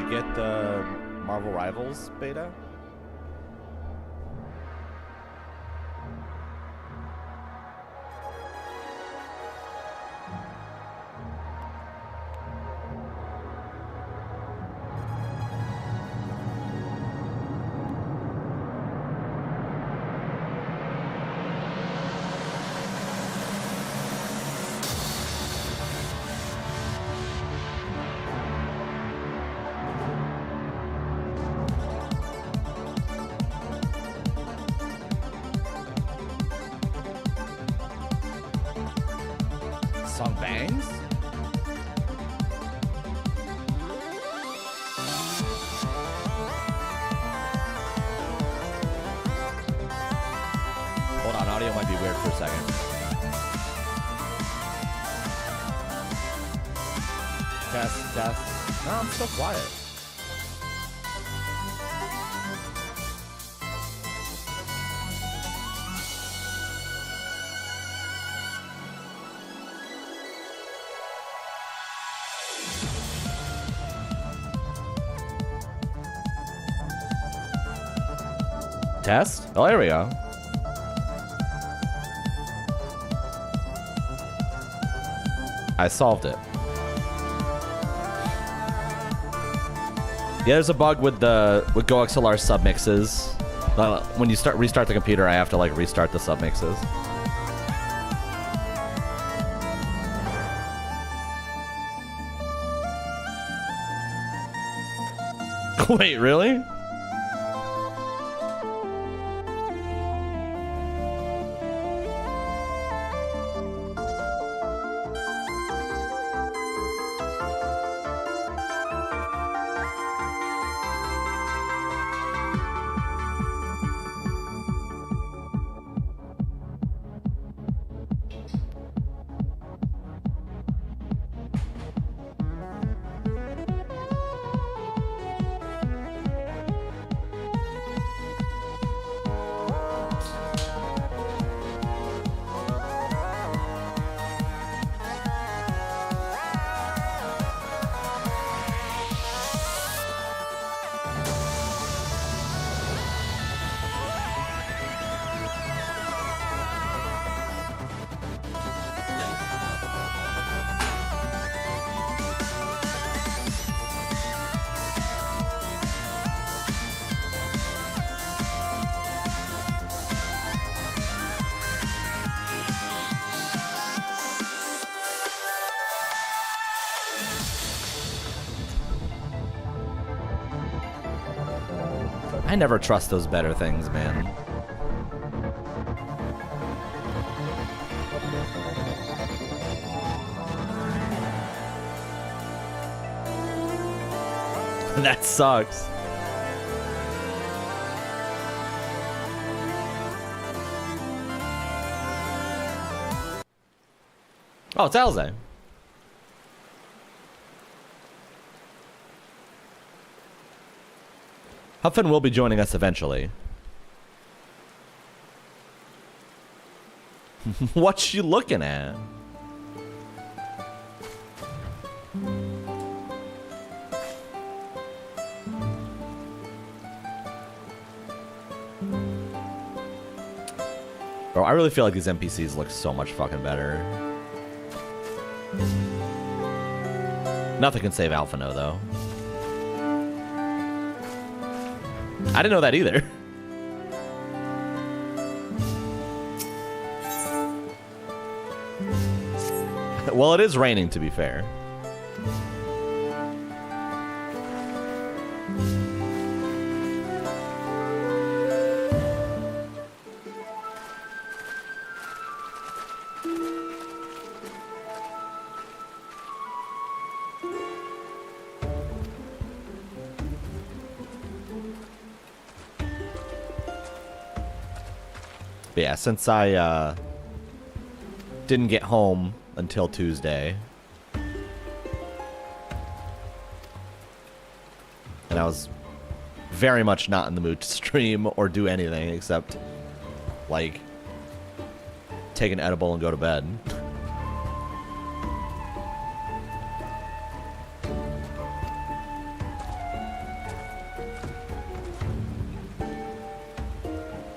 you get the Marvel Rivals beta? Song bangs? Hold on, audio might be weird for a second. Test, test. No, I'm still quiet. Test? Oh, there we go. I solved it. Yeah, there's a bug with GoXLR submixes. When you restart the computer, I have to like restart the submixes. Wait, really? I never trust those better things, man. That sucks. Oh, it's Alze. Huffin will be joining us eventually. What you looking at? Bro, I really feel like these NPCs look so much fucking better. Nothing can save Alphino, though. I didn't know that either. Well, it is raining, to be fair. But yeah, since I didn't get home until Tuesday, and I was very much not in the mood to stream or do anything except, like, take an edible and go to bed.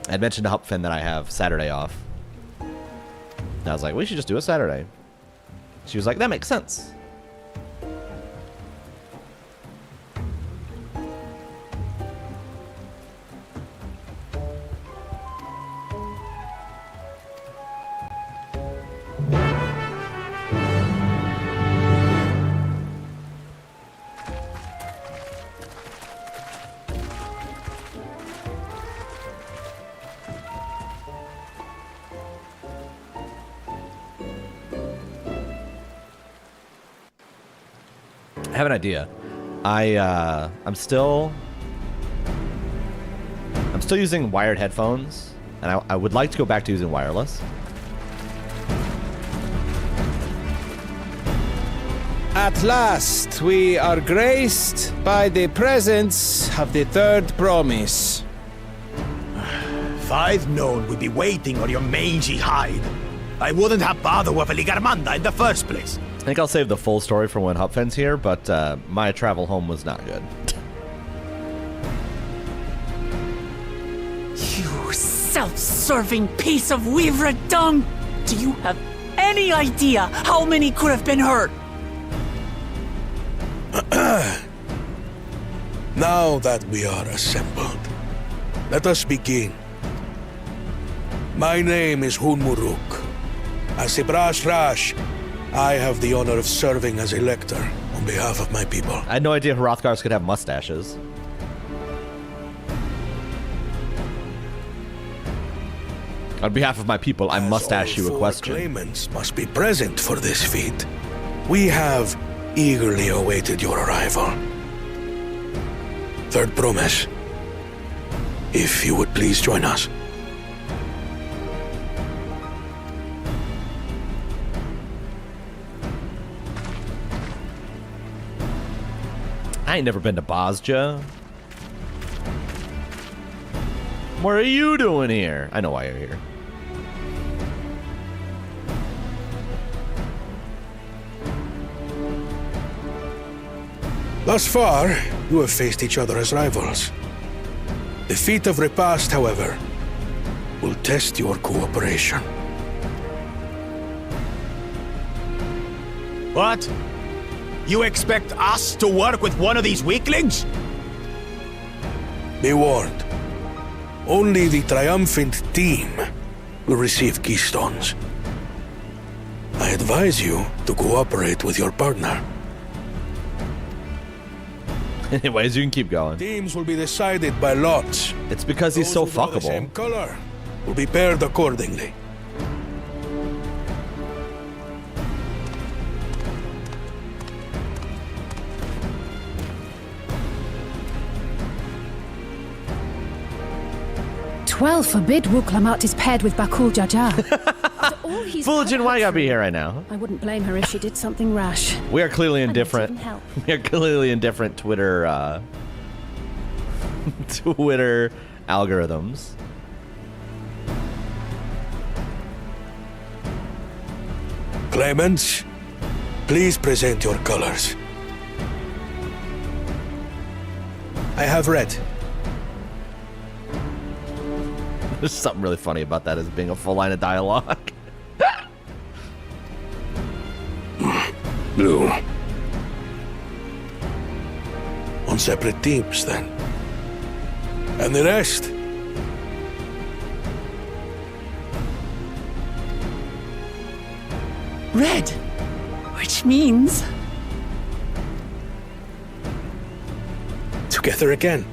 I'd mentioned to Hupfin that I have Saturday off. And I was like, we should just do a Saturday. She was like, that makes sense. I have an idea. I'm still using wired headphones, and I would like to go back to using wireless. At last, we are graced by the presence of the third promise. If I'd known we'd be waiting on your mangy hide, I wouldn't have bothered with a Ligarmanda in the first place. I think I'll save the full story for when Hupfin's here, but my travel home was not good. You self-serving piece of weaver dung! Do you have any idea how many could have been hurt? Now that we are assembled, let us begin. My name is Hunmuruk. As Ibrash Rash, I have the honor of serving as a lector on behalf of my people. I had no idea Hrothgars could have mustaches. On behalf of my people, I must ask you a question. Claimants must be present for this feat. We have eagerly awaited your arrival. Third promise. If you would please join us. I ain't never been to Bosja. What are you doing here? I know why you're here. Thus far, you have faced each other as rivals. The feat of repast, however, will test your cooperation. What? You expect us to work with one of these weaklings? Be warned. Only the triumphant team will receive keystones. I advise you to cooperate with your partner. Anyways, you can keep going. Teams will be decided by lots. It's because he's so Those who draw the same fuckable. color will be paired accordingly. Twelve forbid Wuklamat is paired with Bakul Jaja. Fulgen, why you gotta be here right now? I wouldn't blame her if she did something rash. We are clearly in different. even help. We are clearly in different Twitter Twitter algorithms. Claimants, please present your colors. I have red. There's something really funny about that as being a full line of dialogue. Blue. On separate teams, then. And the rest? Red! Which means... Together again,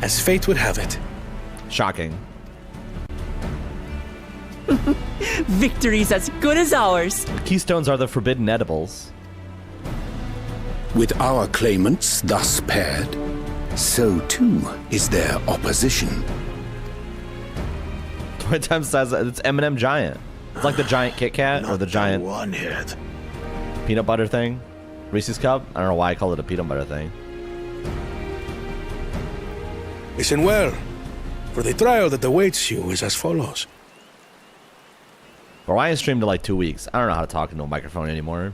as fate would have it. Shocking. victory's as good as ours. The keystones are the forbidden edibles. With our claimants thus paired, so too is their opposition. 20 times the size. It's M&M Giant. It's like the giant Kit Kat or the giant one hit. peanut butter thing. Reese's Cup. I don't know why I call it a peanut butter thing. Listen well, for the trial that awaits you is as follows. Orion streamed to like 2 weeks. I don't know how to talk into a microphone anymore.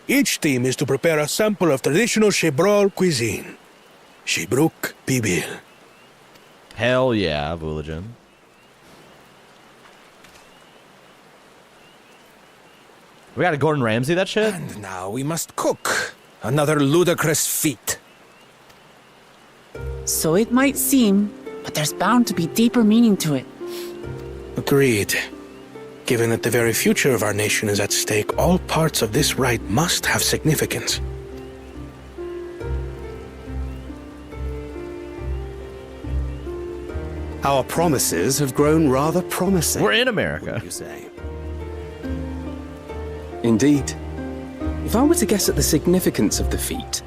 Each team is to prepare a sample of traditional Shebrol cuisine. Shebruk Pibil. Hell yeah, Vooligan. We got a Gordon Ramsay that shit? And now we must cook. Another ludicrous feat. So it might seem, but there's bound to be deeper meaning to it. Agreed. Given that the very future of our nation is at stake, all parts of this rite must have significance. Our promises have grown rather promising. We're in America. You say. Indeed. If I were to guess at the significance of the feat,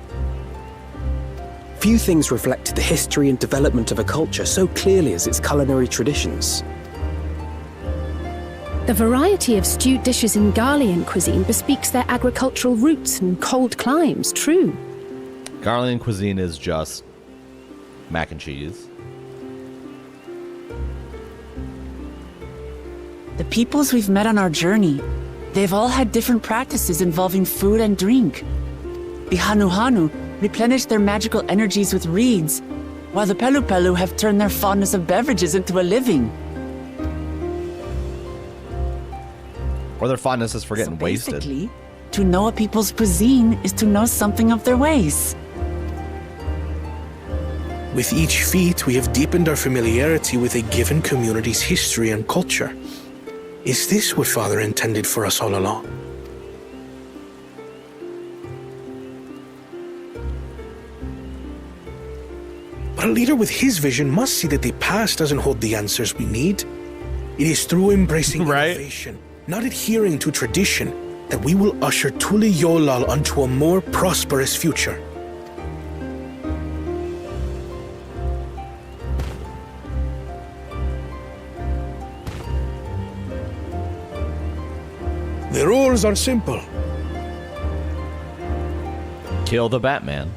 few things reflect the history and development of a culture so clearly as its culinary traditions. The variety of stewed dishes in Garlean cuisine bespeaks their agricultural roots and cold climes, true. Garlean cuisine is just mac and cheese. The peoples we've met on our journey, they've all had different practices involving food and drink. The Hanu replenish their magical energies with reeds, while the Pelu have turned their fondness of beverages into a living. Or their fondness is for getting wasted. Basically, to know a people's cuisine is to know something of their ways. With each feat, we have deepened our familiarity with a given community's history and culture. Is this what Father intended for us all along? But a leader with his vision must see that the past doesn't hold the answers we need. It is through embracing innovation, not adhering to tradition, that we will usher Tuli Yolal onto a more prosperous future. The rules are simple. Kill the Batman.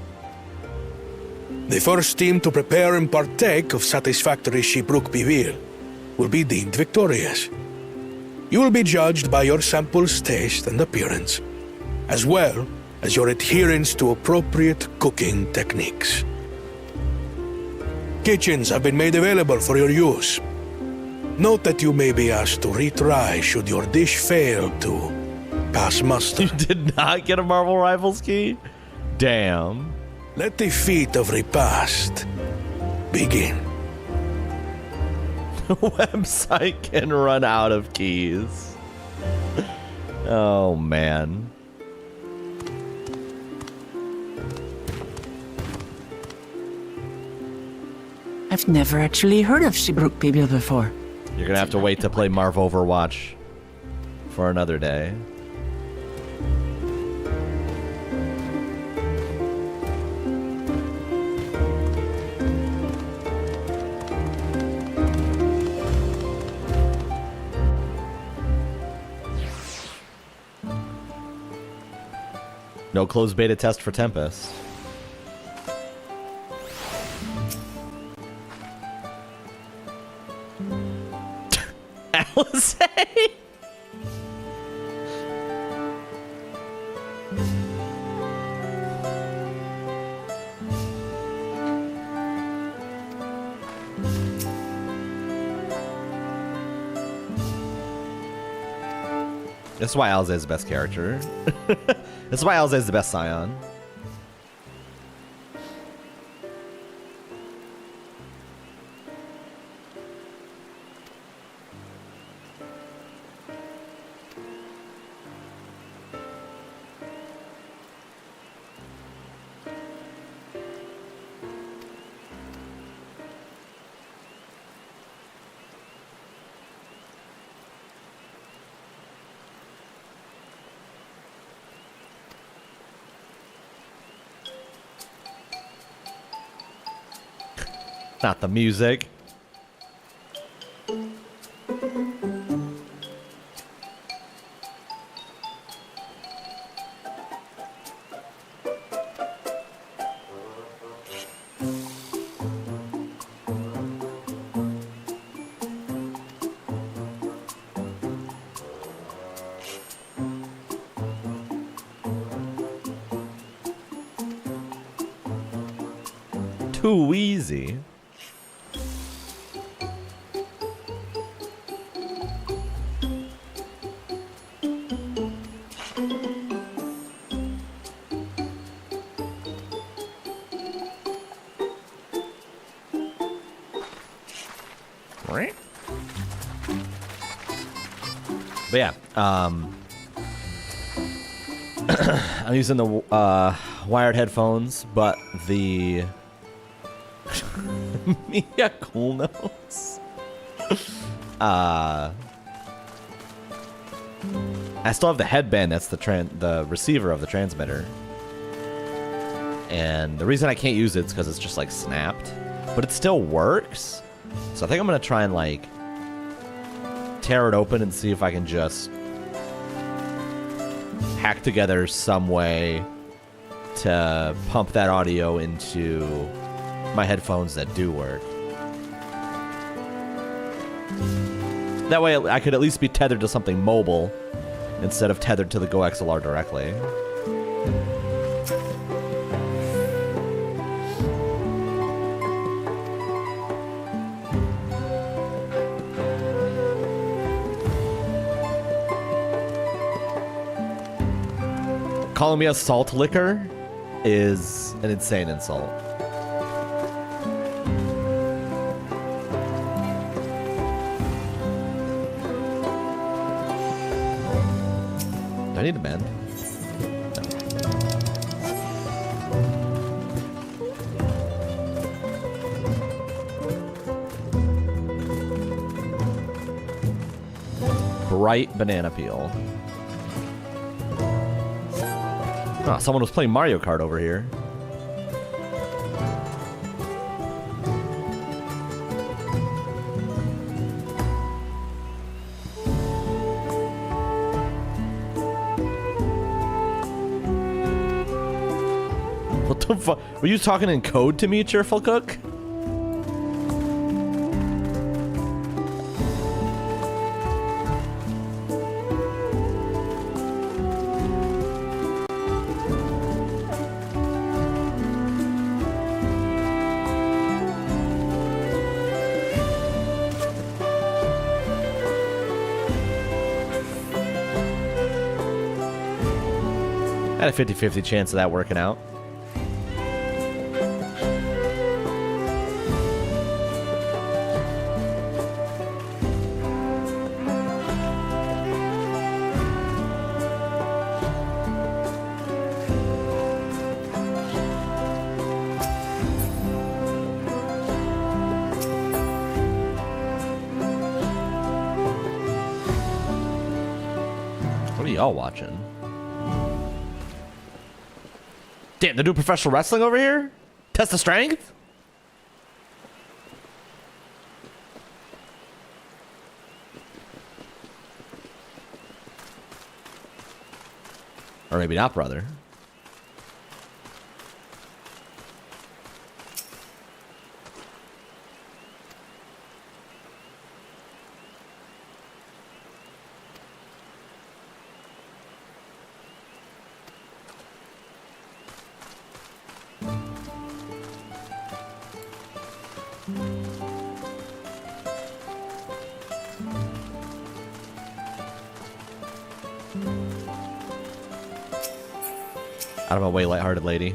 The first team to prepare and partake of satisfactory Shibruk Bivir will be deemed victorious. You will be judged by your sample's taste and appearance, as well as your adherence to appropriate cooking techniques. Kitchens have been made available for your use. Note that you may be asked to retry should your dish fail to pass muster. You did not get a Marvel Rivals key? Damn. Let the feat of repast begin. The website can run out of keys. Oh, man. I've never actually heard of Shibruk Bibir before. You're gonna have to wait to play Marv Overwatch for another day. No closed beta test for Tempest. Alice. This is why Alze is the best character. This is why Alze is the best Scion. Not the music. Too easy. But yeah, I'm using the wired headphones, but the Mia Cool Notes. I still have the headband. That's the receiver of the transmitter. And the reason I can't use it is because it's just like snapped, but it still works. So I think I'm gonna try and like tear it open and see if I can just hack together some way to pump that audio into my headphones that do work. That way I could at least be tethered to something mobile instead of tethered to the Go XLR directly. Calling me a salt licker is an insane insult. Do I need to bend? No. Bright banana peel. Oh, someone was playing Mario Kart over here. What the fuck? Were you talking in code to me, Cheerful Cook? I had a 50-50 chance of that working out. What are y'all watching? Damn, they're doing professional wrestling over here? Test the strength? Or maybe not, brother. Out of my way, lighthearted lady.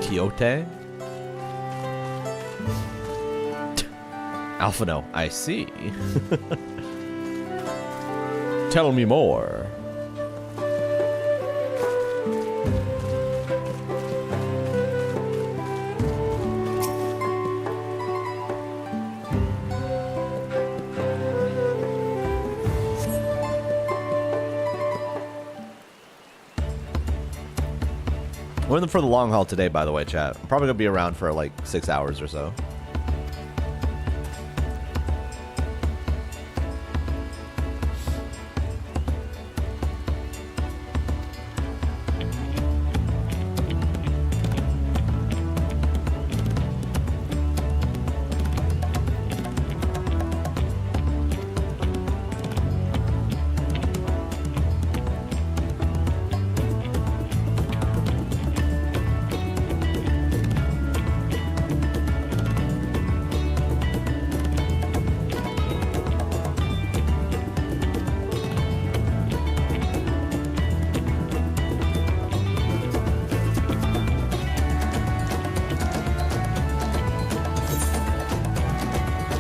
Quixote? Alphano, I see. Tell me more. We're in them for the long haul today, by the way, chat. I'm probably gonna be around for like 6 hours or so.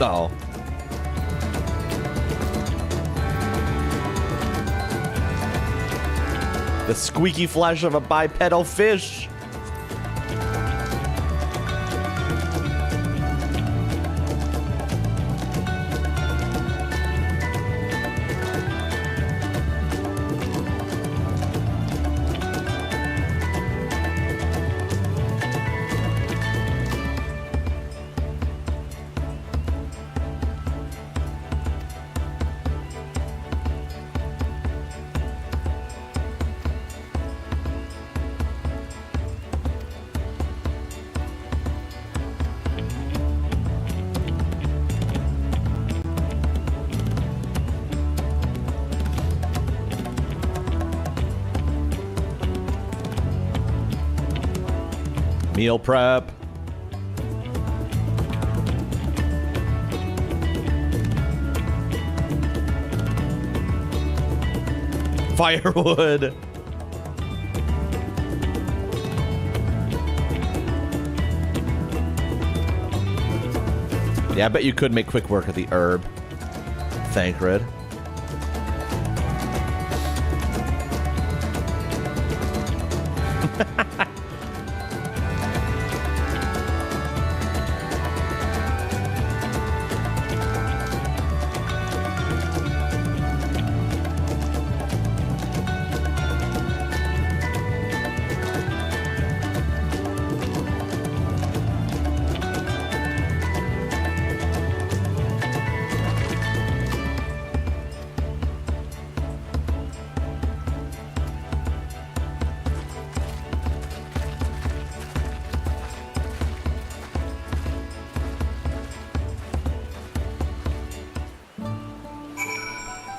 Oh. The squeaky flesh of a bipedal fish. Meal prep. Firewood. Yeah, I bet you could make quick work of the herb. Thancred.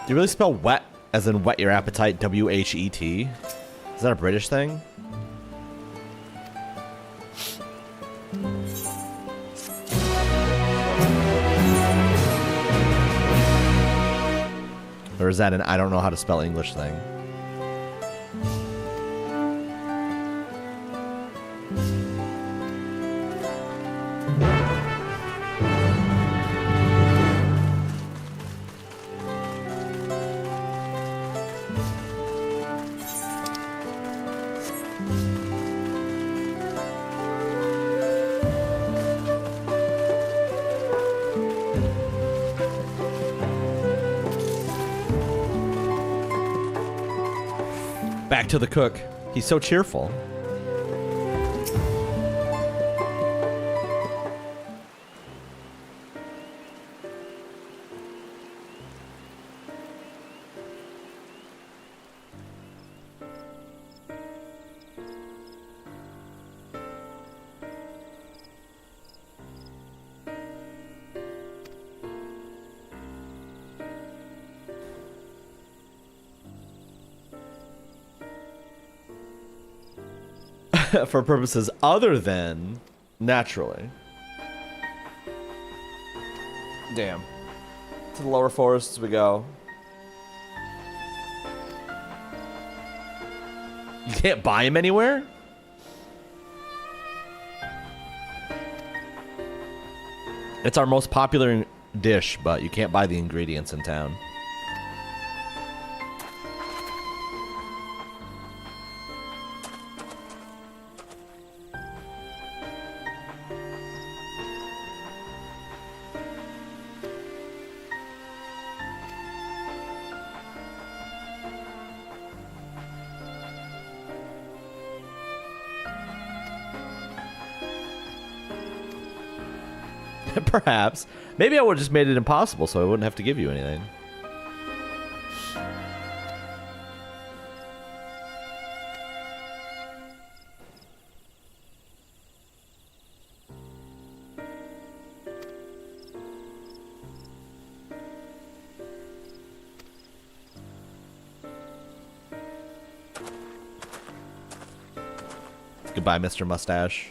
Do you really spell wet as in whet your appetite, W-H-E-T? Is that a British thing? Or is that an I don't know how to spell English thing? Back to the cook. He's so cheerful. For purposes other than naturally. Damn. To the lower forests we go. You can't buy him anywhere? It's our most popular dish, but you can't buy the ingredients in town. Perhaps. Maybe I would have just made it impossible so I wouldn't have to give you anything. Goodbye, Mr. Mustache.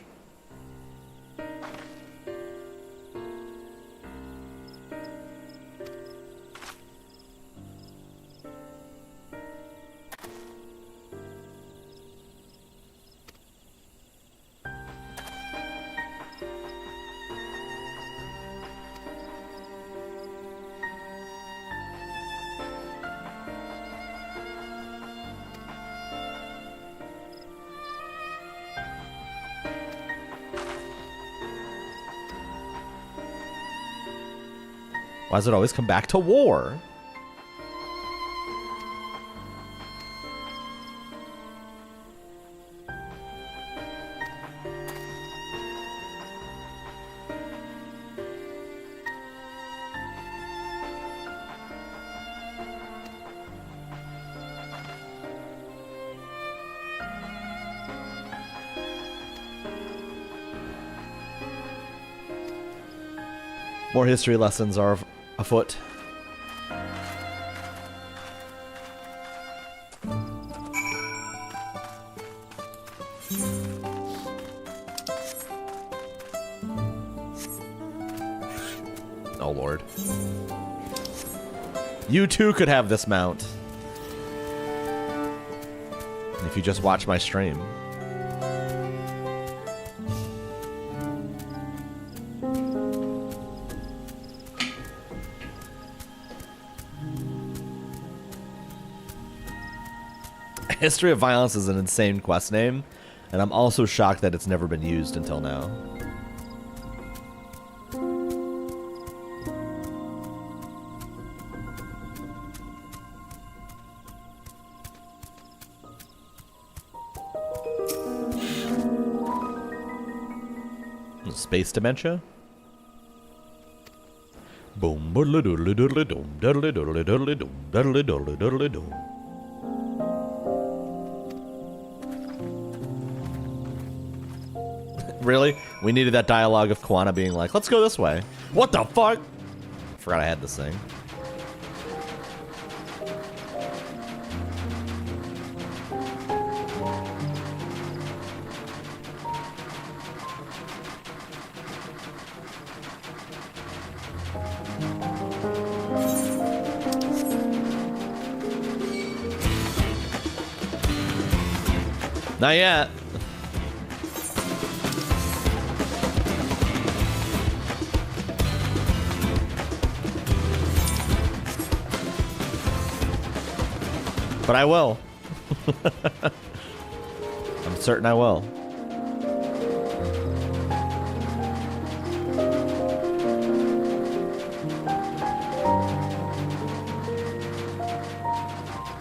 Why does it always come back to war? More history lessons are afoot. Oh lord. You too could have this mount. If you just watch my stream. History of Violence is an insane quest name, and I'm also shocked that it's never been used until now. Space dementia? Boom, doodly doodly doodly doom, doodly doodly doodly doom, doodly doodly doodly doom. Really? We needed that dialogue of Quana being like, let's go this way. What the fuck? Forgot I had this thing. Not yet. But I will. I'm certain I will.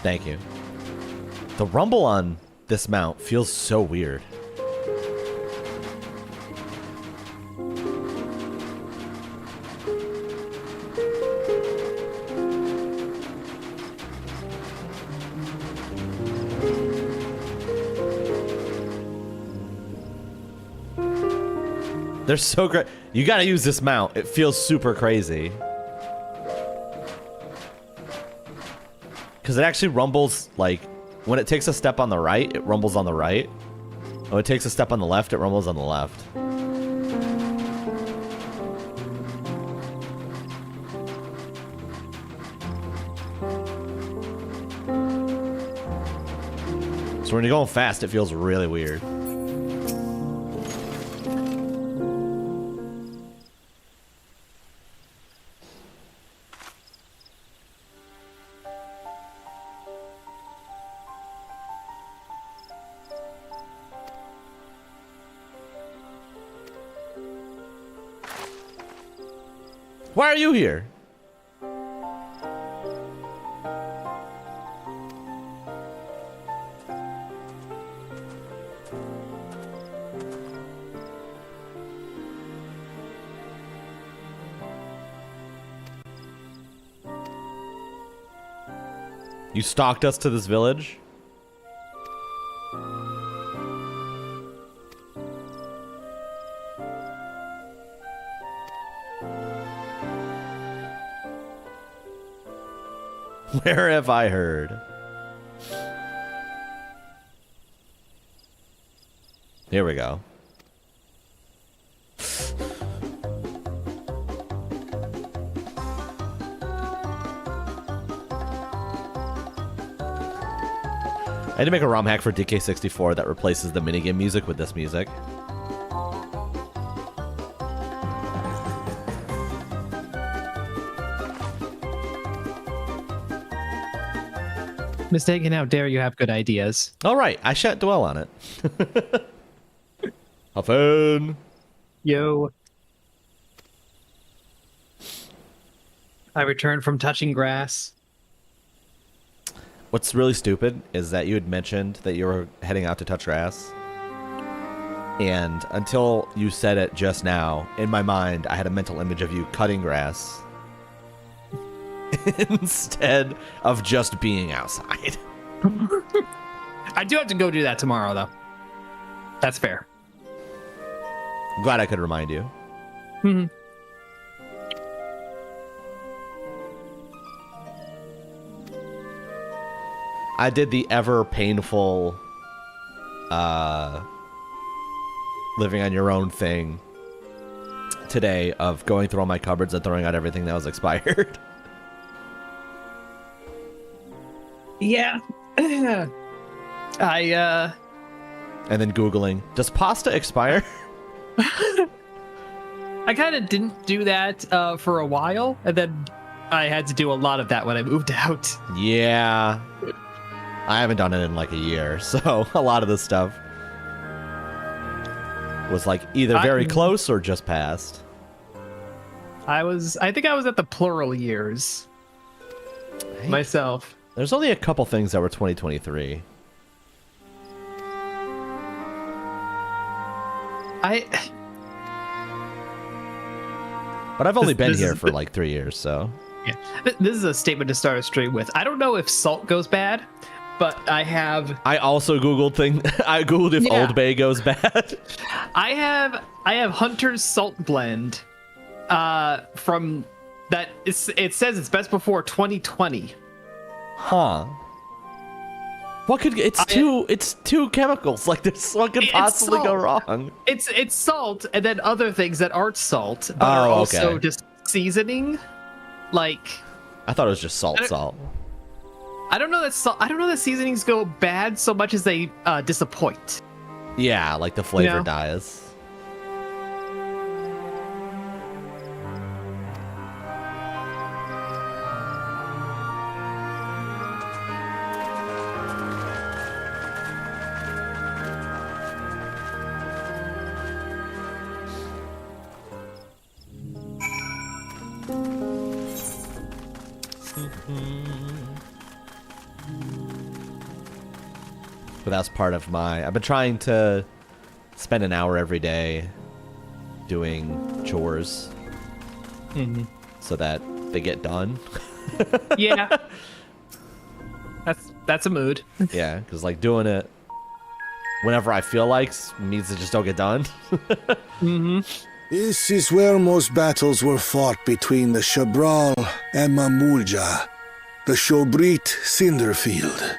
Thank you. The rumble on this mount feels so weird. They're so great. You gotta use this mount. It feels super crazy. Because it actually rumbles, like, when it takes a step on the right, it rumbles on the right. When it takes a step on the left, it rumbles on the left. So when you're going fast, it feels really weird. Why are you here? You stalked us to this village? Where have I heard? Here we go. I had to make a ROM hack for DK64 that replaces the minigame music with this music. Mistaken, how dare you have good ideas. All right, I shan't dwell on it. Huffin. Yo. I returned from touching grass. What's really stupid is that you had mentioned that you were heading out to touch grass. And until you said it just now, in my mind, I had a mental image of you cutting grass instead of just being outside. I do have to go do that tomorrow, though. That's fair. I'm glad I could remind you. Hmm. I did the ever painful living on your own thing today of going through all my cupboards and throwing out everything that was expired. Yeah. I And then Googling, does pasta expire? I kind of didn't do that for a while, and then I had to do a lot of that when I moved out. Yeah. I haven't done it in like a year, so a lot of this stuff was like either very close or just past. I think I was at the plural years myself. There's only a couple things that were 2023. But I've only been here for like 3 years, so. Yeah. This is a statement to start a stream with. I don't know if salt goes bad, but I also Googled I Googled if Old Bay goes bad. I have Hunter's Salt Blend from that. It says it's best before 2020. Huh. What could it's two chemicals. Like this, what could possibly go wrong? It's salt and then other things that aren't salt but are also just seasoning. Like I thought it was just salt. I don't know that seasonings go bad so much as they disappoint. Yeah, like the flavor dies. But that's part of I've been trying to spend an hour every day doing chores so that they get done. Yeah. That's a mood. Yeah, because like doing it whenever I feel like means they just don't get done. This is where most battles were fought between the Shabral and Mamulja, the Shobrit Cinderfield.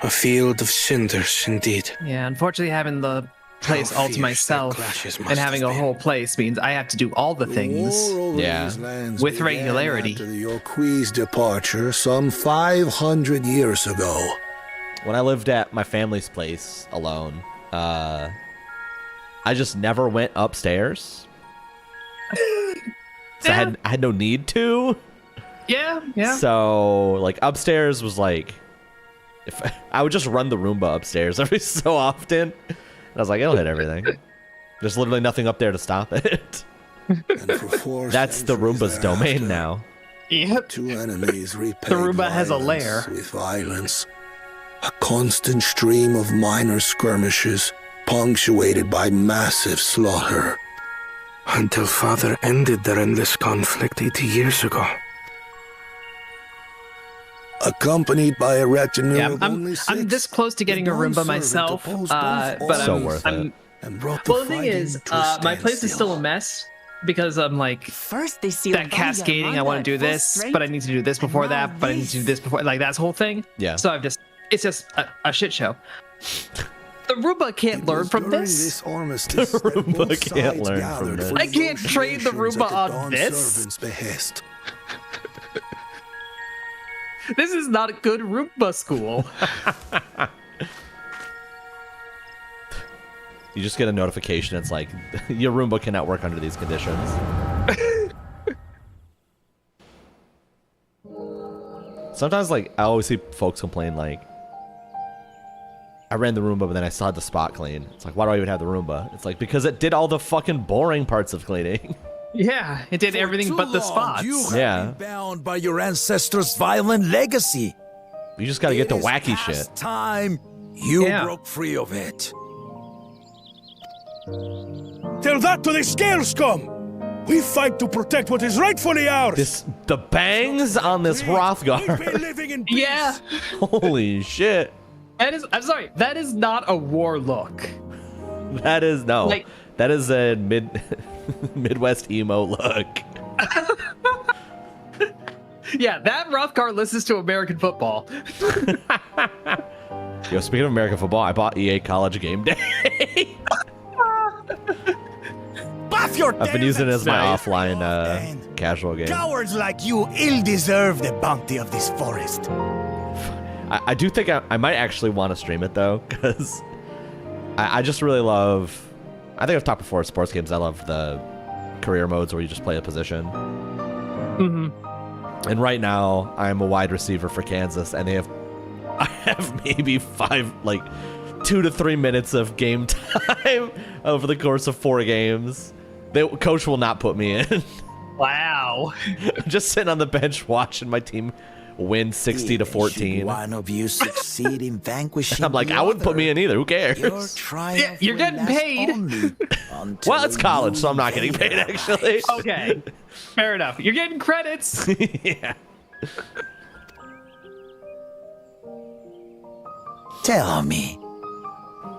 A field of cinders, indeed. Yeah, unfortunately having the place all to myself and having a whole place means I have to do all the things with regularity. After the Yoqui's departure some 500 years ago. When I lived at my family's place alone, I just never went upstairs. So I had no need to. Yeah. So like upstairs was like, if I would just run the Roomba upstairs every so often. And I was like, it'll hit everything. There's literally nothing up there to stop it. That's the Roomba's domain now. Yep. Two enemies the Roomba has a lair. With violence. A constant stream of minor skirmishes, punctuated by massive slaughter. Until Father ended their endless conflict 80 years ago. Accompanied by a retinue of only six, I'm this close to getting a Roomba myself, but so worth it. Well, the thing is, my place is still a mess because I'm like First they sealed that cascading. I want to do this, but I need to do this before that, but I need to do this before, like that whole thing. Yeah. So it's just a shit show. The Roomba can't learn from this. The Roomba can't learn from this. I can't train the Roomba on this. This is not a good Roomba school. You just get a notification. It's like, your Roomba cannot work under these conditions. Sometimes, like, I always see folks complain, like, I ran the Roomba, but then I still had the spot clean. It's like, why do I even have the Roomba? It's like, because it did all the fucking boring parts of cleaning. Yeah, it did everything but the spots. You have Yeah. been bound by your ancestors' violent legacy. You just gotta get to It is wacky past shit. time you Yeah. broke free of it. Tell that to the scale scum! We fight to protect what is rightfully ours! The bangs on this We've been Hrothgar. living in peace. Yeah, Holy shit. that is. I'm sorry, that is not a war look. That is no. Like- that is a Midwest emo look. Yeah, that Hrothgar listens to American football. Yo, speaking of American football, I bought EA College Game Day. Buff your I've been using it as my Nice. offline casual game. Cowards like you ill deserve the bounty of this forest. I do think I might actually want to stream it though, because I just really love. I think I've talked before. Sports games. I love the career modes where you just play a position. Mm-hmm. And right now, I'm a wide receiver for Kansas, and I have maybe 2 to 3 minutes of game time over the course of 4 games. Coach will not put me in. Wow. I'm just sitting on the bench watching my team win 60 to 14. Should one of you succeed in vanquishing I'm like, the I wouldn't put other, me in either. Who Your cares? triumph you're will getting last paid. only until Well, it's college, so I'm not you getting paid evade actually. Okay, fair enough. You're getting credits. Yeah. Tell me,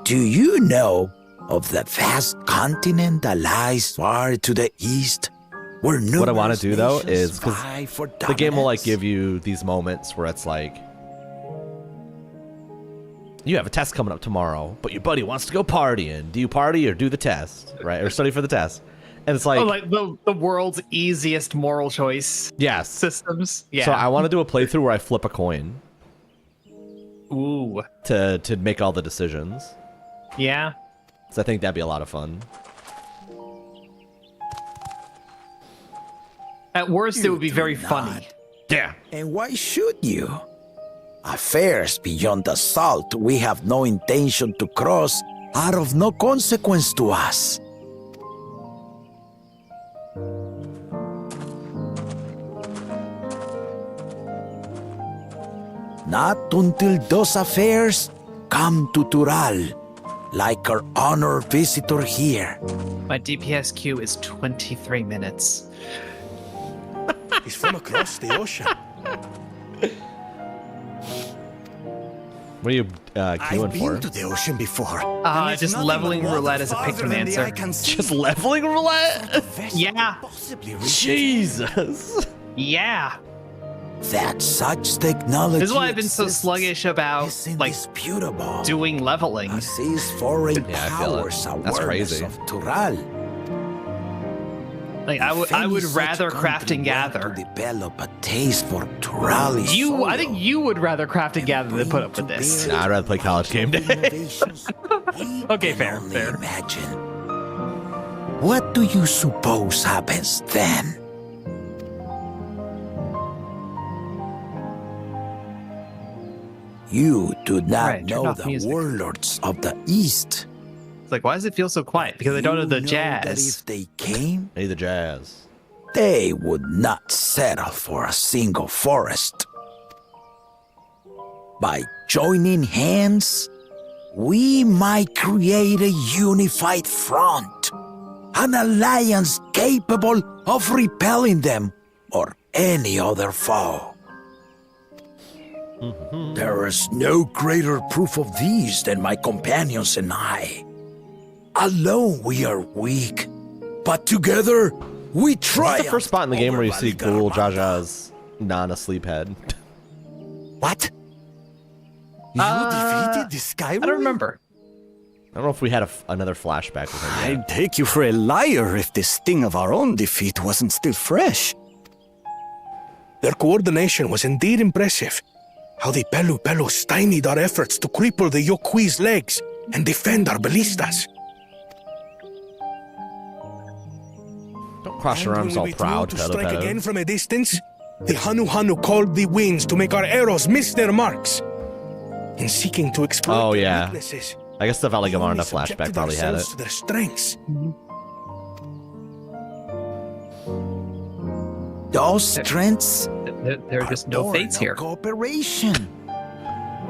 do you know of the vast continent that lies far to the east? Where What I want numerous to do though nations is because vie for the game will like dominance? give you these moments where it's like, you have a test coming up tomorrow, but your buddy wants to go partying. Do you party or do the test, right? Or study for the test? And it's like, Oh, like the world's easiest moral choice yes. systems. Yeah. So I want to do a playthrough where I flip a coin Ooh. to make all the decisions. Yeah. So I think that'd be a lot of fun. At worst, it You would be do very not. funny. Yeah. And why should you? Affairs beyond the salt we have no intention to cross are of no consequence to us. Not until those affairs come to Tural, like our honored visitor here. My DPS queue is 23 minutes. He's from across the ocean. What are you I've queuing been for? to the ocean before. Just leveling roulette as a pictomancer. Just leveling roulette? Yeah. Jesus. Yeah. That such technology This is why I've been so exists sluggish about is like indisputable. doing leveling. As these foreign Yeah, I feel it. powers' That's awareness crazy. of Tural. Like I would Any rather such craft and country gather. want to develop a taste for Turali I think you would rather craft and gather than put up with this. Nah, I'd rather play college game day. Okay, fair. Imagine. What do you suppose happens then? You do not Right, turn know off the music. warlords of the East. It's like, why does it feel so quiet? Because I don't know You the that jazz. if they came, Hey, the jazz. they would not settle for a single forest. By joining hands, we might create a unified front, an alliance capable of repelling them or any other foe. There is no greater proof of these than my companions and I. Alone we are weak, but together we This triumph. is the first spot in the game where you see over cool Valigarmanda. Jaja's non-asleep head. What? You defeated the Sky I don't remember. I don't know if we had another flashback with him yet. I'd take you for a liar if the sting of our own defeat wasn't still fresh. Their coordination was indeed impressive. How the Pelu Pelu stymied our efforts to cripple the Yokui's legs and defend our ballistas. Don't cross your And arms when all we proud, withdrew to Pedo strike Pedo. again from a distance, the Hanu Hanu called the winds to make our arrows miss their marks. In seeking to exploit Oh, their yeah. weaknesses, I guess the we only Valigamarna subjected flashback probably had it. ourselves to their strengths. Those strengths There are just no born fates of here. Cooperation.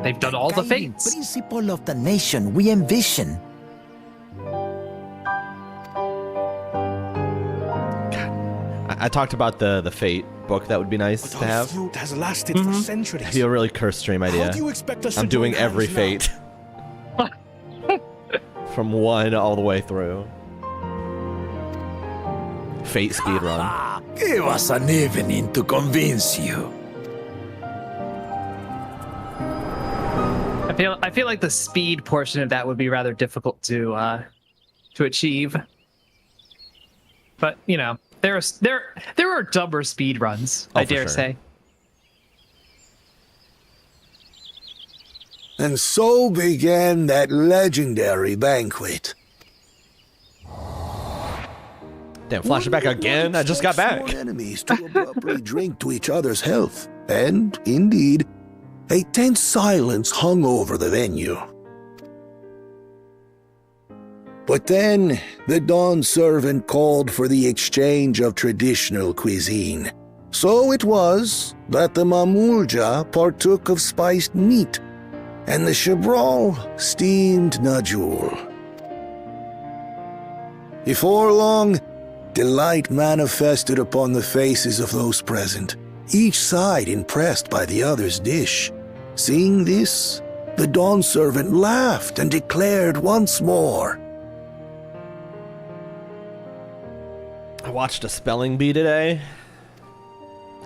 They've done all the Guiding fates. Principle of the nation we envision. I talked about the Fate book that would be nice to Our have. feud has lasted for centuries. I feel a really cursed stream How idea. do you expect us I'm to doing join every hands now? Fate. From 1 all the way through. Fate speedrun. Ah, give us an evening to convince you. I feel like the speed portion of that would be rather difficult to achieve. But you know, there are dumber speed runs. Oh, I for dare sure. say. And so began that legendary banquet. Damn, flashback again? I just got back. Sworn enemies to abruptly drink to each other's health, and indeed, a tense silence hung over the venue. But then, the Dawn servant called for the exchange of traditional cuisine. So it was that the Mamulja partook of spiced meat, and the Chebral steamed Najul. Before long, delight manifested upon the faces of those present, each side impressed by the other's dish. Seeing this, the Dawn servant laughed and declared once more, I watched a spelling bee today.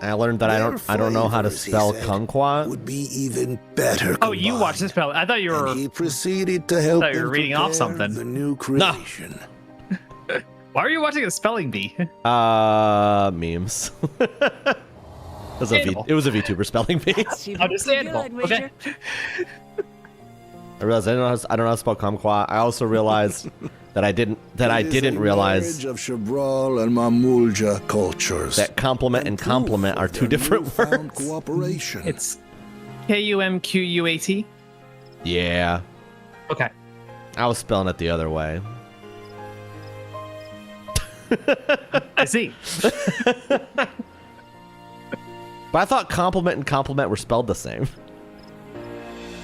I learned that I don't know how to flavors, he spell said, kumquat. would be even better Oh, you watched this spell. I thought you were. And he proceeded to help thought you were them reading off prepare something. the new creation. Why are you watching a spelling bee? Memes. It was a VTuber spelling bee. Understandable. Okay. I realized I don't know how to spell kumquat. I also realized that I didn't realize Marriage of Chebral and Mamulja cultures. that compliment and compliment are two different Newfound words. Cooperation. It's Kumquat. Yeah, Okay. I was spelling it the other way. I see. But I thought compliment and compliment were spelled the same.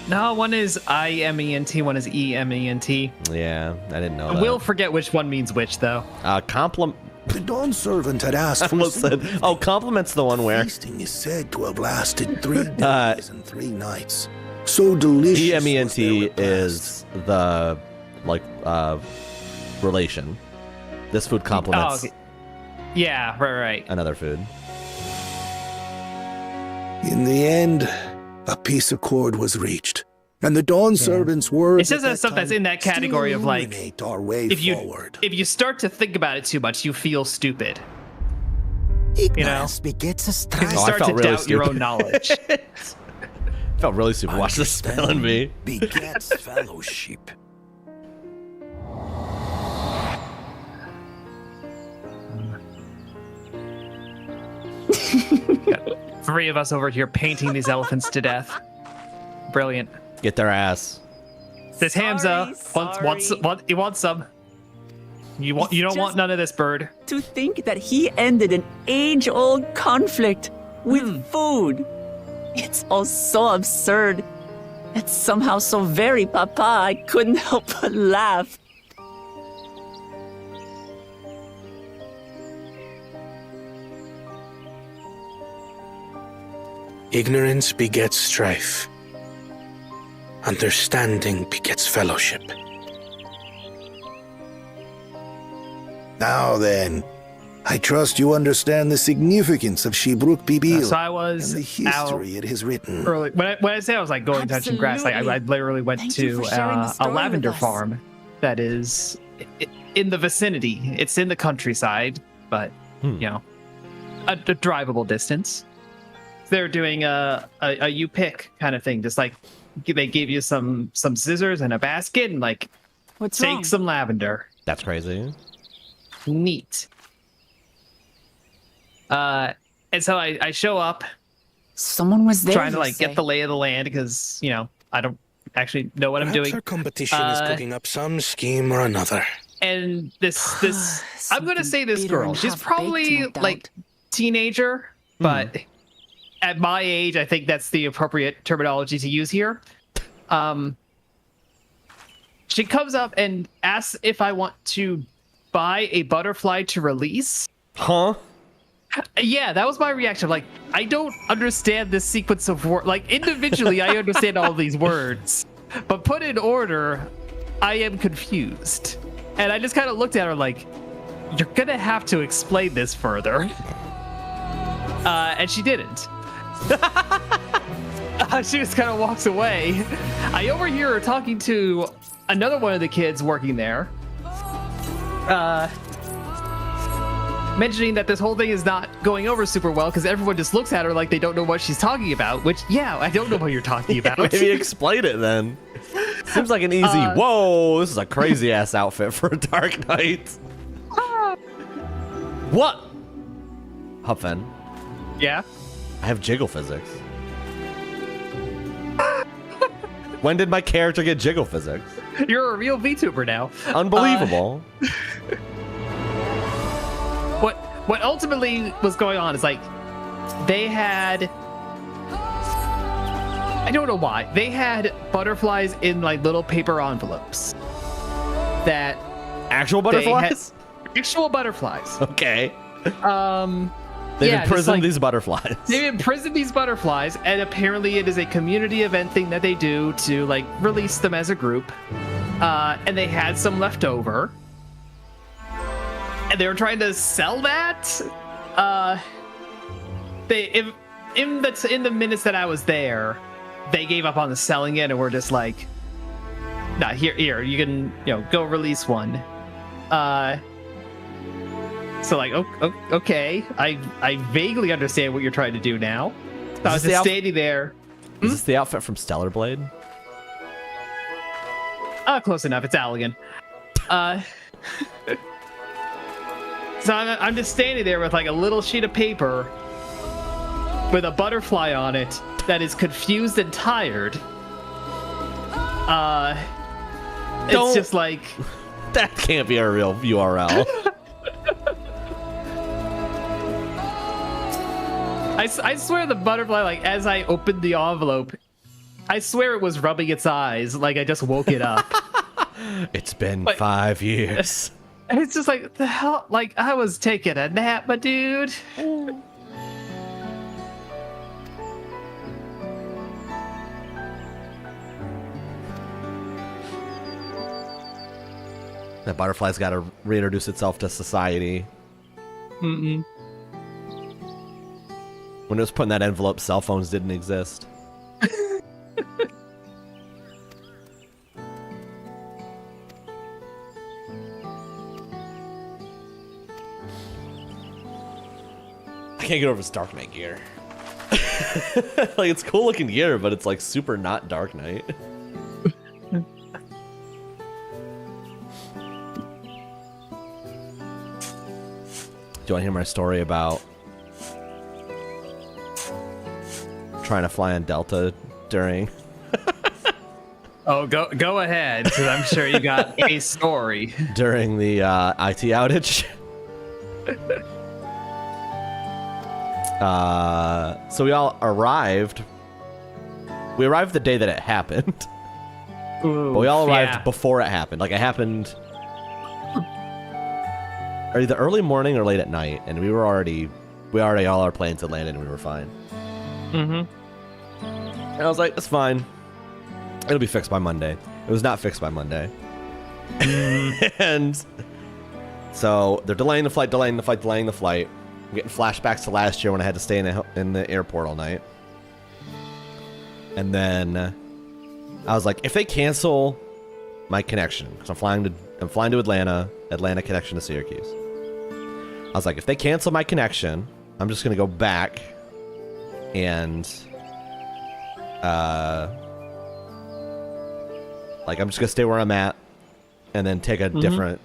No, one is IMENT, one is EMENT. Yeah, I didn't know I that. will forget which one means which, though. Compliment. The Dawn servant had asked I for almost said, oh, compliment's the one where feasting is said to have lasted 3 days and 3 nights. So delicious. EMENT was their repast. is the relation. This food complements Oh, okay. Yeah, right. another food. In the end, a peace accord was reached, and the Dawn servants were. It's just that stuff that's in that category of like, our way if you forward. if you start to think about it too much, you feel stupid. You know, Ignorance begets a because you Oh, I start felt to really doubt your stupid. own knowledge. Felt really stupid watching this spelling bee. begets fellowship. Three of us over here painting these elephants to death. Brilliant. Get their ass. This Hamza he wants some. You don't want none of this, bird. To think that he ended an age-old conflict with food. It's all so absurd. It's somehow so very papa, I couldn't help but laugh. Ignorance begets strife. Understanding begets fellowship. Now then, I trust you understand the significance of Shibruk Bibil So I was and the history it has written. early. When I say I was like going touching grass, like I literally went Thank you to for sharing the a story lavender with us. farm that is in the vicinity. It's in the countryside, but you know, a drivable distance. They're doing a you pick kind of thing, just like they gave you some scissors and a basket and like What's take wrong? some lavender. That's crazy. Neat. And so I show up Someone was there. trying to you like say. get the lay of the land because I don't actually know what I'm Perhaps doing. our competition is cooking up some scheme or another. and this I'm gonna say this bitter girl. and She's half-baked, probably no doubt. like teenager, but at my age, I think that's the appropriate terminology to use here. She comes up and asks if I want to buy a butterfly to release. Huh? Yeah, that was my reaction. Like, I don't understand this sequence of words. Like, individually, I understand all these words, but put in order, I am confused. And I just kind of looked at her like, you're gonna have to explain this further. And she didn't. She just kind of walks away. I overhear her talking to another one of the kids working there, mentioning that this whole thing is not going over super well because everyone just looks at her like they don't know what she's talking about, which, yeah, I don't know what you're talking about. Maybe explain it then. Seems like an easy, whoa, this is a crazy ass outfit for a Dark Knight. What? Hupfen, Yeah? I have jiggle physics. When did my character get jiggle physics? You're a real VTuber now. Unbelievable. What ultimately was going on is like they had, I don't know why, they had butterflies in like little paper envelopes that Actual butterflies? actual butterflies. Okay. They've imprisoned these butterflies. They've imprisoned these butterflies, and apparently it is a community event thing that they do to like release them as a group. And they had some left over, and they were trying to sell that. In the minutes that I was there, they gave up on the selling it, and were just like, "Nah, here, you can go release one." So like, okay, I vaguely understand what you're trying to do now. So I was just standing there. Is this the outfit from Stellar Blade? Close enough. It's Allegan. So I'm just standing there with like a little sheet of paper with a butterfly on it that is confused and tired. It's just like, that can't be a real URL. I swear the butterfly, like, as I opened the envelope, I swear it was rubbing its eyes like I just woke it up. It's been 5 years. And it's just like, the hell? Like, I was taking a nap, my dude. That butterfly's got to reintroduce itself to society. Mm-mm. When it was put in that envelope, cell phones didn't exist. I can't get over this Dark Knight gear. Like, it's cool looking gear, but it's like super not Dark Knight. Do you want to hear my story about trying to fly on Delta during... Oh, go ahead, because I'm sure you got a story. During the IT outage. So we all arrived. We arrived the day that it happened. Ooh, but we all arrived before it happened. Like, it happened either early morning or late at night, and we already all our planes had landed and we were fine. Mm-hmm. And I was like, that's fine. It'll be fixed by Monday. It was not fixed by Monday. And so they're delaying the flight. I'm getting flashbacks to last year when I had to stay in the airport all night. And then I was like, if they cancel my connection, because I'm flying to Atlanta connection to Syracuse. I was like, if they cancel my connection, I'm just gonna go back and like, I'm just gonna stay where I'm at and then take a different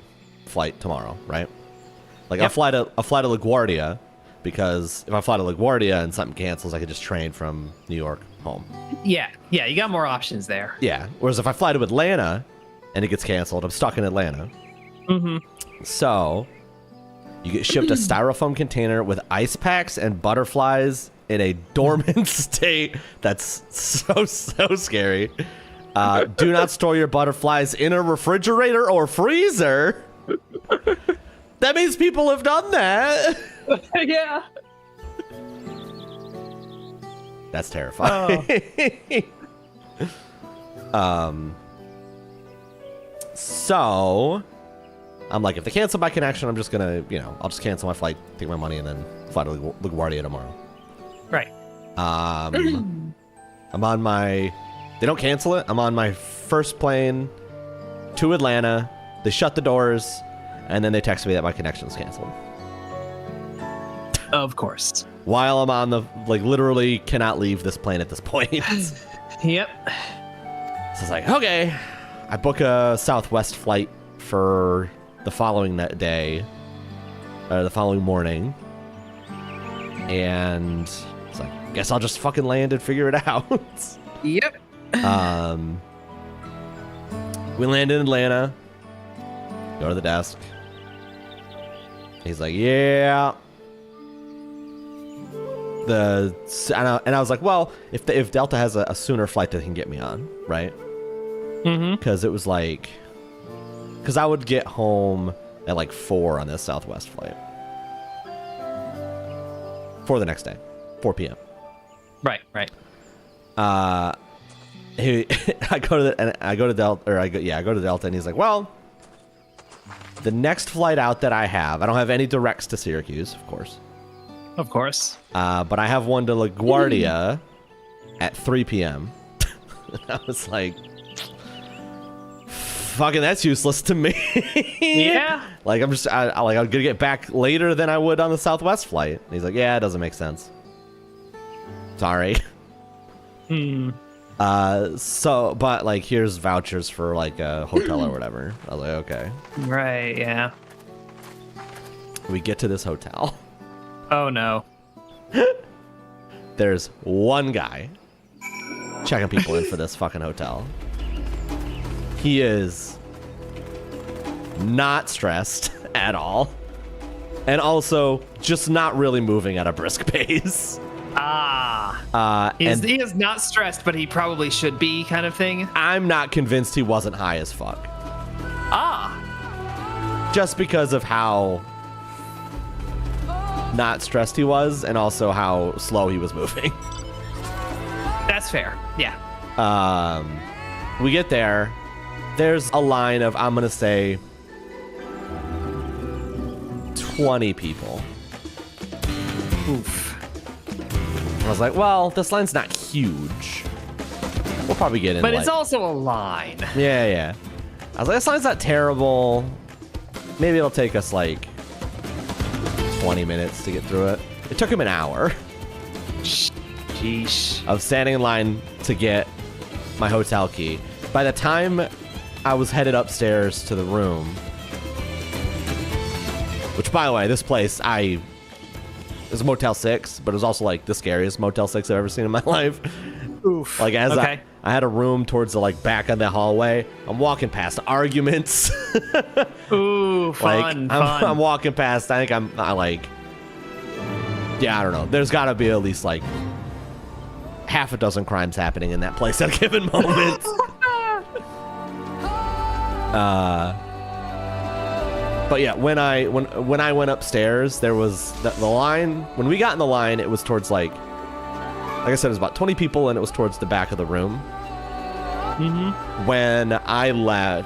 flight tomorrow, right? Like, I'll fly to LaGuardia, because if I fly to LaGuardia and something cancels, I could just train from New York home. Yeah, you got more options there. Yeah. Whereas if I fly to Atlanta and it gets canceled, I'm stuck in Atlanta. So, you get shipped a styrofoam container with ice packs and butterflies in a dormant state. That's so scary. Do not store your butterflies in a refrigerator or freezer. That means people have done that. Yeah. That's terrifying. So I'm like, if they cancel my connection, I'm just gonna, I'll just cancel my flight, take my money, and then fly to LaGuardia tomorrow. Right. I'm on my. They don't cancel it. I'm on my first plane to Atlanta. They shut the doors, and then they text me that my connection's canceled. Of course. While I'm on the, literally cannot leave this plane at this point. Yep. So it's like, okay. I book a Southwest flight for the following day, the following morning. And it's like, guess I'll just fucking land and figure it out. Yep. We land in Atlanta. Go to the desk. He's like, yeah. And I was like, well, if Delta has a sooner flight that they can get me on, right? Because it was like, because I would get home at 4 on this Southwest flight for the next day, 4 p.m. Right. I go to Delta, and he's like, well, the next flight out that I don't have any directs to Syracuse, of course. Of course. But I have one to LaGuardia at 3 p.m. I was like, fucking, that's useless to me. Yeah. I'm gonna get back later than I would on the Southwest flight. And he's like, yeah, it doesn't make sense. Sorry. But here's vouchers for a hotel or whatever. I was like, okay. Right. Yeah. We get to this hotel. Oh no. There's one guy checking people in for this fucking hotel. He is not stressed at all. And also just not really moving at a brisk pace. He is not stressed, but he probably should be, kind of thing. I'm not convinced he wasn't high as fuck. Just because of how not stressed he was, and also how slow he was moving. That's fair. Yeah. We get there. There's a line of, I'm gonna say, 20 people. Oof. I was like, well, this line's not huge. We'll probably get in. But it's also a line. Yeah. I was like, this line's not terrible. Maybe it'll take us 20 minutes to get through it. It took him an hour. Sheesh. Of standing in line to get my hotel key. By the time I was headed upstairs to the room, which, by the way, this place, it was a Motel 6, but it was also the scariest Motel 6 I've ever seen in my life. Oof. I had a room towards the back of the hallway. I'm walking past arguments. Ooh, fun. I'm walking past. I think I don't know. There's got to be at least half a dozen crimes happening in that place at a given moment. But yeah, when I went upstairs, there was the line. When we got in the line, it was towards like I said, it was about 20 people, and it was towards the back of the room. When I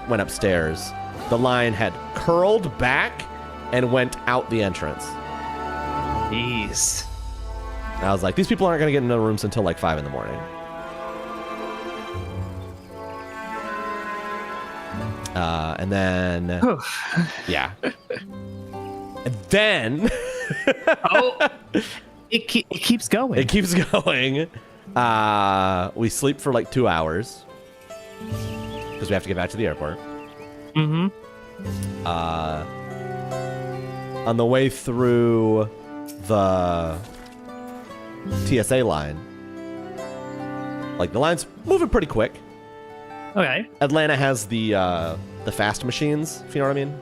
went upstairs, the line had curled back and went out the entrance. Jeez. And I was like, these people aren't going to get into the rooms until 5 in the morning. And then, yeah. And then, it keeps going. It keeps going. We sleep for 2 hours because we have to get back to the airport. On the way through the TSA line, the line's moving pretty quick. Okay. Atlanta has the fast machines, if you know what I mean.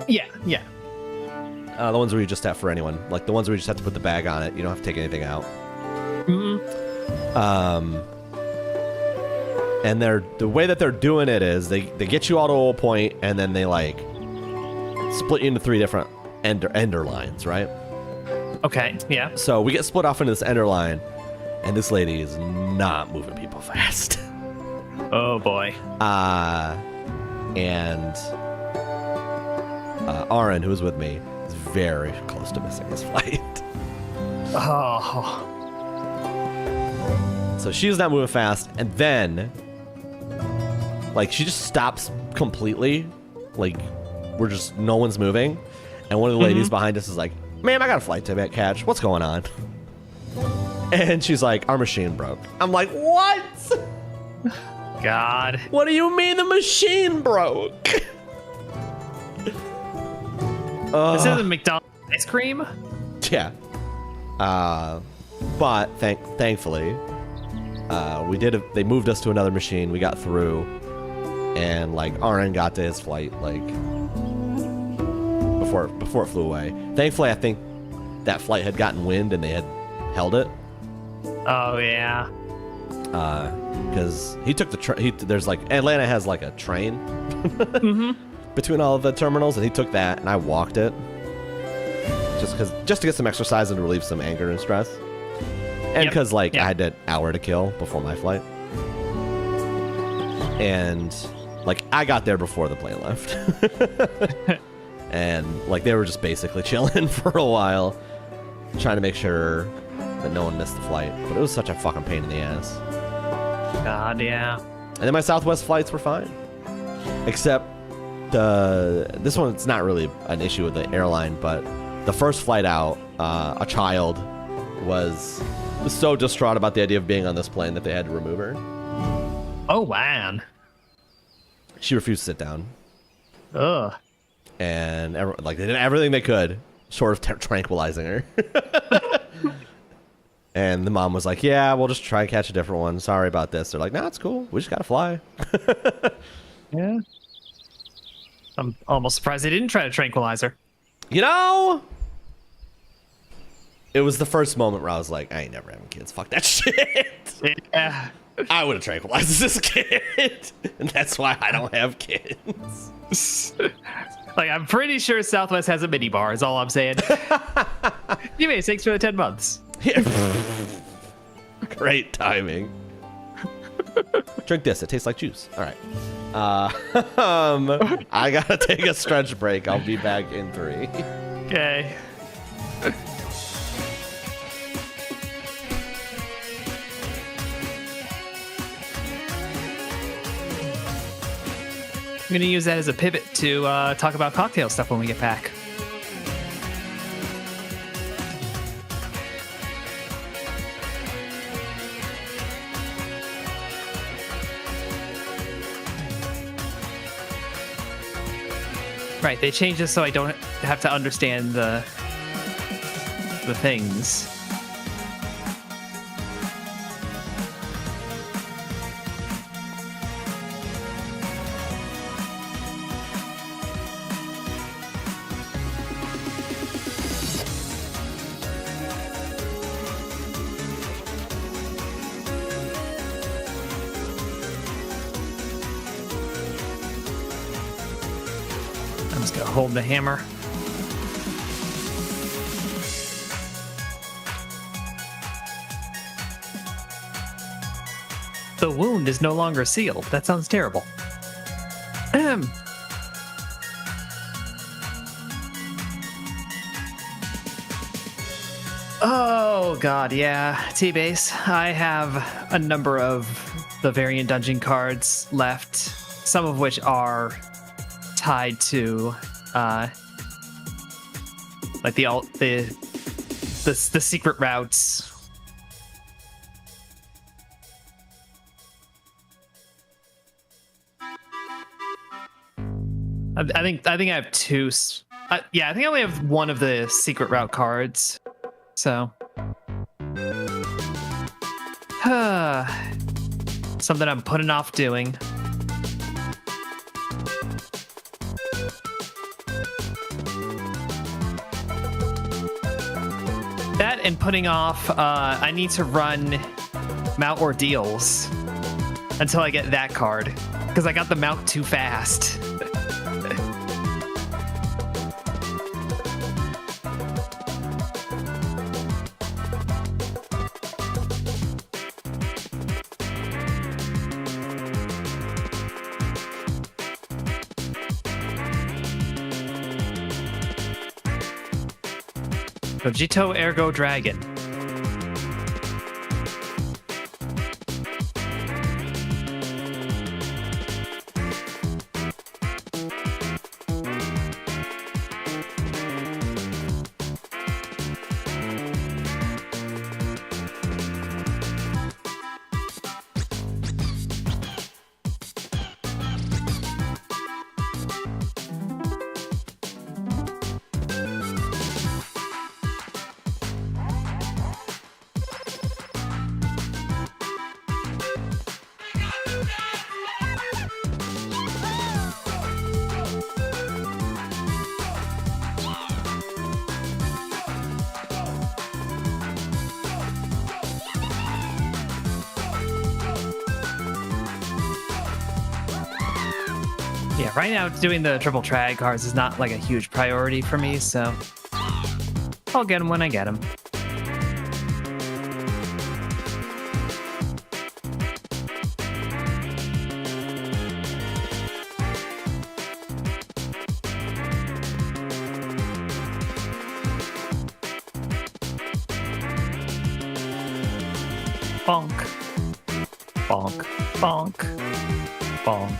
Yeah, yeah. The ones where you just have for anyone, like the ones where you just have to put the bag on it. You don't have to take anything out. And the way that they're doing it is they get you all to a point, and then they like split you into 3 different ender lines, right? Okay, yeah. So we get split off into this ender line, and this lady is not moving people fast. Oh boy. And Aaron, who was with me, is very close to missing his flight. Oh. So she's not moving fast, and then, like, she just stops completely. Like, no one's moving, and one of the ladies behind us is like, "Ma'am, I got a flight to catch. What's going on?" And she's like, "Our machine broke." I'm like, "What? God. What do you mean the machine broke?" This isn't McDonald's ice cream? Yeah. But thankfully, they moved us to another machine. We got through, and like Aaron got to his flight like before it flew away. Thankfully, I think that flight had gotten wind and they had held it. Oh yeah. Because he took there's like Atlanta has like a train between all of the terminals, and he took that, and I walked it just to get some exercise and to relieve some anger and stress, and because I had an hour to kill before my flight, and like I got there before the plane left, and like they were just basically chilling for a while, trying to make sure that no one missed the flight. But it was such a fucking pain in the ass. God, yeah. And then my Southwest flights were fine, except this one's not really an issue with the airline, but the first flight out, a child was so distraught about the idea of being on this plane that they had to remove her. Oh, man. She refused to sit down. Ugh. And they did everything they could, short of tranquilizing her. And the mom was like, "Yeah, we'll just try and catch a different one. Sorry about this." They're like, "No, it's cool. We just gotta fly." Yeah. I'm almost surprised they didn't try to tranquilize her. You know, it was the first moment where I was like, "I ain't never having kids. Fuck that shit." Yeah. I would have tranquilized this kid, and that's why I don't have kids. Like, I'm pretty sure Southwest has a mini bar, is all I'm saying. You may thanks for the 10 months. Great timing. Drink this. It tastes like juice. All right. I gotta take a stretch break. I'll be back in 3. Okay. I'm gonna use that as a pivot to talk about cocktail stuff when we get back. Right, they changed this so I don't have to understand the things. I'm just gonna hold the hammer. The wound is no longer sealed. That sounds terrible. Oh god, yeah. T-Base. I have a number of the variant dungeon cards left, some of which are tied to like the secret routes. I think I have two. Yeah, I think I only have one of the secret route cards. So, something I'm putting off doing. That and putting off, I need to run Mount Ordeals until I get that card. Because I got the mount too fast. Cogito ergo dragon. Yeah, right now doing the triple trag cards is not like a huge priority for me, so I'll get them when I get them. Bonk. Bonk. Bonk. Bonk.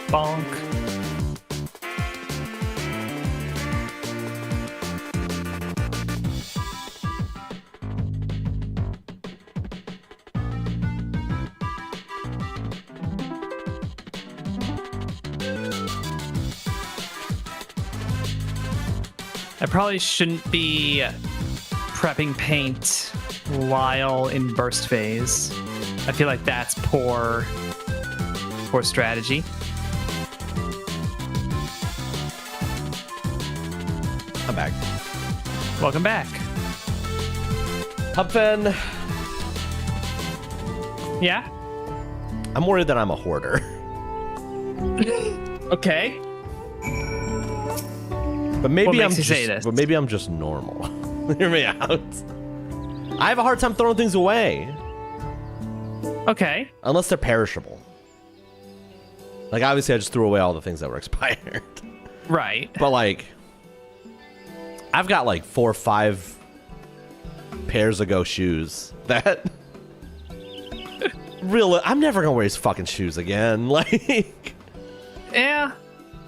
Bonk. I probably shouldn't be prepping paint while in burst phase. I feel like that's poor strategy. I'm back. Welcome back. Hubfen. Yeah? I'm worried that I'm a hoarder. Okay. But maybe What makes you say this? But maybe I'm just normal. Hear me out. I have a hard time throwing things away. Okay. Unless they're perishable. Like, obviously, I just threw away all the things that were expired. Right. But, like, I've got, like, 4 or 5 pairs ago shoes that... I'm never gonna wear these fucking shoes again. Like... Yeah.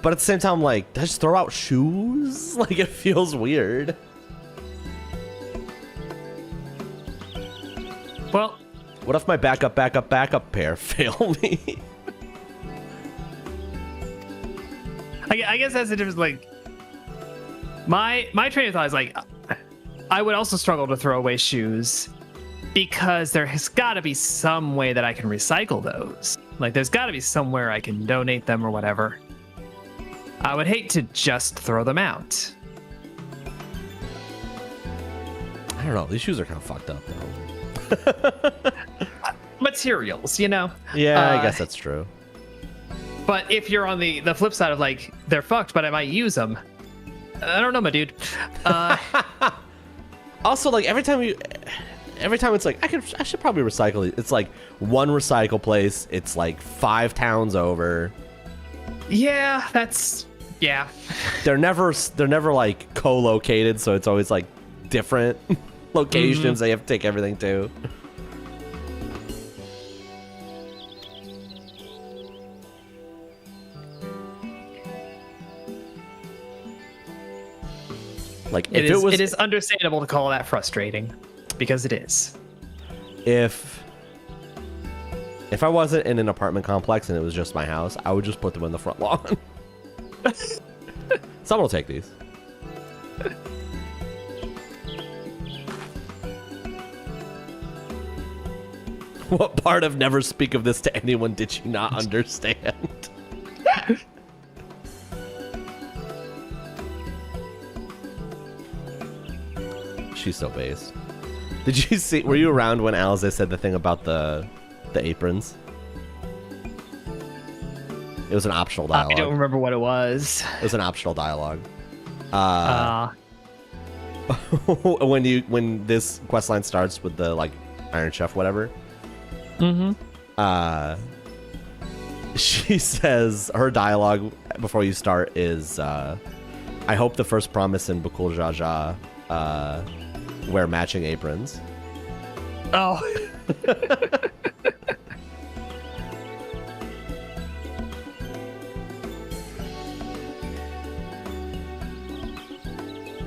But at the same time, like, did I just throw out shoes? Like, it feels weird. Well... What if my backup pair fail me? I guess that's the difference. Like, my train of thought is like, I would also struggle to throw away shoes because there has got to be some way that I can recycle those. Like, there's got to be somewhere I can donate them or whatever. I would hate to just throw them out. I don't know. These shoes are kind of fucked up, though. Materials, you know? Yeah, I guess that's true. But if you're on the flip side of, like, they're fucked, but I might use them. I don't know, my dude. Also, like, every time it's like, I should probably recycle it. It's like one recycle place. It's like 5 towns over. Yeah, yeah. They're never like co-located, so it's always like different locations they have to take everything to. Like, it is understandable to call that frustrating, because it is. If I wasn't in an apartment complex and it was just my house, I would just put them in the front lawn. Someone will take these. What part of never speak of this to anyone did you not understand? She's so based. Did you see? Were you around when Alize said the thing about the aprons? It was an optional dialogue. I don't remember what it was. It was an optional dialogue. When this questline starts with the like Iron Chef, whatever. She says her dialogue before you start is, "I hope the first promise in Bukul Jaja wear matching aprons." Oh.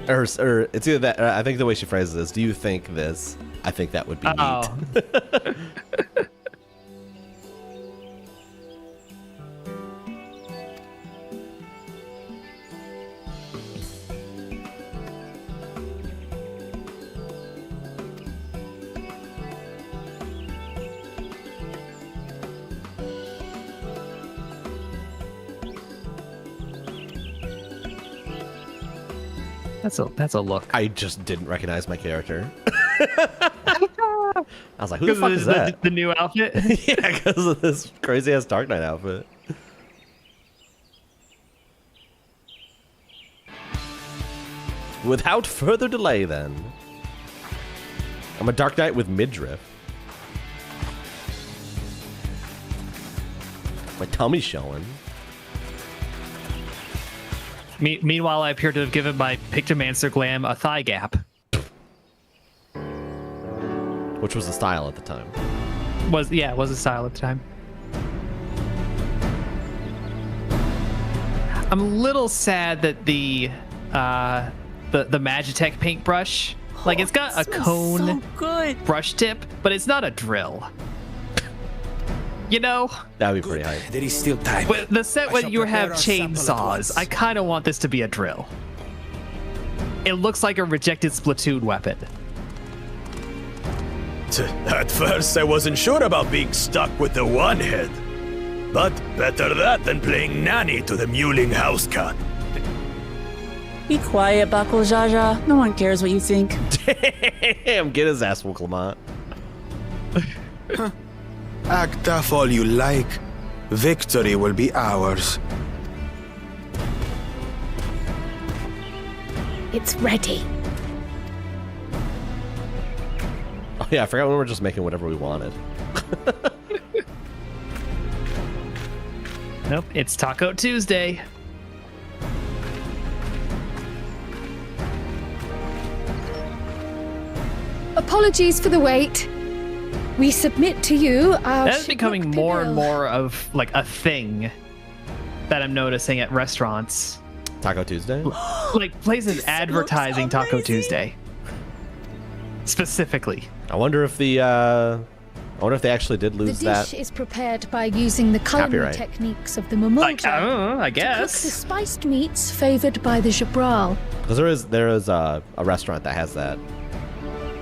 Or it's either that. Or I think the way she phrases this: "Do you think this? I think that would be neat." That's a look. I just didn't recognize my character. I was like, "Who the fuck is that?" The new outfit? Yeah, because of this crazy ass Dark Knight outfit. Without further delay, then, I'm a Dark Knight with midriff. My tummy's showing. Meanwhile, I appear to have given my Pictomancer glam a thigh gap. Which was the style at the time. Was a style at the time. I'm a little sad that the Magitech paintbrush, like it's got a cone brush tip, but it's not a drill. You know? That would be pretty hype. There is still time. But the set when you have chainsaws, I kind of want this to be a drill. It looks like a rejected Splatoon weapon. At first, I wasn't sure about being stuck with the one head. But better that than playing nanny to the mewling house cat. Be quiet, Bakul Jaja. No one cares what you think. Damn, get his ass, Clement. Act tough all you like. Victory will be ours. It's ready. Oh yeah, I forgot we were just making whatever we wanted. Nope, it's Taco Tuesday. Apologies for the wait. We submit to you our That's becoming more and more of like a thing that I'm noticing at restaurants. Taco Tuesday? Like places advertising Taco Tuesday. Specifically. I wonder if they actually did lose The that. dish is prepared by using the culinary Copyright. techniques of the Mamulja. I don't know, I To cook the guess. spiced meats favored by the Jabral. Because there is a restaurant that has that.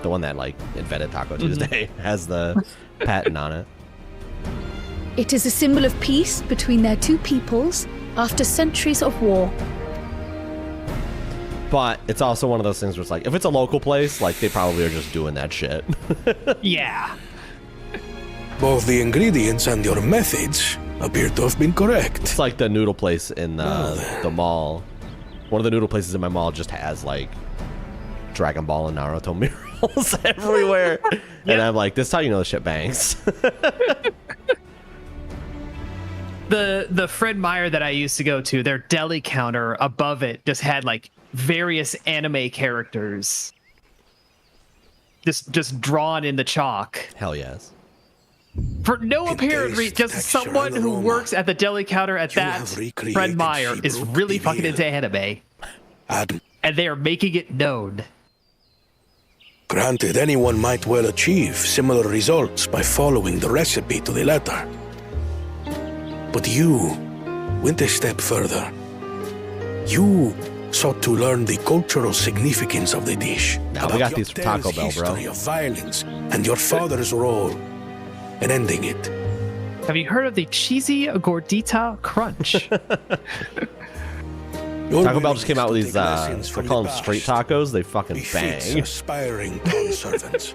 The one that like invented Taco Tuesday has the patent on it. It is a symbol of peace between their two peoples after centuries of war. But it's also one of those things where it's like, if it's a local place, like they probably are just doing that shit. Yeah. Both the ingredients and your methods appear to have been correct. It's like the noodle place in the mall. One of the noodle places in my mall just has like Dragon Ball and Naruto murals everywhere. And I'm like, this is how you know the shit bangs. The Fred Meyer that I used to go to, their deli counter above it just had like various anime characters just drawn in the chalk. Hell yes. For no apparent reason, just someone who works at the deli counter at that Fred Meyer is really fucking into anime. And they are making it known. Granted, anyone might well achieve similar results by following the recipe to the letter. But you went a step further. You sought to learn the cultural significance of the dish. Now we got these from Taco Bell, bro. History of violence and your father's role in ending it. Have you heard of the cheesy gordita crunch? Taco Bell just came out with these, they call them street tacos. They fucking bang. Aspiring town servants.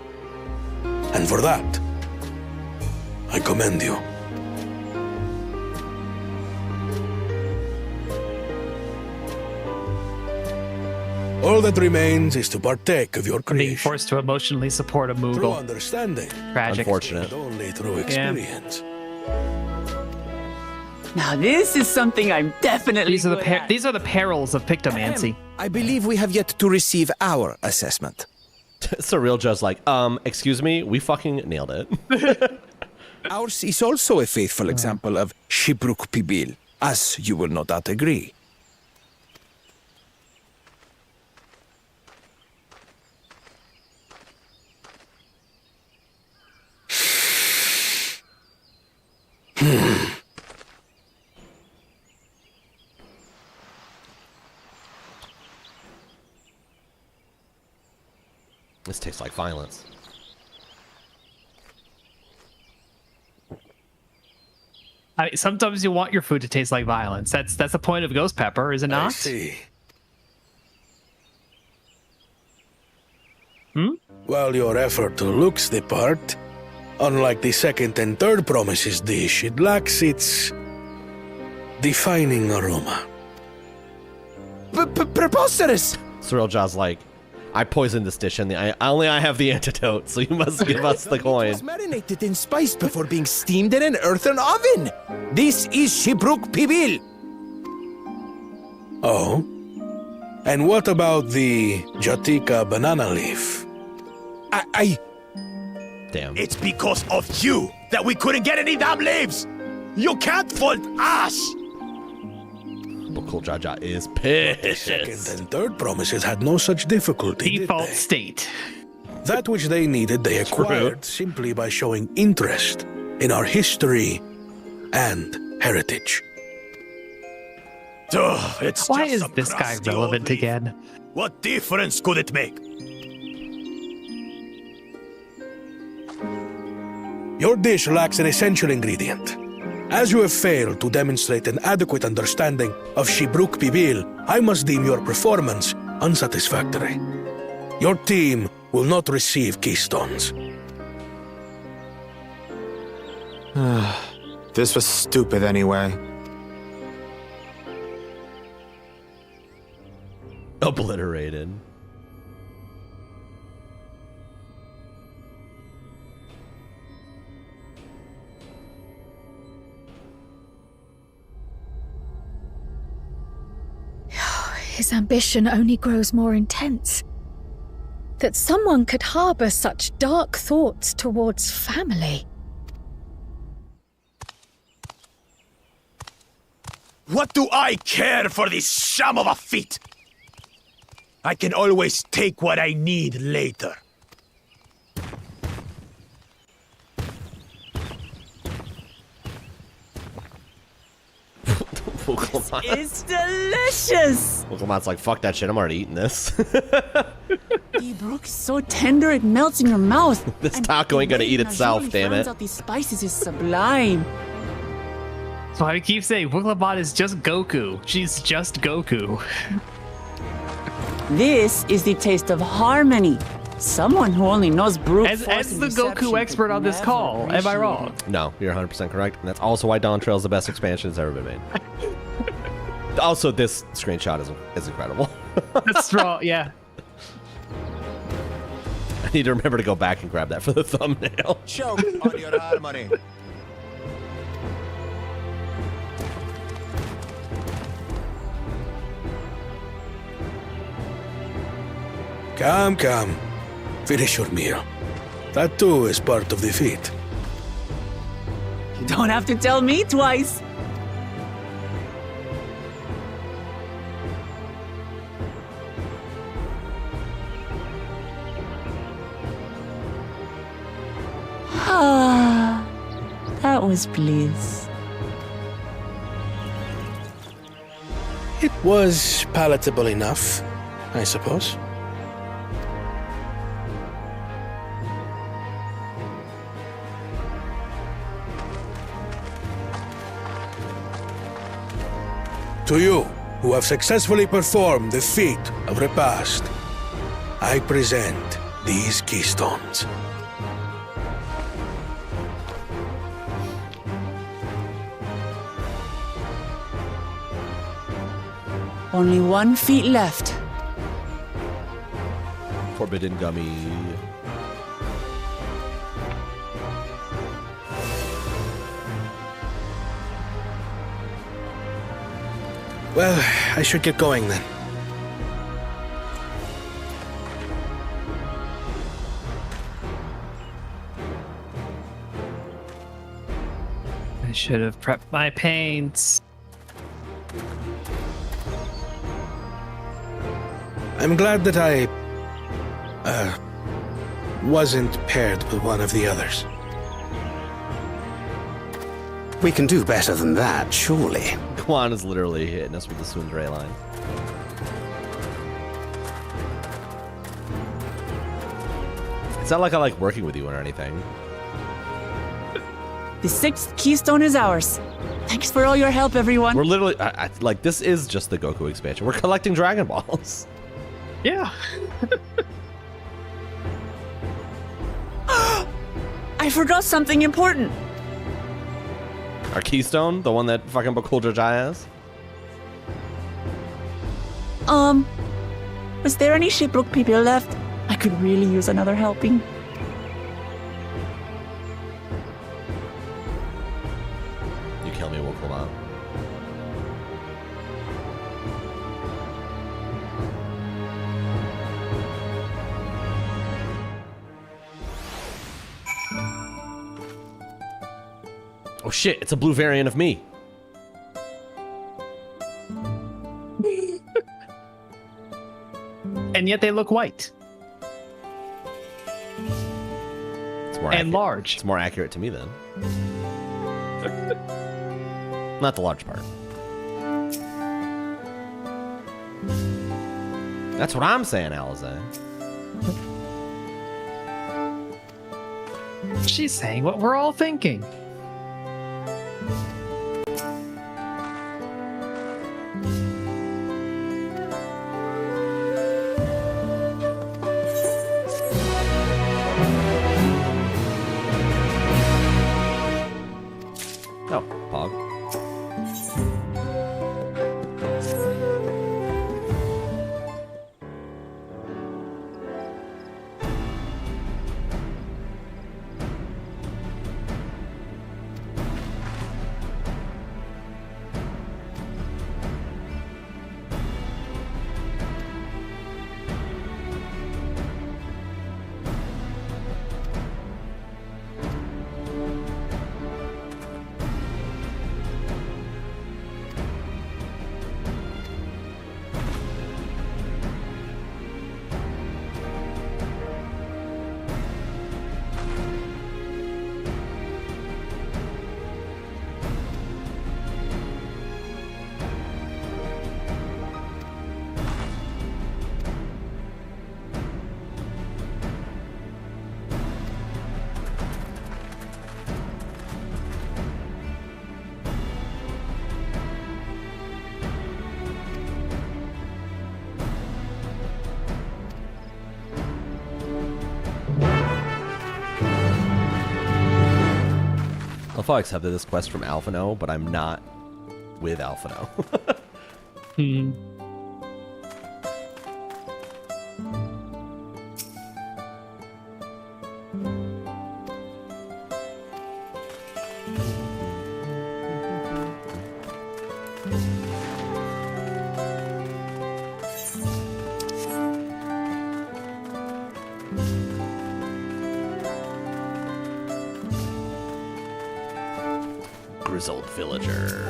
And for that, I commend you. All that remains is to partake of your creation. Being forced to emotionally support a Through Moogle. understanding. Tragic. Unfortunate. And only through experience. Now this is something I'm definitely These are the good at. these are the perils of pictomancy. I believe we have yet to receive our assessment. Surreal Joe's like, excuse me, we fucking nailed it. Ours is also a faithful example of Shibruk Pibil, as you will no doubt agree. This tastes like violence. I mean, sometimes you want your food to taste like violence. That's the point of ghost pepper, is it I not? see. While your effort looks the part, unlike the second and third promises dish, it lacks its defining aroma. Preposterous! Surreal Jaw's like, I poisoned this dish and I have the antidote, so you must give us the It coin. was marinated and spiced before being steamed in an earthen oven. This is Shibruk Pibil. Oh? And what about the Jatika banana leaf? Damn. It's because of you that we couldn't get any damn leaves! You can't fault us! But Cool Jaja is The second pissed. and third promises had no such difficulty, did Default they? state. That which they needed, they acquired simply by showing interest in our history and heritage. It's Why is this guy relevant again? What difference could it make? Your dish lacks an essential ingredient. As you have failed to demonstrate an adequate understanding of Shibruk Pibil, I must deem your performance unsatisfactory. Your team will not receive keystones. This was stupid anyway. Obliterated. His ambition only grows more intense. That someone could harbor such dark thoughts towards family. What do I care for this sham of a feat? I can always take what I need later. It's delicious! Wokelmat's like, fuck that shit, I'm already eating this. The brook is so tender it melts in your mouth. This And taco the ain't gonna way eat Najee itself, damn rounds it. out these spices is sublime. So I keep saying Wooklebot is just Goku. She's just Goku. This is the taste of harmony. Someone who only knows brute force As and the deception Goku could expert on this never call, am I appreciate wrong? No, you're 100% correct. And that's also why Dawntrail is the best expansion that's ever been made. Also, this screenshot is incredible. That's wrong, yeah. I need to remember to go back and grab that for the thumbnail. Choke on your harmony. Come, come. Finish your meal. That too is part of the feat. You don't have to tell me twice. Ah, that was bliss. It was palatable enough, I suppose. To you, who have successfully performed the feat of repast, I present these keystones. Only 1 feet left. Forbidden gummy. Well, I should get going then. I should have prepped my paints. I'm glad that I wasn't paired with one of the others. We can do better than that, surely. Quan is literally hitting us with the Sundre line. It's not like I like working with you or anything. The 6th keystone is ours. Thanks for all your help, everyone. We're literally, like, this is just the Goku expansion. We're collecting Dragon Balls. Yeah. I forgot something important. Our keystone, the one that fucking Bakuldra Jai has. Was there any Shipbrook people left? I could really use another helping. You kill me, we'll come out. Oh shit, it's a blue variant of me. And yet they look white. It's more and large. It's more accurate to me then. Not the large part. That's what I'm saying, Alize. She's saying what we're all thinking. Oh, Pog. I accepted this quest from Alphino, but I'm not with Alphino. Grizzled villager.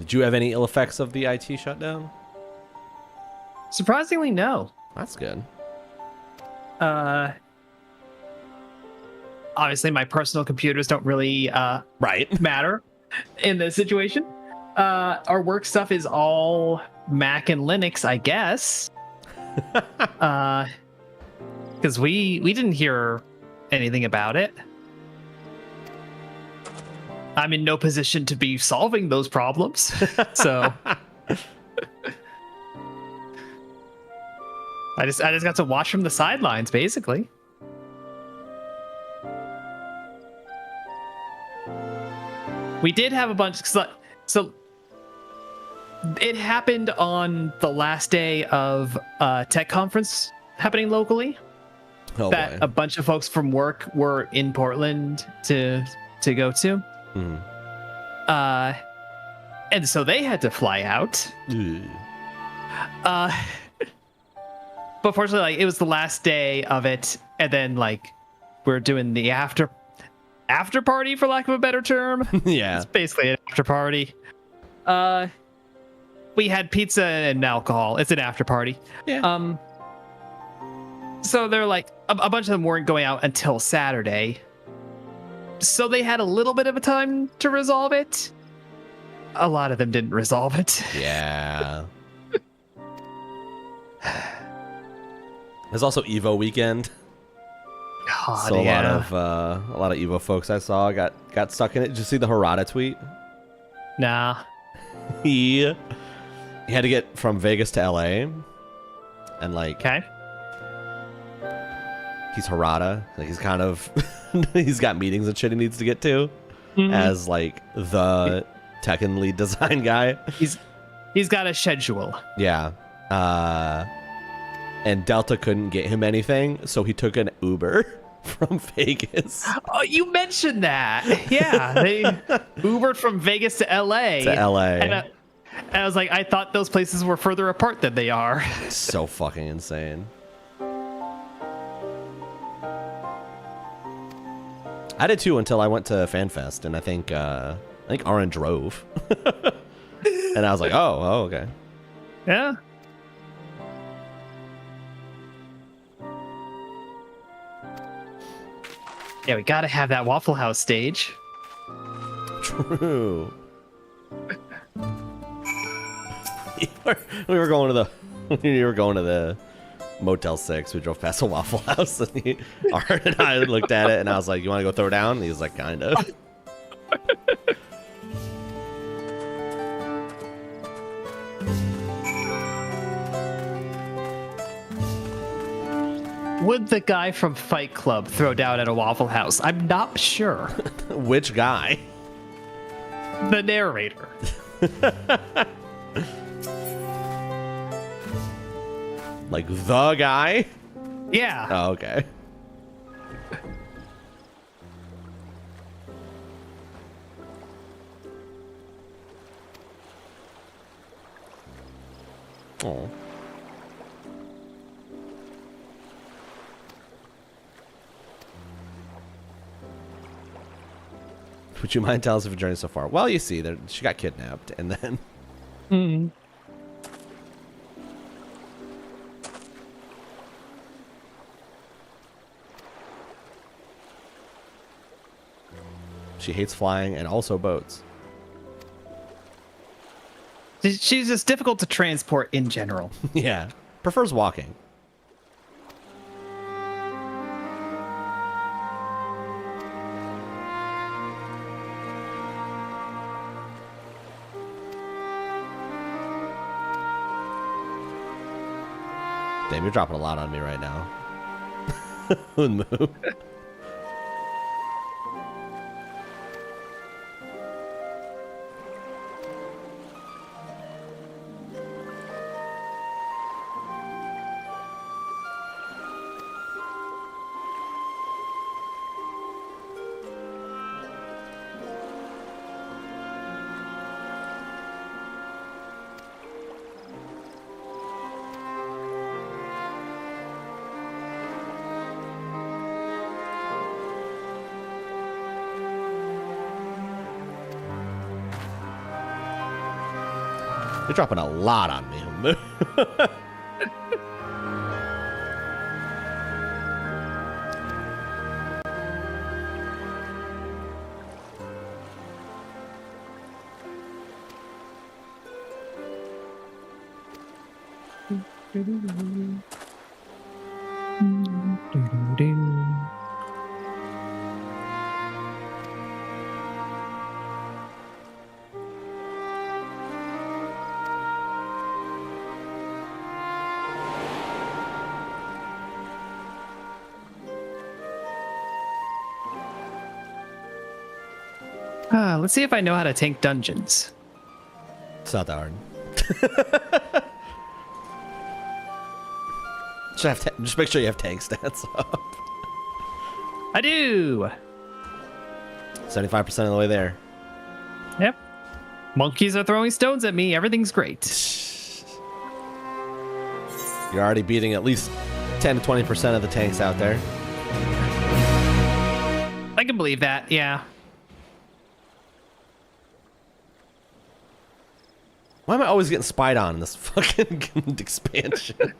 Did you have any ill effects of the IT shutdown? Surprisingly, no. That's good. Obviously, my personal computers don't really matter in this situation. Our work stuff is all Mac and Linux, I guess. Because we didn't hear anything about it. I'm in no position to be solving those problems, so I just got to watch from the sidelines, basically. We did have a bunch, so it happened on the last day of a tech conference happening locally. Oh, that boy. A bunch of folks from work were in Portland to go to. And so they had to fly out. But fortunately, like, it was the last day of it, and then like we're doing the after party, for lack of a better term. Yeah, it's basically an after party. We had pizza and alcohol. It's an after party. Yeah. So they're like a bunch of them weren't going out until Saturday. So they had a little bit of a time to resolve it. A lot of them didn't resolve it. Yeah. There's also Evo weekend. God, so yeah. a lot of Evo folks I saw got stuck in it. Did you see the Harada tweet? Nah. He had to get from Vegas to LA, and like, okay, he's Harada. Like, he's kind of he's got meetings and shit he needs to get to as like the Tekken lead design guy. He's got a schedule. Yeah. And Delta couldn't get him anything, so he took an Uber from Vegas. Oh, you mentioned that. Yeah, they Ubered from Vegas to LA. And I was like, I thought those places were further apart than they are. So fucking insane. I did too until I went to FanFest, and I think Aaron drove. And I was like, oh, okay. Yeah. Yeah, we gotta have that Waffle House stage. True. we were going to the Motel 6. We drove past a Waffle House, and Art and I looked at it, and I was like, "You want to go throw down?" And he was like, "Kind of." Would the guy from Fight Club throw down at a Waffle House? I'm not sure. Which guy? The narrator. Like the guy? Yeah. Oh, okay. Oh. Would you mind telling us of your journey so far? Well, you see, she got kidnapped, and then... Mm. She hates flying and also boats. She's just difficult to transport in general. Yeah. Prefers walking. Damn, you're dropping a lot on me right now. Move. You're dropping a lot on me. Let's see if I know how to tank dungeons. It's not that hard. Just make sure you have tank stats up. I do. 75% of the way there. Yep. Monkeys are throwing stones at me. Everything's great. You're already beating at least 10 to 20% of the tanks out there. I can believe that, yeah. Why am I always getting spied on in this fucking expansion?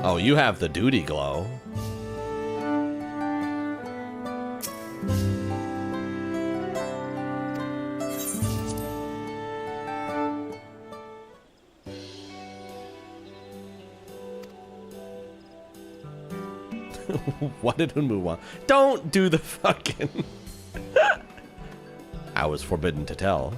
Oh, you have the duty glow. What did Hunmu want? Don't do the fucking... I was forbidden to tell.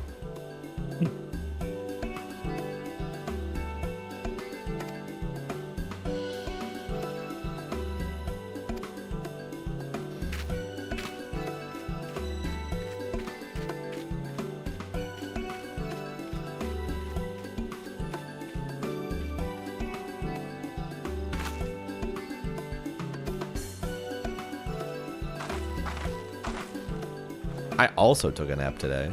I also took a nap today.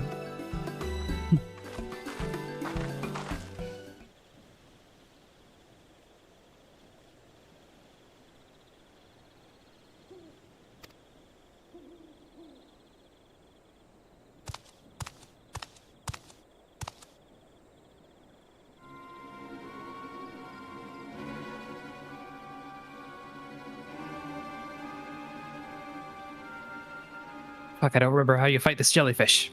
Fuck, I don't remember how you fight this jellyfish.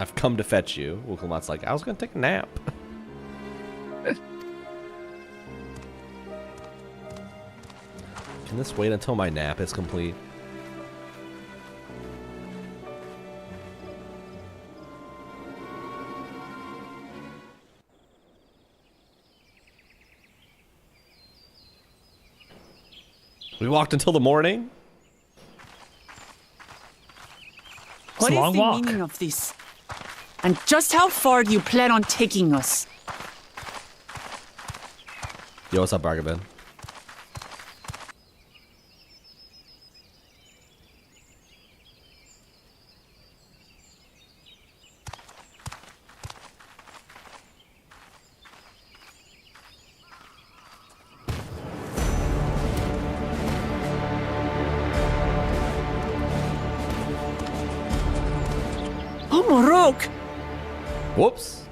I've come to fetch you. Wukelmat's like, I was gonna take a nap. Can this wait until my nap is complete? We walked until the morning? What is the meaning of this? And just how far do you plan on taking us? Yo, what's up, Bargabin? Oh, Morok! Whoops.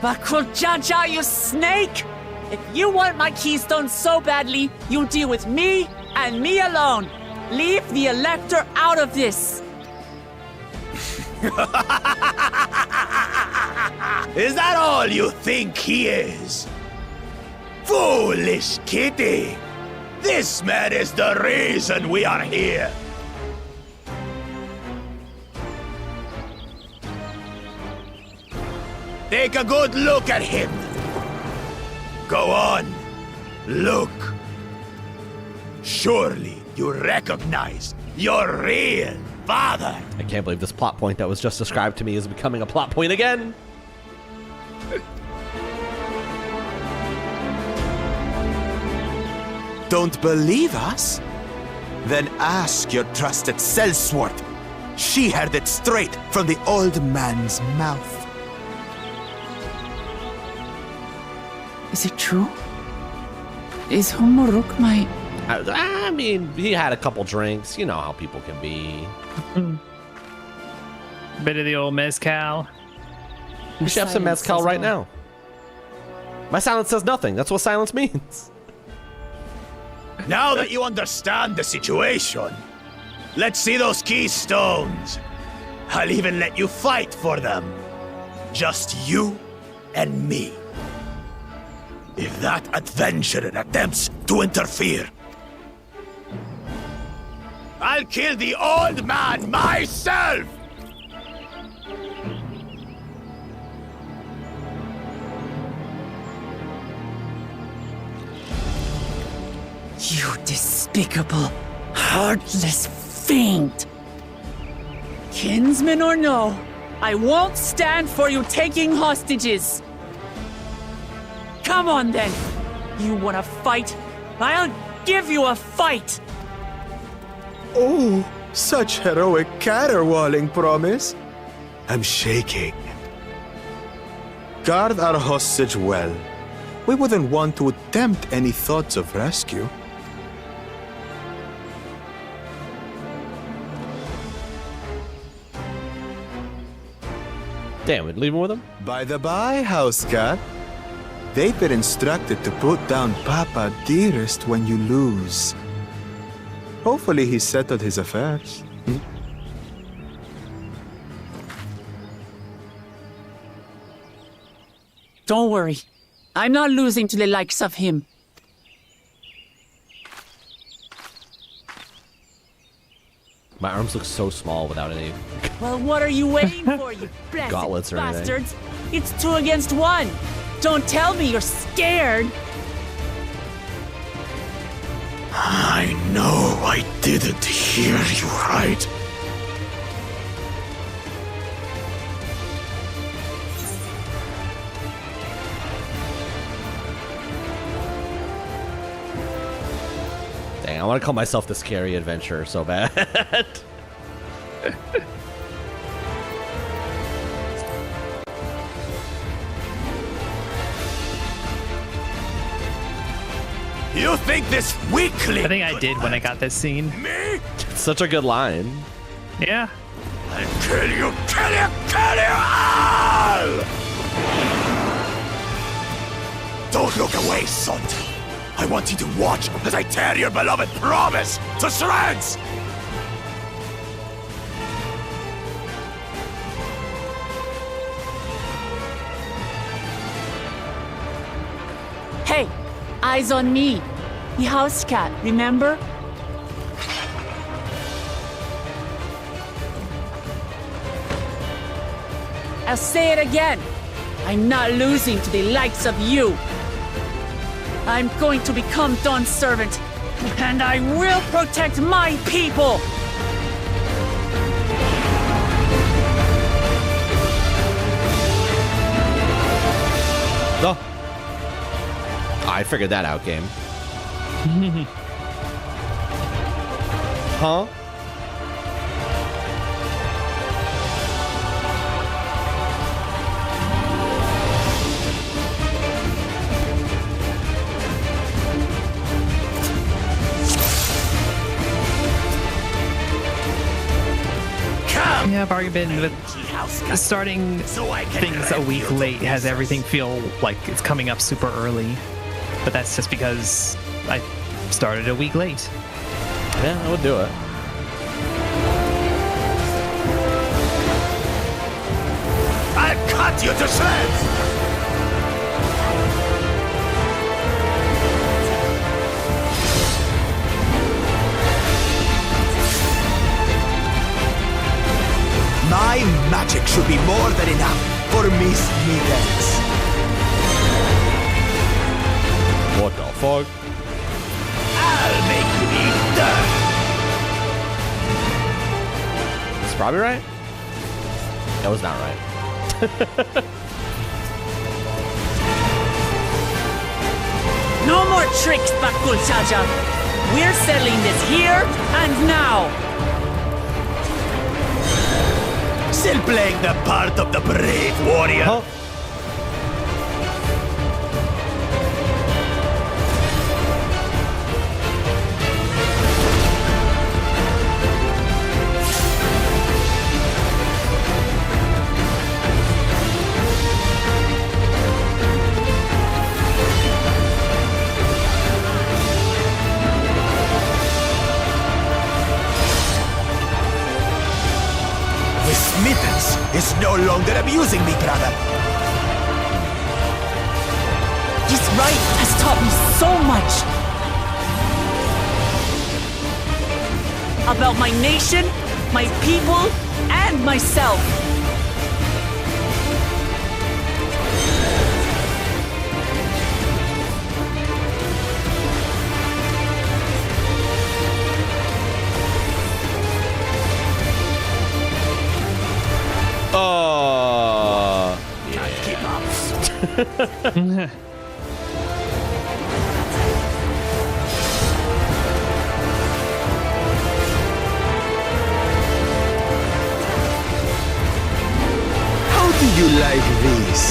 Bakul Jaja, you snake! If you want my keystone so badly, you'll deal with me and me alone. Leave the Elector out of this. Is that all you think he is? Foolish kitty! This man is the reason we are here! Take a good look at him! Go on, look! Surely you recognize your real father! I can't believe this plot point that was just described to me is becoming a plot point again. Don't believe us? Then ask your trusted Sellsworth. She heard it straight from the old man's mouth. Is it true? Is Humuruk my... I mean, he had a couple drinks. You know how people can be. Bit of the old mezcal. We should have some mezcal right now. My silence says nothing. That's what silence means. Now that you understand the situation, let's see those keystones. I'll even let you fight for them. Just you and me. If that adventurer attempts to interfere, I'll kill the old man myself! You despicable, heartless fiend! Kinsman or no, I won't stand for you taking hostages! Come on then! You wanna fight? I'll give you a fight! Oh, such heroic caterwauling promise. I'm shaking. Guard our hostage well. We wouldn't want to attempt any thoughts of rescue. Damn it, leave him with him? By the by, house cat. They've been instructed to put down Papa Dearest when you lose. Hopefully he settled his affairs. Don't worry. I'm not losing to the likes of him. My arms look so small without any Well, what are you waiting for, you blessed gauntlets or anything. bastards? It's 2 against 1. Don't tell me you're scared. I know I didn't hear you right. Dang, I want to call myself the scary adventurer so bad. You think this weakling? I think I did when I got this scene. Me? It's such a good line. Yeah. I'll kill you, kill you, kill you all! Don't look away, son. I want you to watch as I tear your beloved promise to shreds! Hey, eyes on me. The house cat, remember? I'll say it again. I'm not losing to the likes of you. I'm going to become Dawn's servant, and I will protect my people! Oh. I figured that out, game. Huh? Yeah, I've already been with starting things a week late has everything feel like it's coming up super early. But that's just because I started a week late. Yeah, I would do it. I'll cut you to shreds! My magic should be more than enough for Miss Mittens. What the fuck? I'll make you eat dirt! Is this probably right? That was not right. No more tricks, Bakul Chacha. We're settling this here and now. Still playing the part of the brave warrior. Huh? Mittens is no longer abusing me, brother. This rite has taught me so much. About my nation, my people, and myself. Yeah. How do you like this?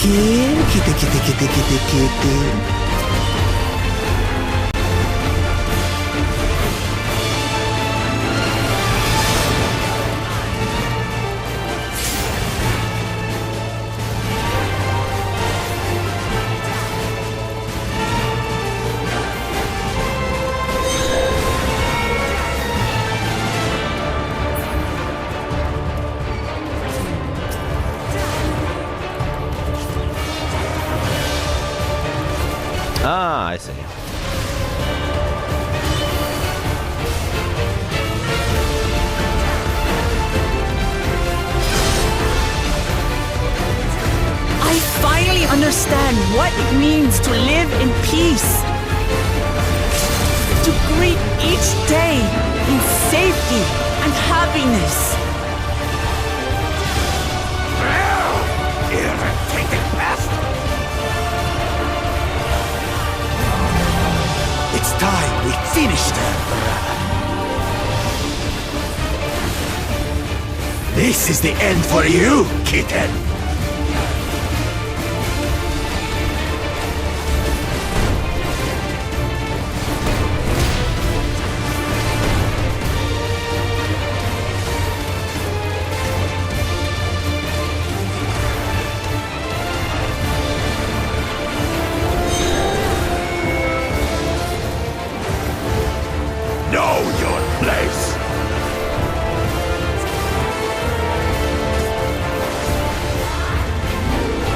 Kitty. Ah, I see. I finally understand what it means to live in peace. To greet each day in safety and happiness. Irritating bastard! It's time we finished her, brother. This is the end for you, kitten. Know your place.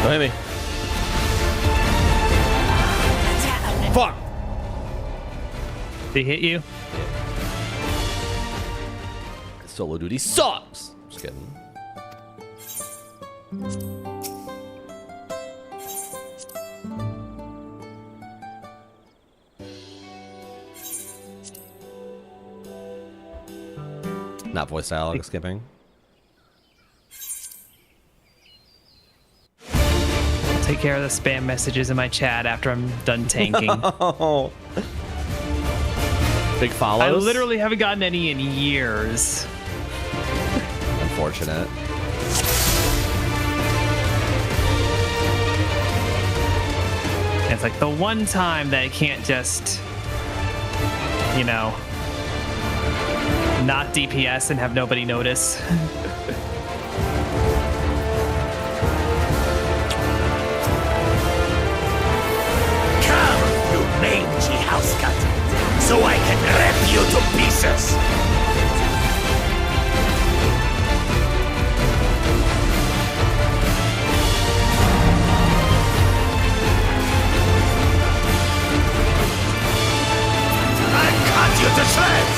Don't hit me. Fuck. They hit you? Solo duty sucks. Just kidding. Not voice dialogue skipping. I'll take care of the spam messages in my chat after I'm done tanking. Oh. Big follows. I literally haven't gotten any in years. Unfortunate. It's like the one time that I can't just, you know, not DPS and have nobody notice. so I can rip you to pieces. I'll cut you to shreds.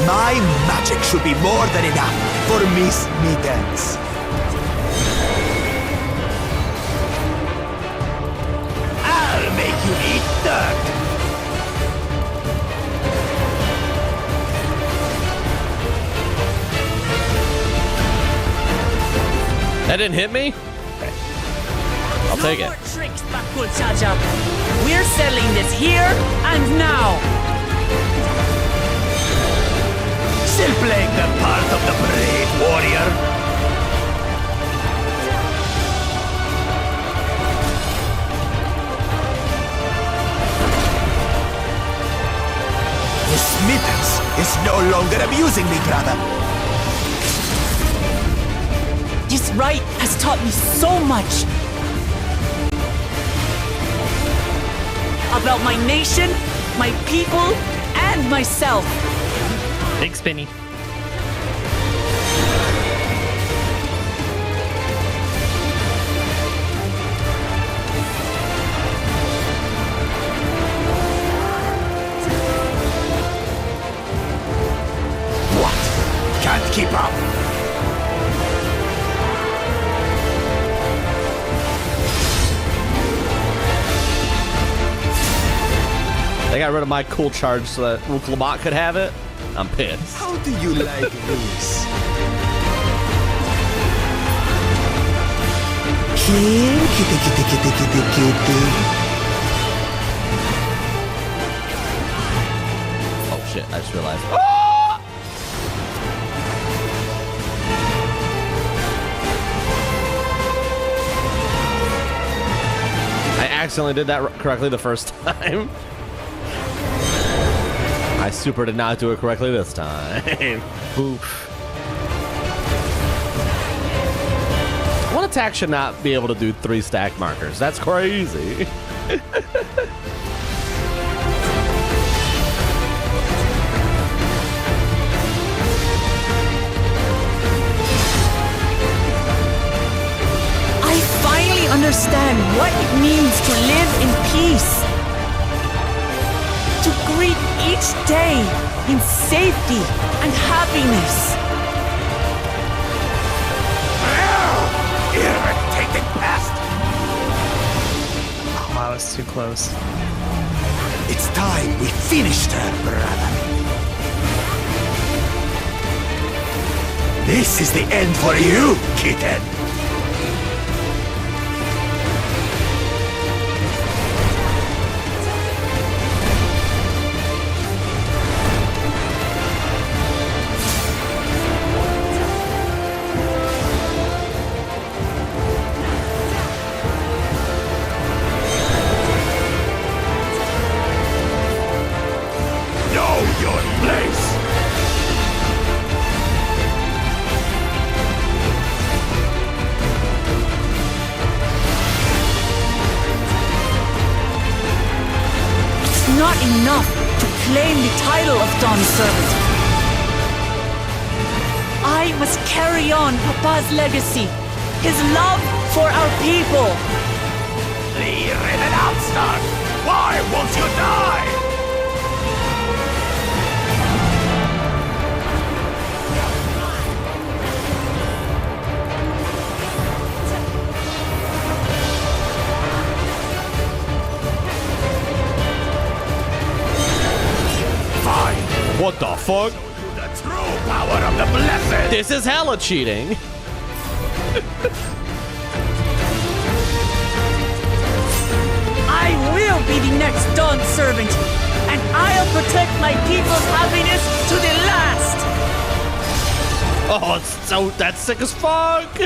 My magic should be more than enough for Miss Mittens. I'll make you eat dirt. That didn't hit me? Okay. I'll take it. No more tricks, Bakul Chacha. We're settling this here and now. Still playing the part of the brave warrior. Miss Mittens is no longer amusing me, brother. This rite has taught me so much. About my nation, my people, and myself. Big spinny. What? Can't keep up. They got rid of my cool charge so that Rook Lamont could have it. I'm pissed. How do you like this? Kitty. Oh shit, I just realized. I accidentally did that correctly the first time. I super did not do it correctly this time. Oof. One attack should not be able to do 3 stack markers. That's crazy. I finally understand what it means to live in peace. To greet each day in safety and happiness. Irritating pest! Oh, I was too close. It's time we finished her, brother. This is the end for you, kitten! Not enough to claim the title of Dawn Servant. I must carry on Papa's legacy, his love for our people. The Riven Outstart! Why won't you die? What the fuck? The true power of the blessed! This is hella cheating. I will be the next Dawn Servant, and I'll protect my people's happiness to the last. Oh, that's sick as fuck.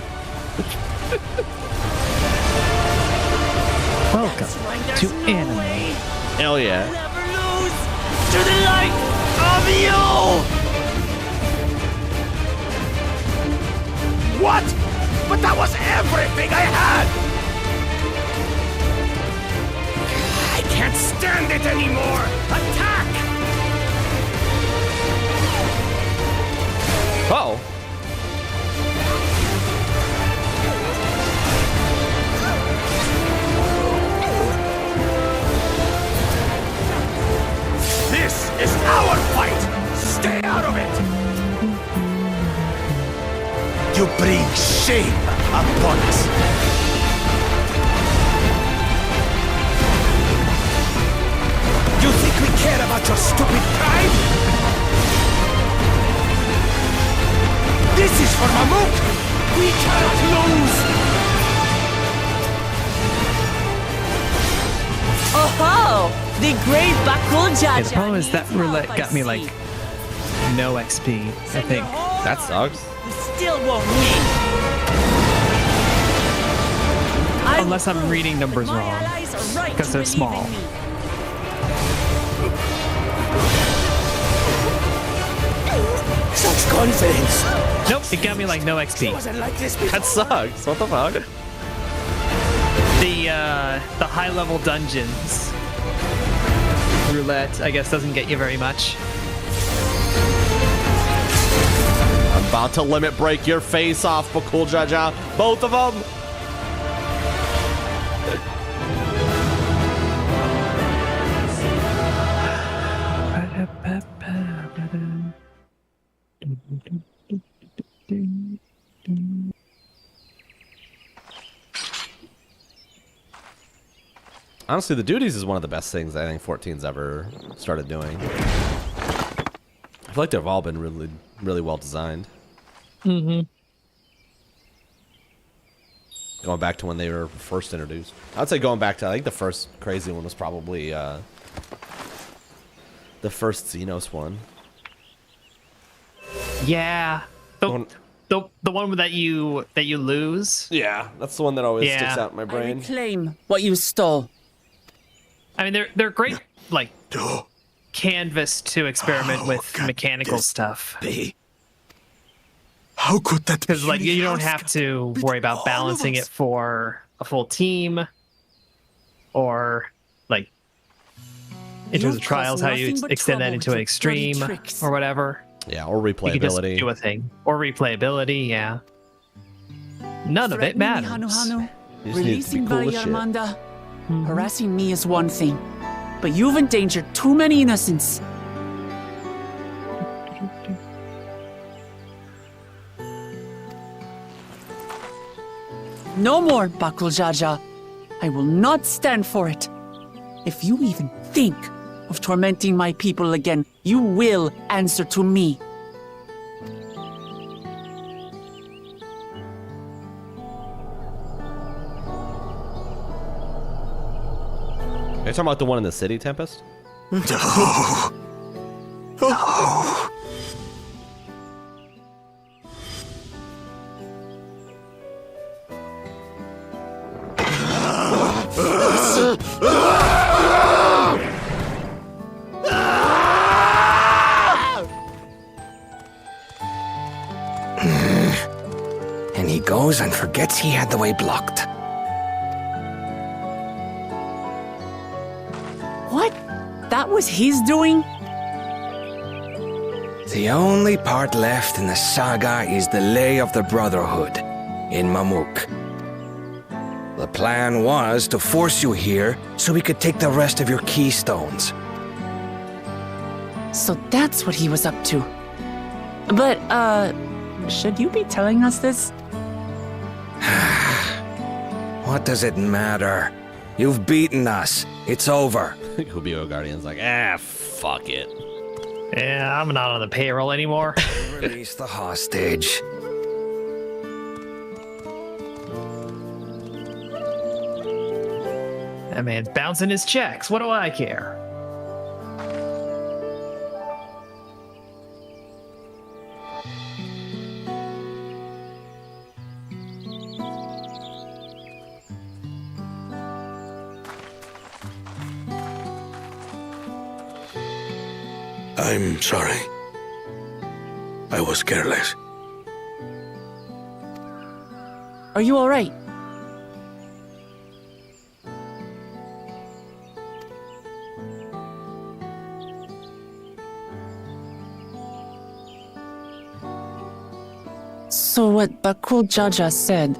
Welcome to anime. Hell yeah. Never lose to the light of you. What? But that was everything I had! I can't stand it anymore! Attack! Oh. This is our fight! Stay out of it! You bring shame upon us! You think we care about your stupid pride? This is for Mamuk! We cannot lose! Oh-ho! The great Bakul Jaja. Yeah, the problem is that roulette got me like no XP, I think. That sucks. We still won't win. Unless I'm reading numbers wrong, because they're small. Such confidence! Nope, it got me like no XP. Wasn't like this before. That sucks. What the fuck? The high level dungeons roulette, I guess, doesn't get you very much. I'm about to limit break your face off, Bakul Jaja. Both of them. Honestly, the duties is one of the best things I think 14's ever started doing. I feel like they've all been really, really well designed. Mm-hmm. Going back to when they were first introduced. I'd say going back to, I think the first crazy one was probably the first Xenos one. Yeah. The one that you lose. Yeah, that's the one that always sticks out in my brain. Claim what you stole. I mean, they're great, like, canvas to experiment with mechanical stuff. How could that be? Because, like, you don't have to worry about balancing it for a full team, or, like, in terms of trials, how you extend that into an extreme or whatever. Yeah, or You can just replayability. do a thing. Or replayability, yeah. None of it matters. Hanu-Hanu. You just need it to be Releasing cool as shit. Yarmanda. Harassing me is one thing, but you've endangered too many innocents. No more, Bakul Jaja. I will not stand for it. If you even think of tormenting my people again, you will answer to me. Are you talking about the one in the city, Tempest? No. No. And he goes and forgets he had the way blocked. What? That was his doing? The only part left in the saga is the Lay of the Brotherhood in Mamuk. The plan was to force you here so we could take the rest of your keystones. So that's what he was up to. But, should you be telling us this? What does it matter? You've beaten us. It's over. Kubio Guardian's like, fuck it. Yeah, I'm not on the payroll anymore. Release the hostage. That man's bouncing his checks. What do I care? I'm sorry. I was careless. Are you all right? So what Bakul Jaja said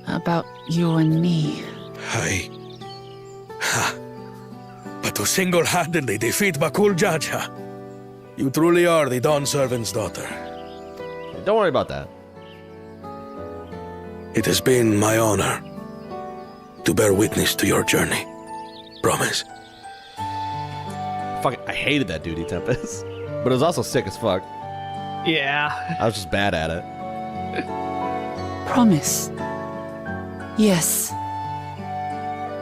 about you and me. But to single-handedly defeat Bakul Jaja, you truly are the Dawn Servant's daughter. Don't worry about that. It has been my honor to bear witness to your journey. Promise. Fuck, I hated that duty, Tempest. But it was also sick as fuck. Yeah. I was just bad at it. Promise. Yes.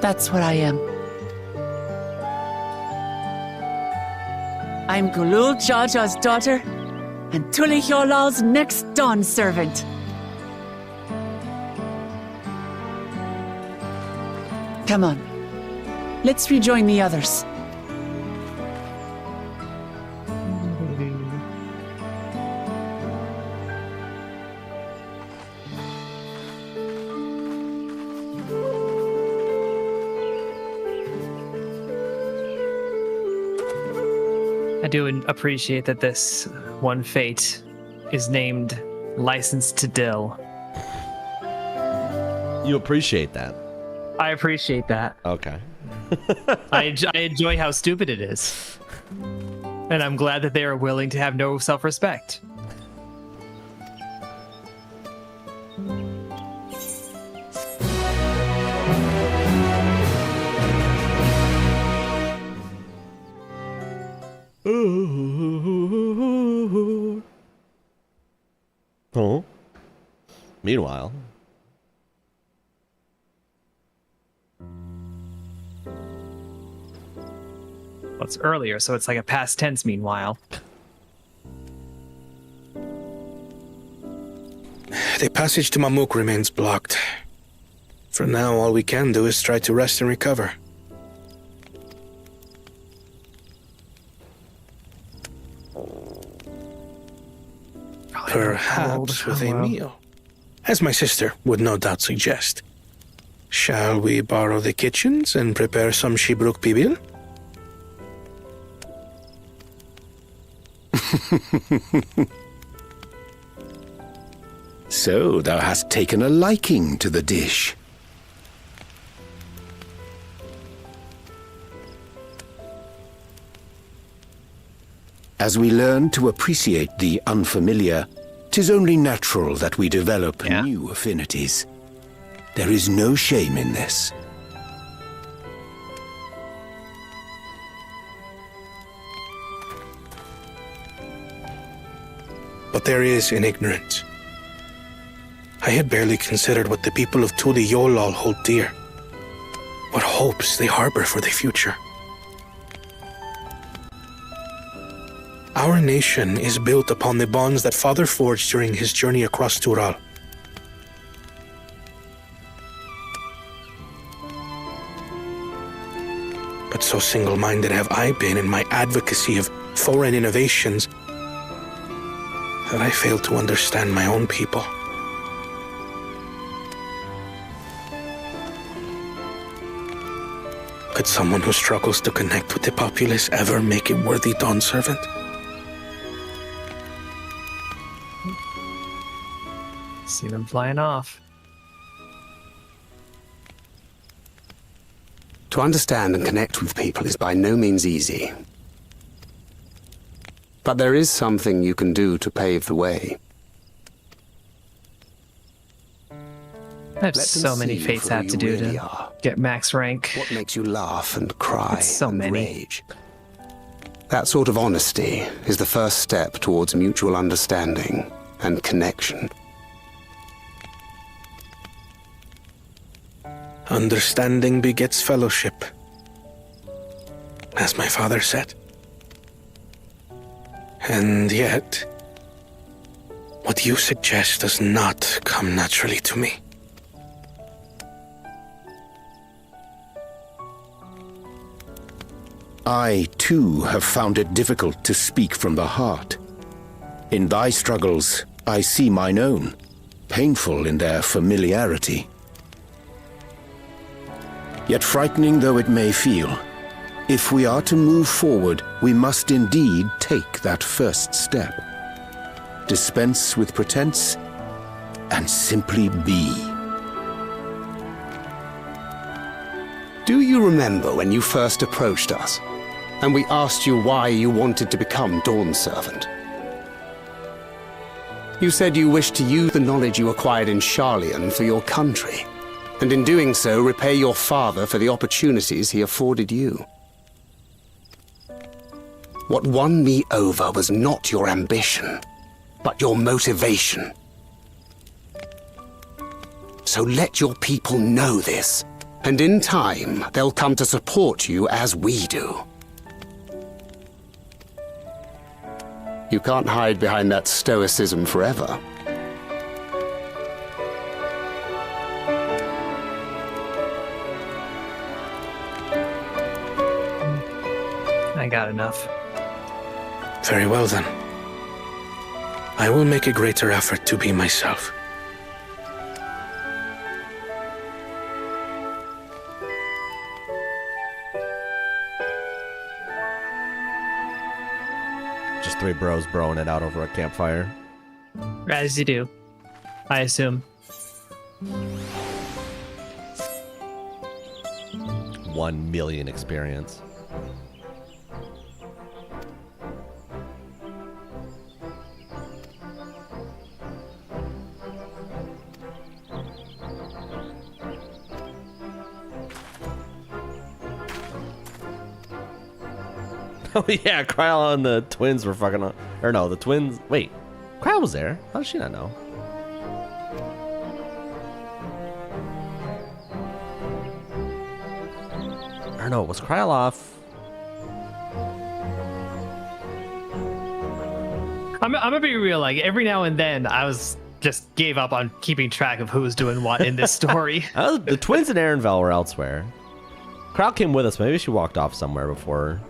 That's what I am. I'm Gulul Jaja's daughter, and Tuli Hyolal's next Dawn servant. Come on. Let's rejoin the others. I do appreciate that this one fate is named License to Dill. You appreciate that? I appreciate that. Okay. I enjoy how stupid it is. And I'm glad that they are willing to have no self-respect. Oh. Meanwhile. Well, it's earlier, so it's like a past tense meanwhile. The passage to Mamuk remains blocked. For now, all we can do is try to rest and recover. Perhaps with a meal. As my sister would no doubt suggest. Shall we borrow the kitchens and prepare some Shibruk Pibil? So thou hast taken a liking to the dish. As we learn to appreciate the unfamiliar, 'tis only natural that we develop new affinities. There is no shame in this. But there is in ignorance. I had barely considered what the people of Tuli Yolal hold dear. What hopes they harbor for the future. Our nation is built upon the bonds that Father forged during his journey across Tural. But so single-minded have I been in my advocacy of foreign innovations that I fail to understand my own people. Could someone who struggles to connect with the populace ever make a worthy Dawn servant? See them flying off. To understand and connect with people is by no means easy. But there is something you can do to pave the way. I have so many fates I have to do to get max rank. What makes you laugh and cry so and many. rage? That sort of honesty is the first step towards mutual understanding and connection. Understanding begets fellowship, as my father said. And yet, what you suggest does not come naturally to me. I, too, have found it difficult to speak from the heart. In thy struggles, I see mine own. painful in their familiarity. Yet frightening though it may feel, if we are to move forward, we must indeed take that first step. Dispense with pretense and simply be. Do you remember when you first approached us, and we asked you why you wanted to become Dawn's servant? You said you wished to use the knowledge you acquired in Sharlayan for your country, and in doing so repay your father for the opportunities he afforded you. What won me over was not your ambition, but your motivation. So let your people know this, and in time, they'll come to support you as we do. You can't hide behind that stoicism forever. I got enough. Very well then. I will make a greater effort to be myself. Just three bros broing it out over a campfire. As you do, I assume. 1 million experience. Oh yeah, Kryla and the twins were fucking on. Or no, the twins. Wait, Kryla was there. How did she not know? Or no, was Kryla off? I'm gonna be real. Like every now and then, I was just gave up on keeping track of who was doing what in this story. The twins and Aaronvel were elsewhere. Kryla came with us. Maybe she walked off somewhere before.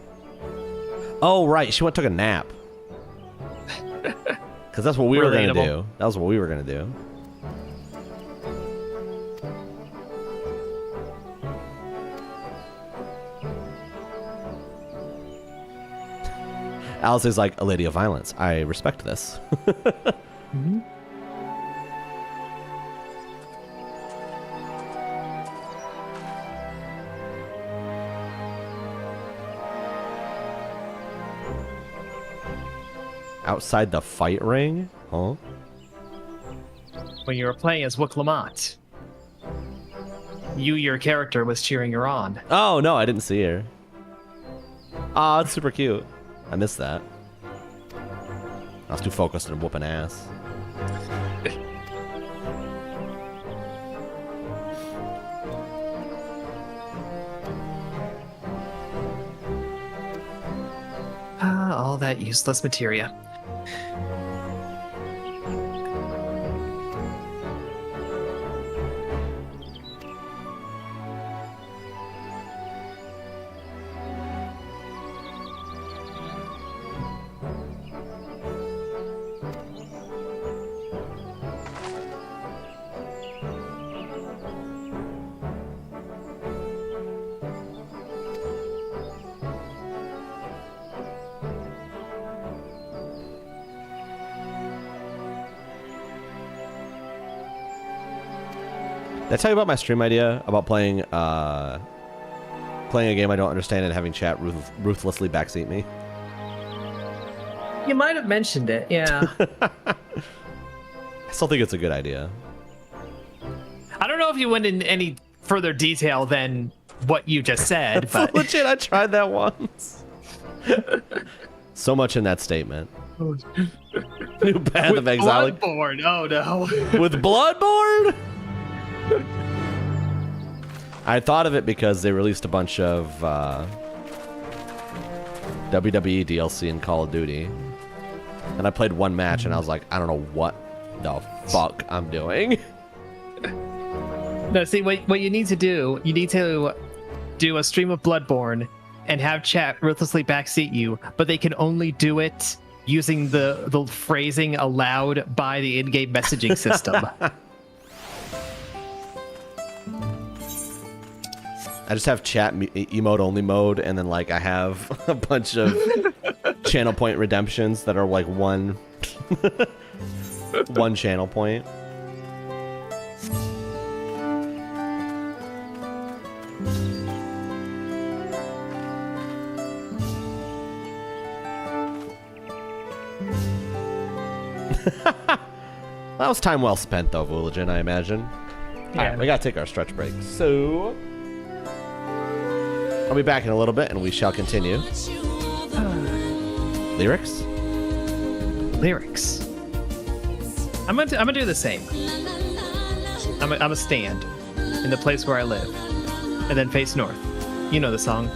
Oh, right. She went took a nap. Because that's what we were going to do. That was what we were going to do. Alice is like a lady of violence. I respect this. Mm-hmm. Outside the fight ring? Huh? When you were playing as Wook Lamont, your character was cheering her on. Oh, no, I didn't see her. Oh, it's super cute. I missed that. I was too focused on whooping ass. All that useless materia. Did I tell you about my stream idea about playing a game I don't understand and having chat ruthlessly backseat me? You might have mentioned it, yeah. I still think it's a good idea. I don't know if you went in any further detail than what you just said, but legit, I tried that once. So much in that statement. New Path of Exile. Bloodborne, oh no. With Bloodborne? I thought of it because they released a bunch of WWE DLC in Call of Duty. And I played one match and I was like, I don't know what the fuck I'm doing. No, see, what you need to do, you need to do a stream of Bloodborne and have chat ruthlessly backseat you, but they can only do it using the phrasing allowed by the in-game messaging system. I just have chat emote only mode, and then like I have a bunch of channel point redemptions that are like one channel point. That was time well spent, though, Vooligen, I imagine. Yeah. All right, we gotta take our stretch break. So I'll be back in a little bit, and we shall continue. Lyrics? I'm gonna do the same. I'm gonna stand in the place where I live, and then face north. You know the song.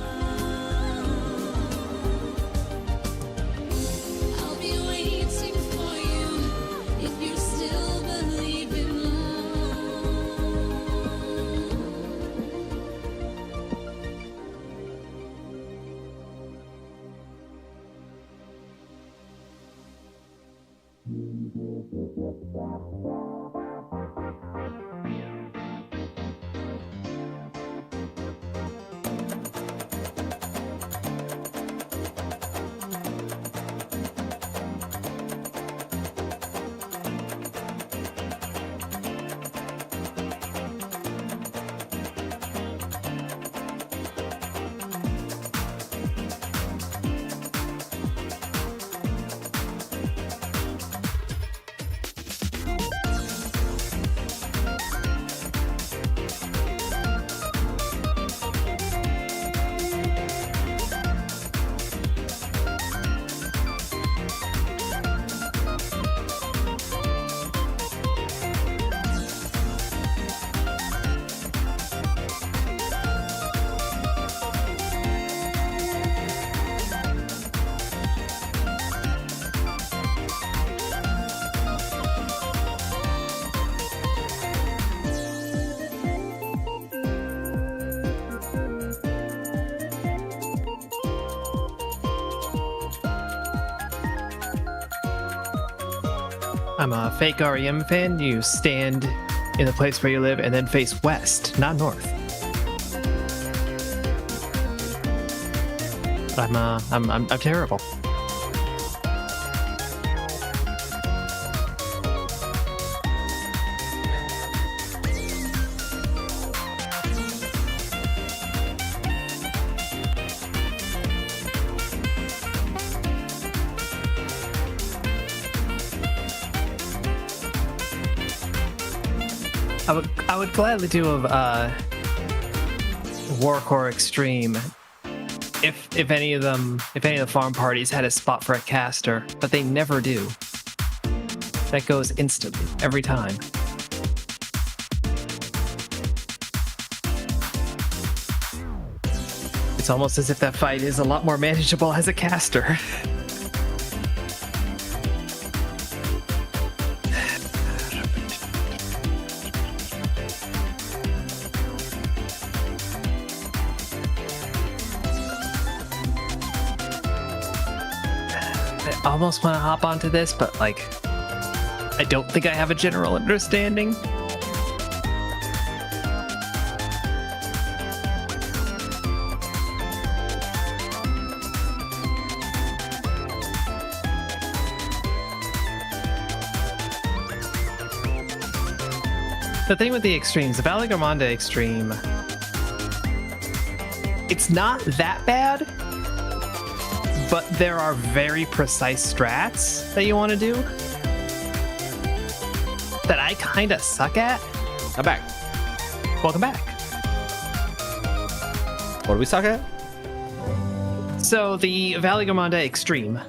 I'm a fake REM fan. You stand in the place where you live and then face west, not north. I'm terrible. I would gladly do a Warcore Extreme if any of the farm parties had a spot for a caster, but they never do. That goes instantly every time. It's almost as if that fight is a lot more manageable as a caster. I almost want to hop onto this, but like, I don't think I have a general understanding. The thing with the extremes, the Valley-Garmonde extreme, it's not that bad, but there are very precise strats that you want to do that I kind of suck at. I'm back. Welcome back. What do we suck at? So the Valley-Garmonde extreme.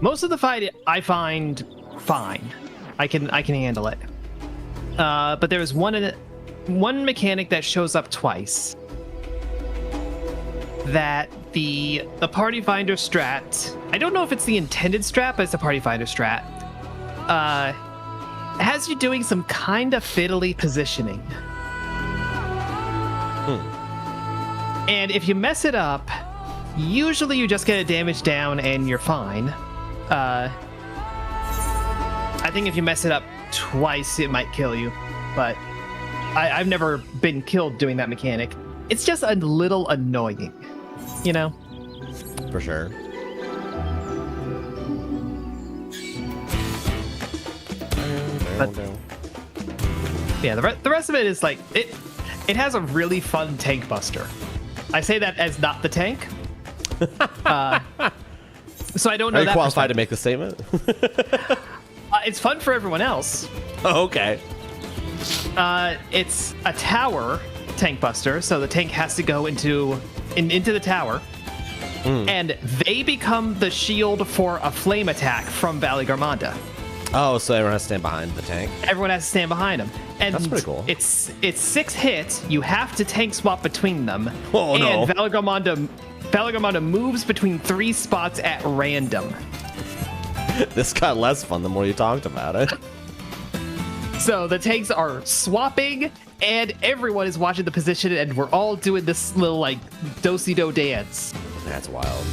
Most of the fight I find fine. I can handle it. But there's one mechanic that shows up twice. That the party finder strat, I don't know if it's the intended strat, but it's the party finder strat, has you doing some kind of fiddly positioning. And if you mess it up, Usually you just get a damage down and you're fine. I think if you mess it up twice, it might kill you. But I've never been killed doing that mechanic. It's just a little annoying, you know? For sure. But, yeah, the rest of it is like, it has a really fun tank buster. I say that as not the tank. So I don't know. Are you that qualified to make the statement? It's fun for everyone else. Oh, okay. It's a tower tank buster, so the tank has to go into the tower, and they become the shield for a flame attack from Valley Garmanda. Oh, so everyone has to stand behind the tank? Everyone has to stand behind him. And that's pretty cool. It's 6 hits. You have to tank swap between them. Oh, and no. Valley Garmanda moves between 3 spots at random. This got less fun the more you talked about it. So the tanks are swapping, and everyone is watching the position, and we're all doing this little, like, do-si-do dance. That's wild.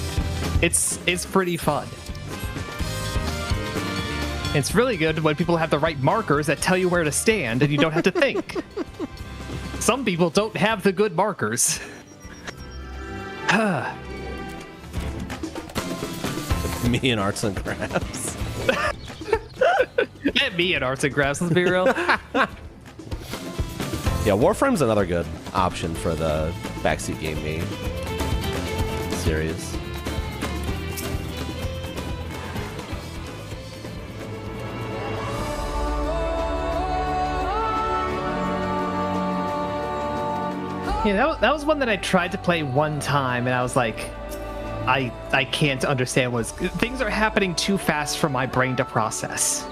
It's pretty fun. It's really good when people have the right markers that tell you where to stand, and you don't have to think. Some people don't have the good markers. Me and arts and crafts. Get me and arts and crafts, let's be real. Yeah, Warframe's another good option for the backseat game me series. Yeah, that was one that I tried to play one time, and I was like, I can't understand what's... Things are happening too fast for my brain to process.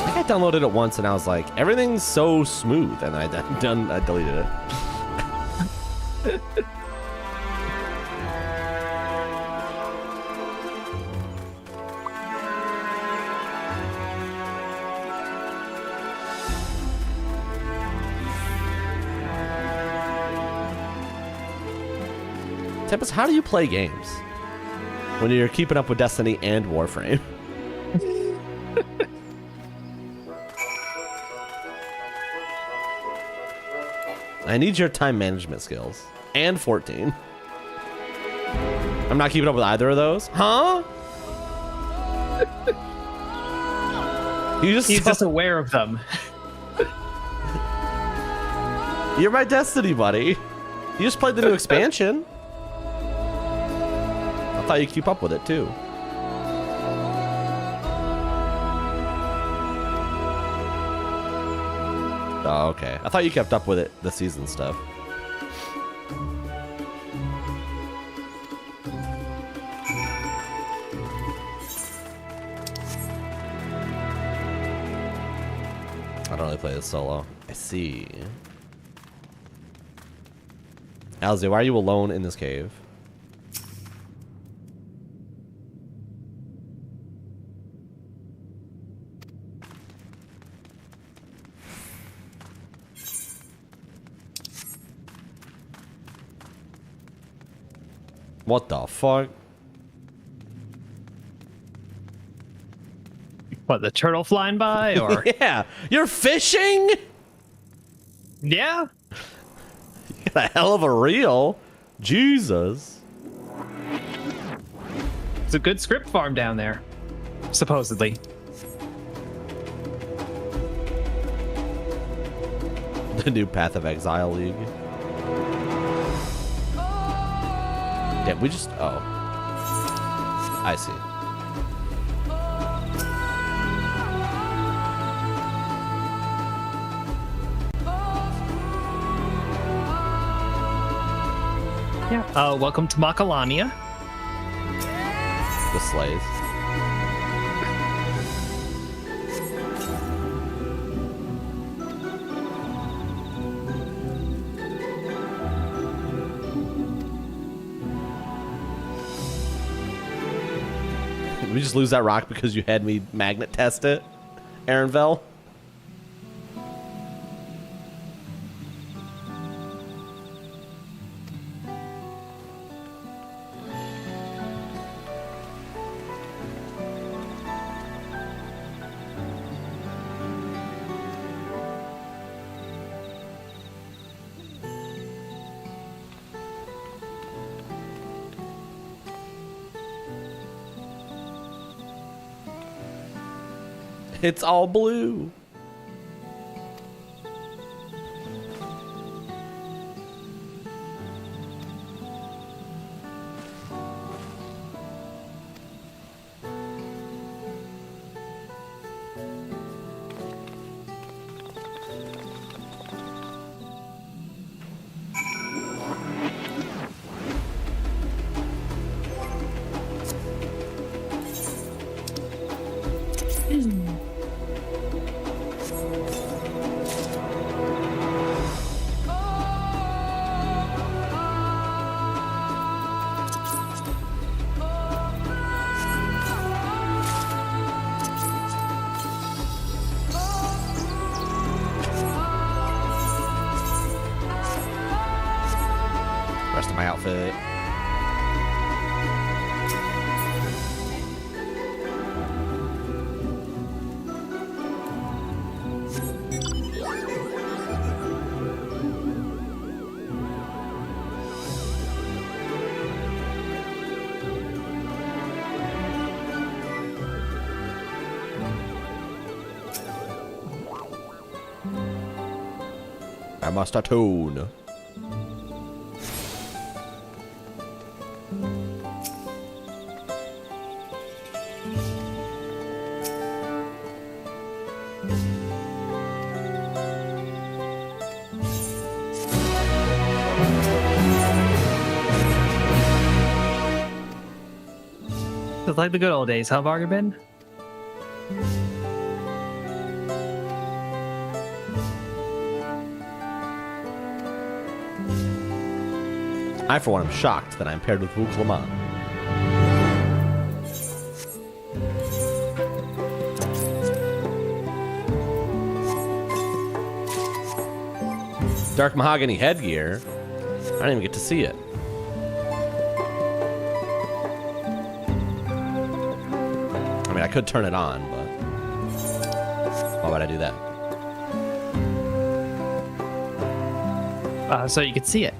I think I downloaded it once, and I was like, everything's so smooth, and I deleted it. Tempest, how do you play games when you're keeping up with Destiny and Warframe? I need your time management skills. And 14. I'm not keeping up with either of those. Huh? He's just aware of them. You're my Destiny buddy. You just played the new expansion. I thought you'd keep up with it too. Oh, okay. I thought you kept up with it, the season stuff. I don't really play this solo. I see. Alzi, why are you alone in this cave? What the fuck? What, the turtle flying by, or? Yeah, you're fishing? Yeah. You got a hell of a reel. Jesus. It's a good script farm down there, supposedly. The new Path of Exile League. Yeah, we just... Oh. I see. Yeah. Welcome to Macalania. The slaves. Did we just lose that rock because you had me magnet test it, Aaronville? It's all blue. Rest of my outfit. I must atone. It's like the good old days, huh, Bargabin? I, for one, am shocked that I'm paired with Wu Klaman. Dark mahogany headgear. I didn't even get to see it. I mean, I could turn it on, but why would I do that? So you could see it.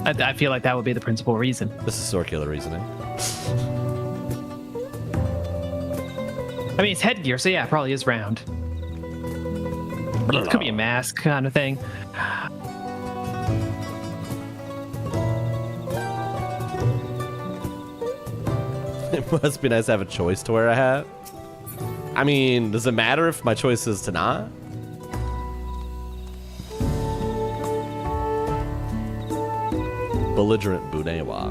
I feel like that would be the principal reason. This is circular reasoning. I mean, it's headgear, so yeah, it probably is round. It could be a mask kind of thing. It must be nice to have a choice to wear a hat. I mean, does it matter if my choice is to not? Belligerent Bunewa.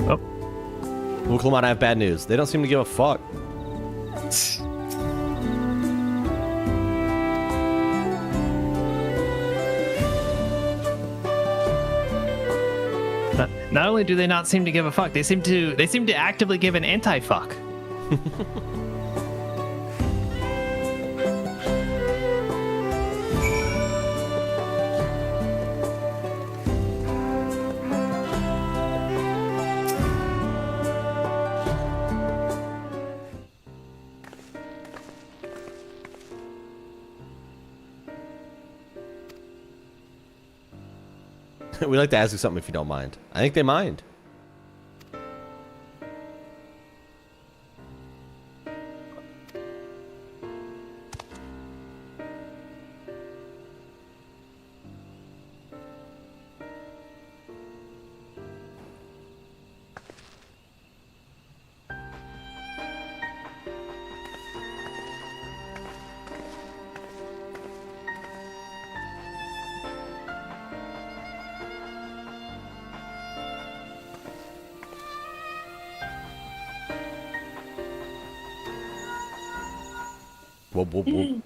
Oh. Well, come on, I have bad news. They don't seem to give a fuck. Not only do they not seem to give a fuck, they seem to actively give an anti-fuck. We'd like to ask you something if you don't mind. I think they mind. Whoop, whoop, whoop.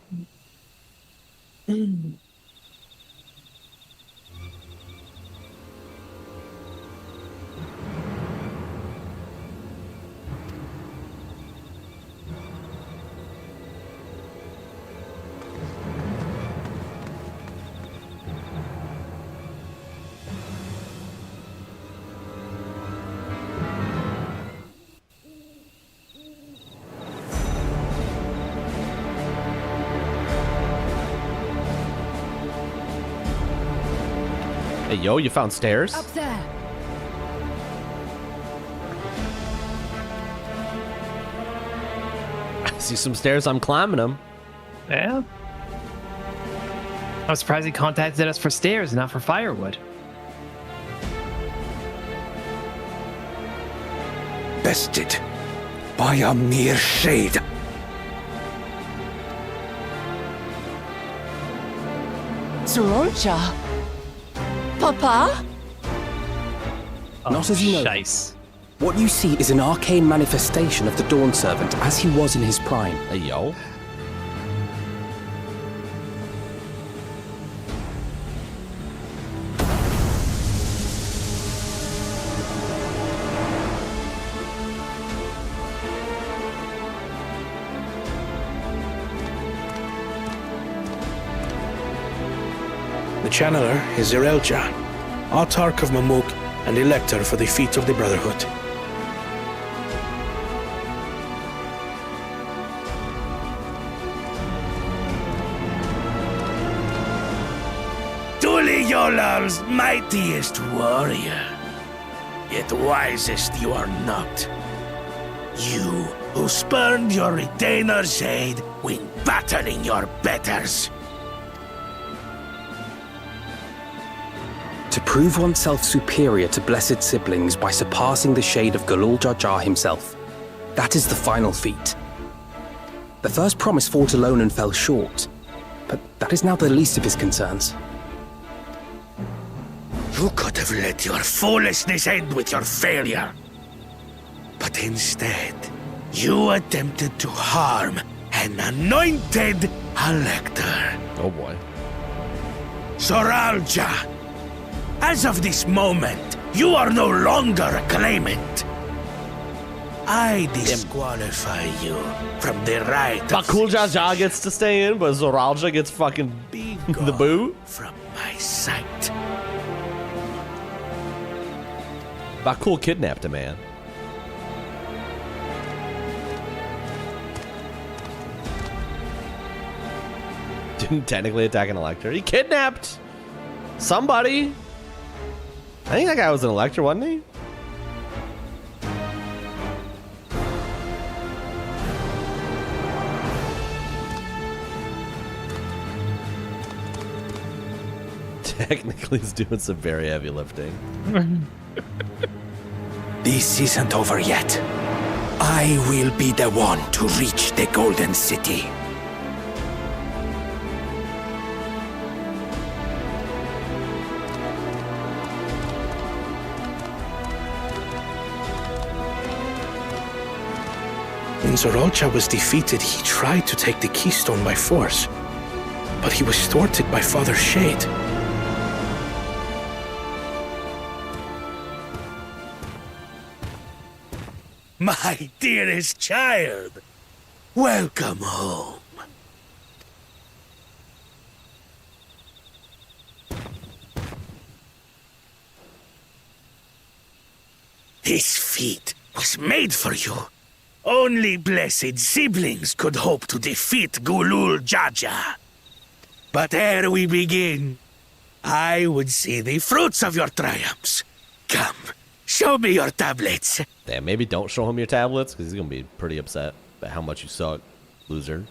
Hey, yo, you found stairs? Up there. I see some stairs. I'm climbing them. Yeah. I was surprised he contacted us for stairs, not for firewood. Bested by a mere shade. Sororcha? Papa? Not as you know. Shice. What you see is an arcane manifestation of the Dawn Servant as he was in his prime. Hey, yo. The channeler is Zerelja, Autarch of Mamuk and Elector for the feet of the Brotherhood. Yolal's mightiest warrior, yet wisest you are not. You who spurned your retainer's aid when battling your betters. To prove oneself superior to blessed siblings by surpassing the shade of Galul Jar Jar himself, that is the final feat. The first promise fought alone and fell short, but that is now the least of his concerns. You could have let your foolishness end with your failure. But instead, you attempted to harm an anointed elector. Oh boy. Soralja, as of this moment, you are no longer a claimant. I disqualify you from the right of Bakul Jar Jar gets to stay in, but Zoralja gets fucking the boot? From my sight. Bakul kidnapped a man. Didn't technically attack an elector. He kidnapped somebody. I think that guy was an elector, wasn't he? Technically, he's doing some very heavy lifting. This isn't over yet. I will be the one to reach the Golden City. When Zoralcha was defeated, he tried to take the keystone by force, but he was thwarted by Father Shade. My dearest child, welcome home. This feat was made for you. Only blessed siblings could hope to defeat Gulul Jaja. But ere we begin, I would see the fruits of your triumphs. Come, show me your tablets. Damn, maybe don't show him your tablets, because he's going to be pretty upset about how much you suck, loser.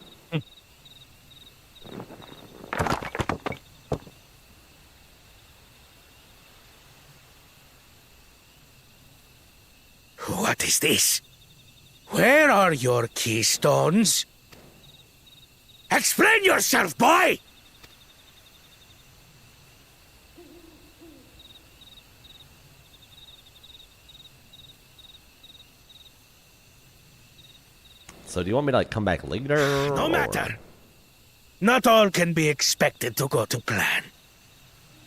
What is this? Where are your keystones? Explain yourself, boy! So do you want me to like come back later? No matter. Not all can be expected to go to plan.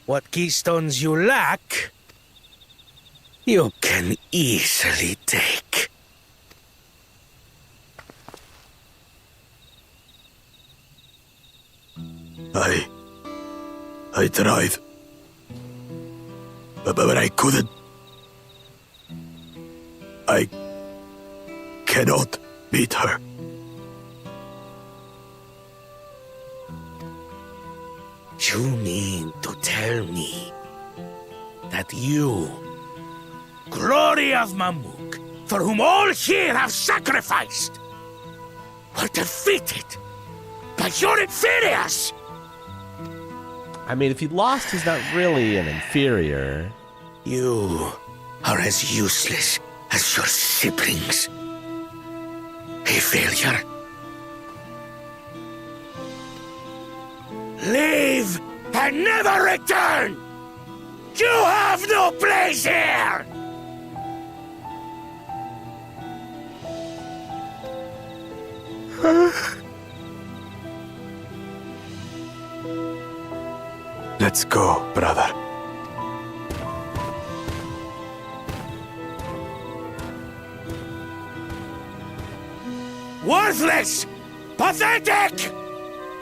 What keystones you lack, you can easily take. I tried. But I couldn't. I cannot beat her. You mean to tell me that you, glory of Mamuk, for whom all here have sacrificed, were defeated by your inferiors! I mean, if he lost, he's not really an inferior. You are as useless as your siblings. A failure. Leave and never return! You have no place here! Let's go, brother. Worthless! Pathetic!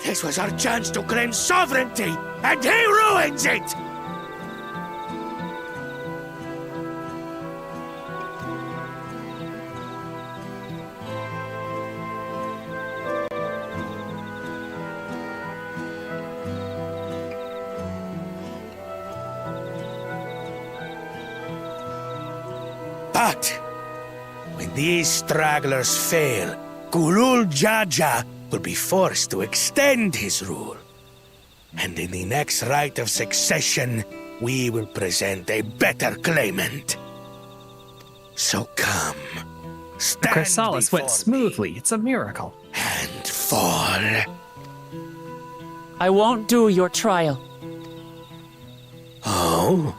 This was our chance to claim sovereignty, and he ruins it! But when these stragglers fail, Gulul Jaja will be forced to extend his rule. And in the next rite of succession, we will present a better claimant. So come, stand Chrysalis went before smoothly. It's a miracle. and fall. I won't do your trial. Oh?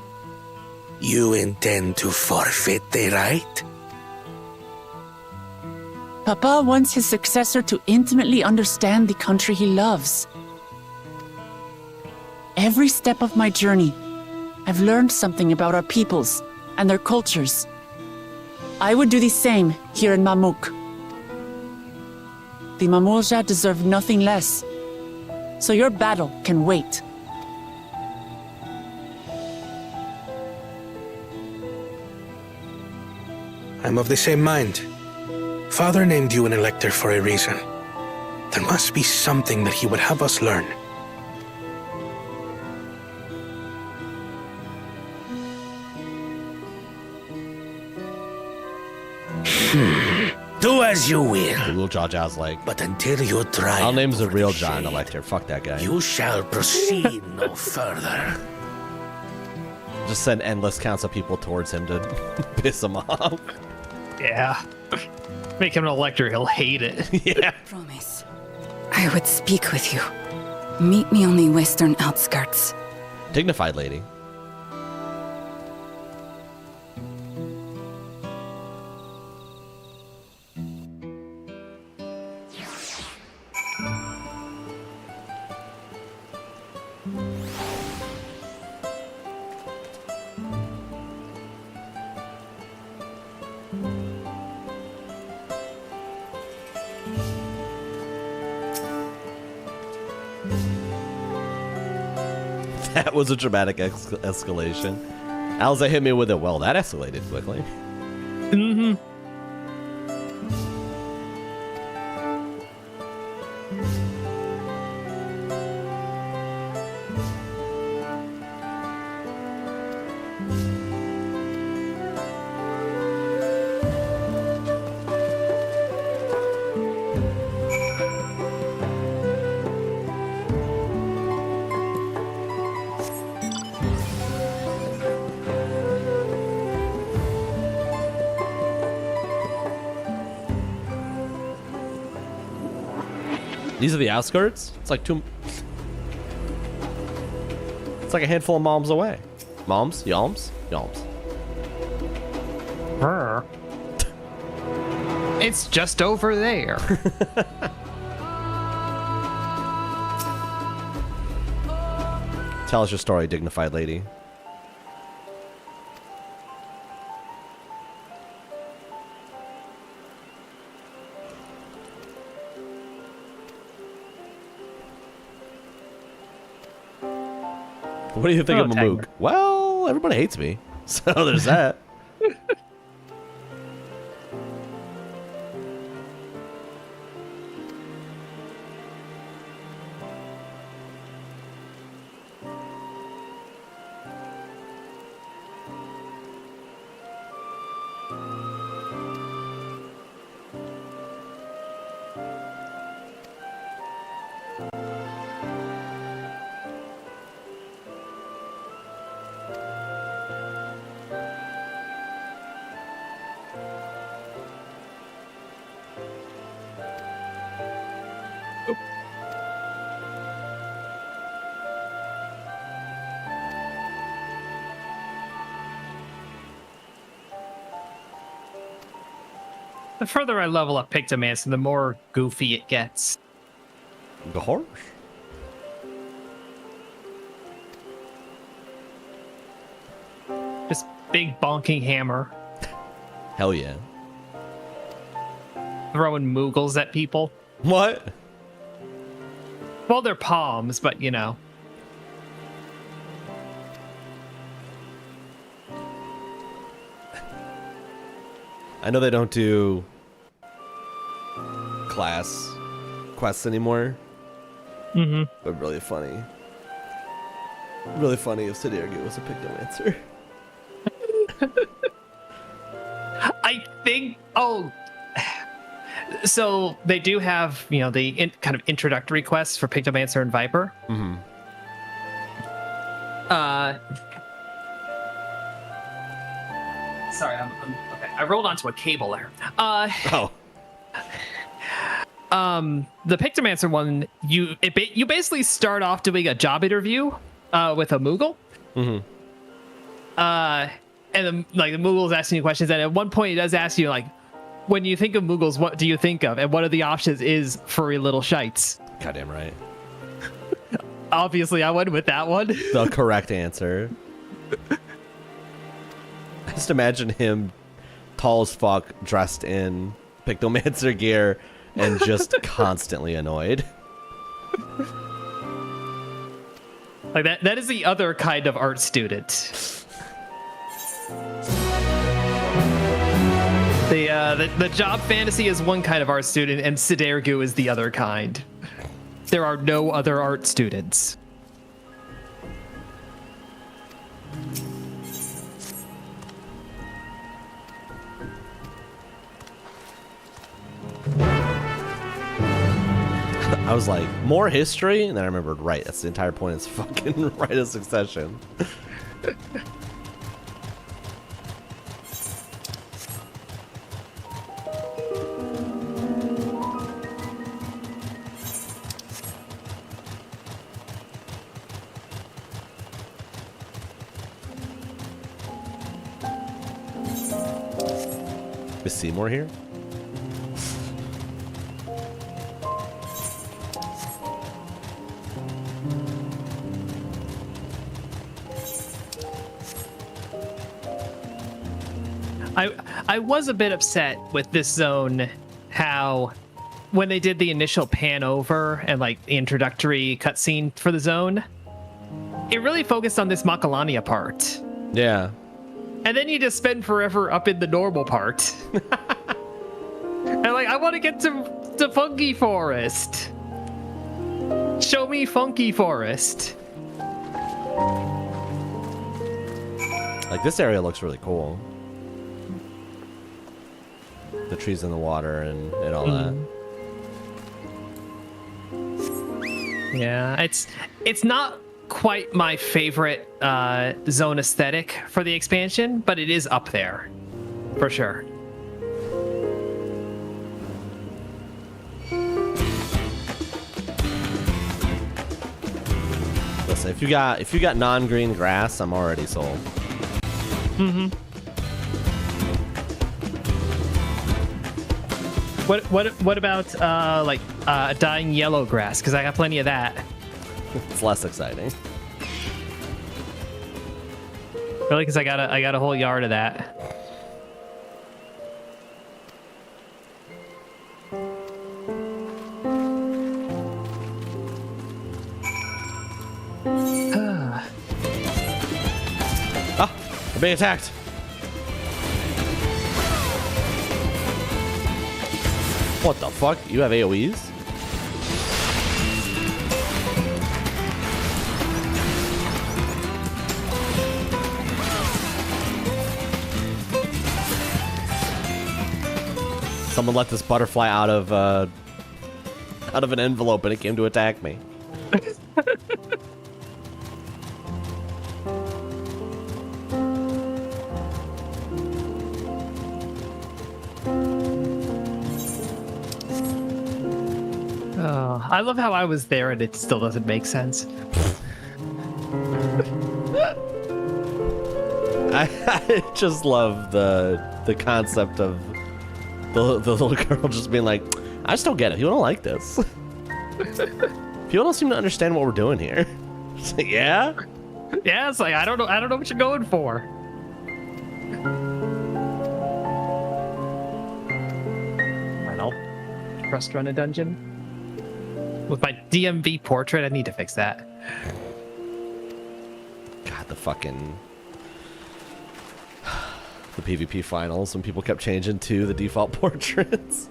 You intend to forfeit the right? Papa wants his successor to intimately understand the country he loves. Every step of my journey, I've learned something about our peoples and their cultures. I would do the same here in Mamuk. The Mamulja deserve nothing less, so your battle can wait. I'm of the same mind. Father named you an elector for a reason. There must be something that he would have us learn. Do as you will. Gulul Jaja's like, But until you try, I'll name the real giant elector. Fuck that guy. you shall proceed no further. Just send endless counts of people towards him to piss him off. Yeah. Make him an elector. He'll hate it. Yeah. Promise. I would speak with you. Meet me on the western outskirts. Dignified lady. That was a dramatic escalation. Alza hit me with it. Well, that escalated quickly. Mm-hmm. These are the outskirts? It's like two... It's like a handful of moms away. Moms? Yalms? Yalms. It's just over there. Tell us your story, dignified lady. What do you think of Mamuk? Well, everybody hates me. So there's that. The further I level up Pictomancer, the more goofy it gets. The horse? Just big bonking hammer. Hell yeah. Throwing Moogles at people. What? Well, they're palms, but you know. I know they don't do class quests anymore. Mm-hmm. But really funny. Really funny if Sidirgu was a Pictomancer. I think. Oh, so they do have, you know, the kind of introductory quests for Pictomancer and Viper. Mm-hmm. Sorry, I'm okay. I rolled onto a cable there. Oh. The Pictomancer one, you basically start off doing a job interview with a Moogle. Mm-hmm. And then, like, the Moogle is asking you questions, and at one point he does ask you, like, when you think of Moogles, what do you think of? And one of the options is furry little shites. Goddamn right. Obviously, I went with that one. The correct answer. I just imagine him tall as fuck, dressed in Pictomancer gear, and just constantly annoyed. Like that is the other kind of art student. The job fantasy is one kind of art student, and Sidirgu is the other kind. There are no other art students. I was like, more history? And then I remembered, right, that's the entire point. It's fucking Rite of Succession. Is Seymour here? I was a bit upset with this zone, how when they did the initial pan over and like the introductory cutscene for the zone, it really focused on this Makalania part. Yeah. And then you just spend forever up in the normal part. And like, I want to get to Funky Forest. Show me Funky Forest. Like, this area looks really cool. The trees in the water and all that. Yeah, it's not quite my favorite zone aesthetic for the expansion, but it is up there for sure. Listen, if you got non-green grass, I'm already sold. Mm-hmm. What about like dying yellow grass? Because I got plenty of that. It's less exciting. Really? Because I got a whole yard of that. Ah, I'm being attacked. What the fuck? You have AoEs? Someone let this butterfly out of an envelope and it came to attack me. Oh. I love how I was there and it still doesn't make sense. I just love the concept of the little girl just being like, I just don't get it. People don't like this. People don't seem to understand what we're doing here. It's like, yeah? Yeah, it's like, I don't know what you're going for. Alright, I'll trust run a dungeon. With my DMV portrait, I need to fix that. God, the PvP finals when people kept changing to the default portraits.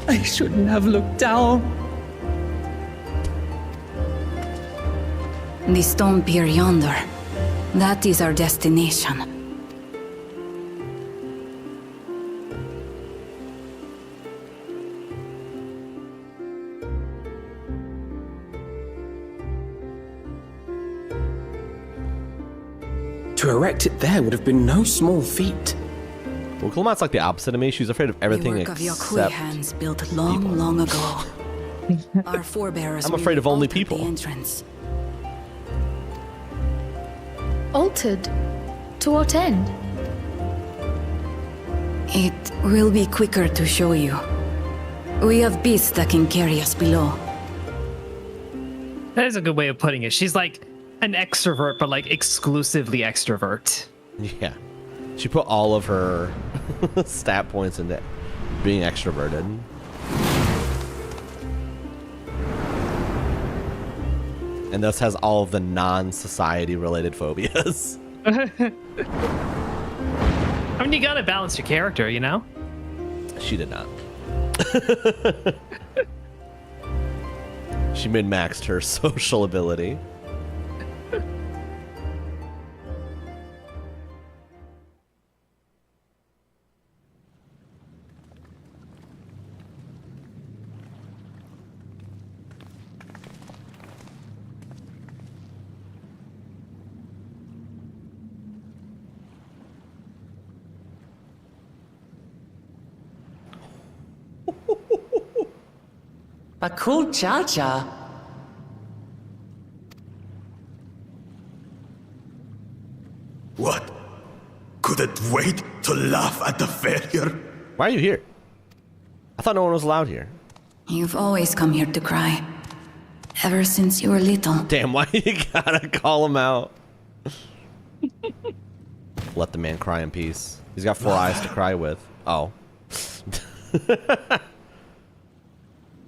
I shouldn't have looked down. The stone pier yonder. That is our destination. To erect it there would have been no small feat. Well, Clement's like the opposite of me. She's afraid of everything The work of except Yaqui hands built long, long ago. Our forebears. I'm afraid of only altered people. The entrance. Altered? To what end? It will be quicker to show you. We have beasts that can carry us below. That is a good way of putting it. She's like an extrovert, but like exclusively extrovert. Yeah. She put all of her stat points into being extroverted. And thus has all of the non-society related phobias. I mean, you gotta balance your character, you know? She did not. She min-maxed her social ability. A cool cha-cha. What? Couldn't wait to laugh at the failure? Why are you here? I thought no one was allowed here. You've always come here to cry. Ever since you were little. Damn, why you gotta call him out? Let the man cry in peace. He's got 4 eyes to cry with. Oh.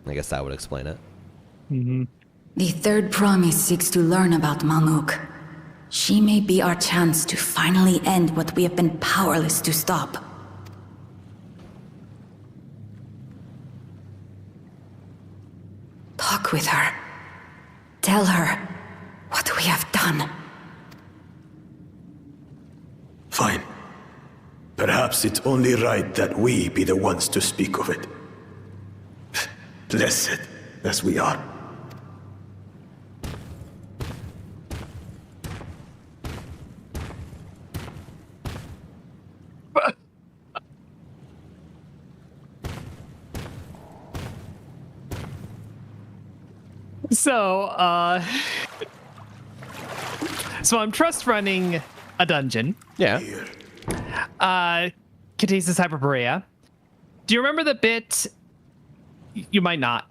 I guess that would explain it. Mm-hmm. The third promise seeks to learn about Mamuk. She may be our chance to finally end what we have been powerless to stop. Talk with her. Tell her what we have done. Fine. Perhaps it's only right that we be the ones to speak of it. Blessed as we are. So, so I'm trust running a dungeon. Yeah. Catesis Hyperborea. Do you remember the bit? You might not.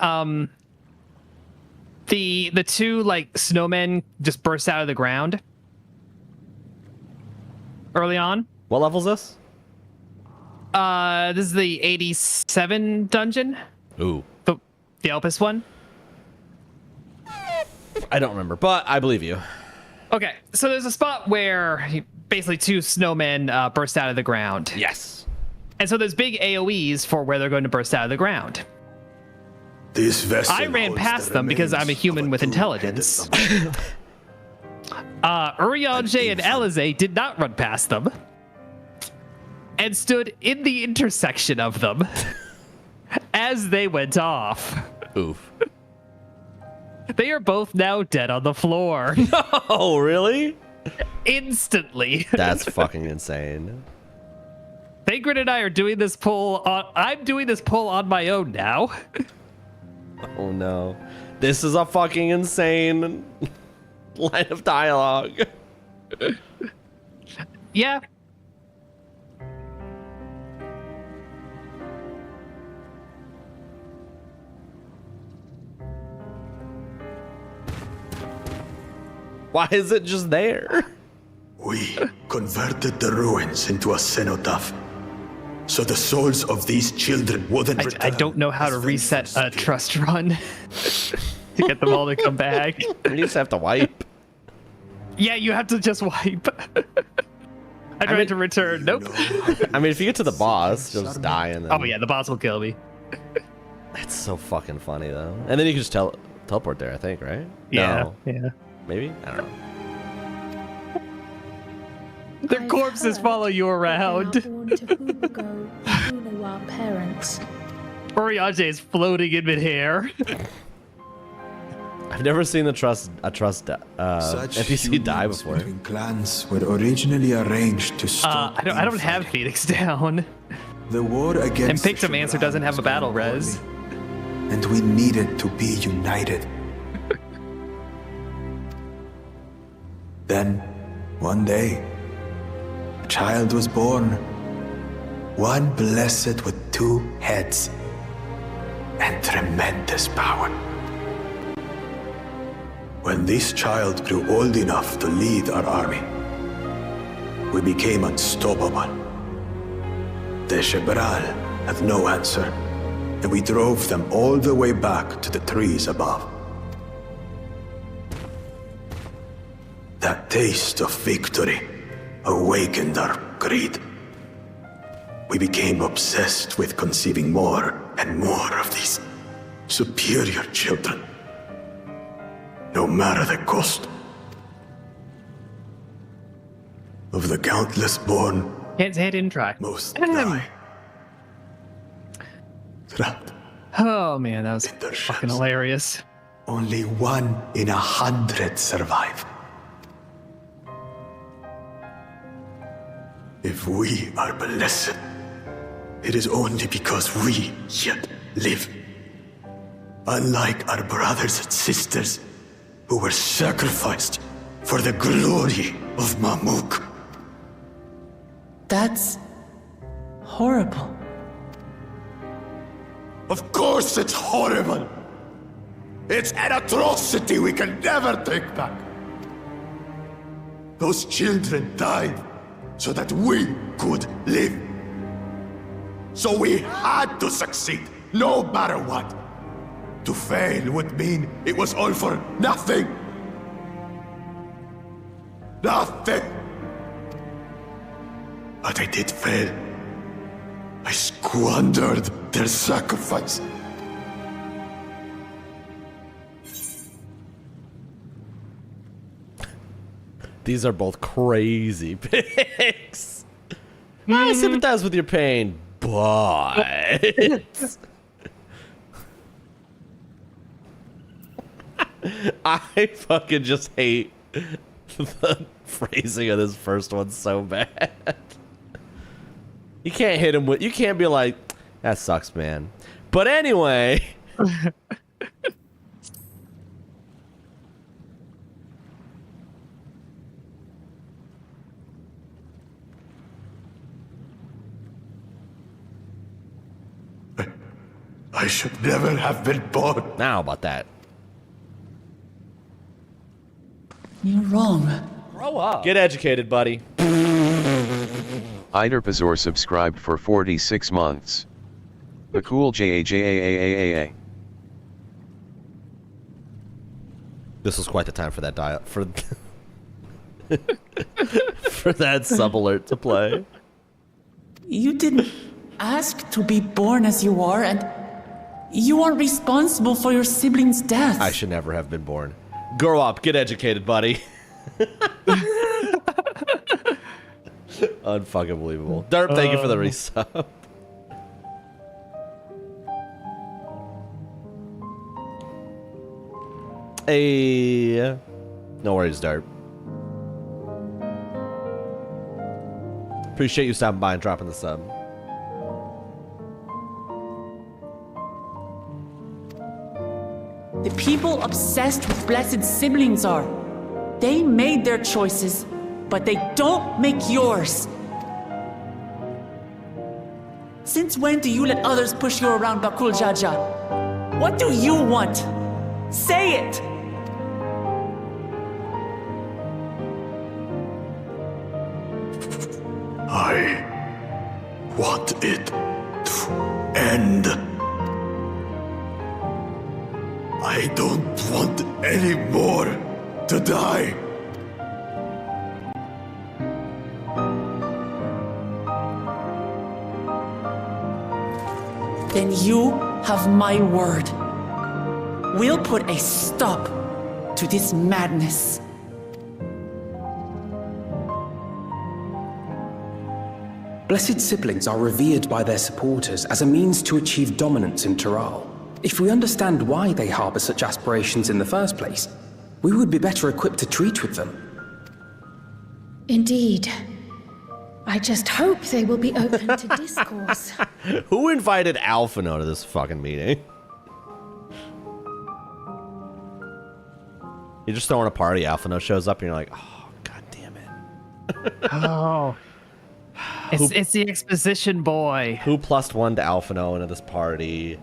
The two like snowmen just burst out of the ground early on. What level is this? This is the 87 dungeon. Ooh. The Elpis one. I don't remember, but I believe you. Okay, so there's a spot where basically two snowmen burst out of the ground. Yes. And so there's big AoEs for where they're going to burst out of the ground. This vessel I ran holds past the them because I'm a remains human of with two-headed intelligence. Urianger and Alize did not run past them and stood in the intersection of them as they went off. Oof. They are both now dead on the floor. Oh, really? Instantly. That's fucking insane. Thancred and I are doing this poll I'm doing this poll on my own now. Oh no. This is a fucking insane line of dialogue. Yeah. Why is it just there? We converted the ruins into a cenotaph, so the souls of these children wouldn't return. I don't know how to reset a trust run to get them all to come back. You just have to wipe. Yeah, you have to just wipe. I tried to return. Nope. I mean, if you get to the boss, you'll just die and then... Oh yeah, the boss will kill me. That's so fucking funny though. And then you can just teleport there, I think, right? Yeah. No. Yeah. Maybe? I don't know. Their corpses follow you around. Urianger is floating in midair. I've never seen a trust NPC die before. Clans were originally arranged to stop. I don't have Phoenix down. The war against. And Pictomancer doesn't have a battle res. And we needed to be united. Then, one day, a child was born. One blessed with two heads and tremendous power. When this child grew old enough to lead our army, we became unstoppable. The Shebral had no answer, and we drove them all the way back to the trees above. That taste of victory awakened our greed. We became obsessed with conceiving more and more of these superior children, no matter the cost. Of the countless born, Can't say I didn't try. most die. Trapped. Oh man, that was fucking hilarious. Only 1 in 100 survive. If we are blessed, it is only because we yet live. Unlike our brothers and sisters who were sacrificed for the glory of Mamuk. That's horrible. Of course it's horrible. It's an atrocity we can never take back. Those children died so that we could live. So we had to succeed, no matter what. To fail would mean it was all for nothing. Nothing. But I did fail. I squandered their sacrifice. These are both crazy pics. I sympathize with your pain, but I fucking just hate the phrasing of this first one so bad. You can't hit him with, you can't be like, that sucks, man. But anyway. I should never have been born. Now about that. You're wrong. Grow up. Get educated, buddy. Eiderpazor subscribed for 46 months. The cool JAJAAAA. This was quite the time for that for that sub alert to play. You didn't ask to be born as you are, and You are responsible for your siblings' death. I should never have been born. Grow up, get educated, buddy. Unfucking believable. Derp, thank you for the resub. Hey. No worries, Derp. Appreciate you stopping by and dropping the sub. The people obsessed with blessed siblings are. They made their choices, but they don't make yours. Since when do you let others push you around Bakul Jaja? What do you want? Say it! I want it to end. I don't want any more to die. Then you have my word. We'll put a stop to this madness. Blessed siblings are revered by their supporters as a means to achieve dominance in Taral. If we understand why they harbor such aspirations in the first place, we would be better equipped to treat with them. Indeed. I just hope they will be open to discourse. Who invited Alphino to this fucking meeting? You're just throwing a party, Alphino shows up and you're like, oh, god damn it. Oh. It's the exposition boy. Who plus one to Alphino into this party?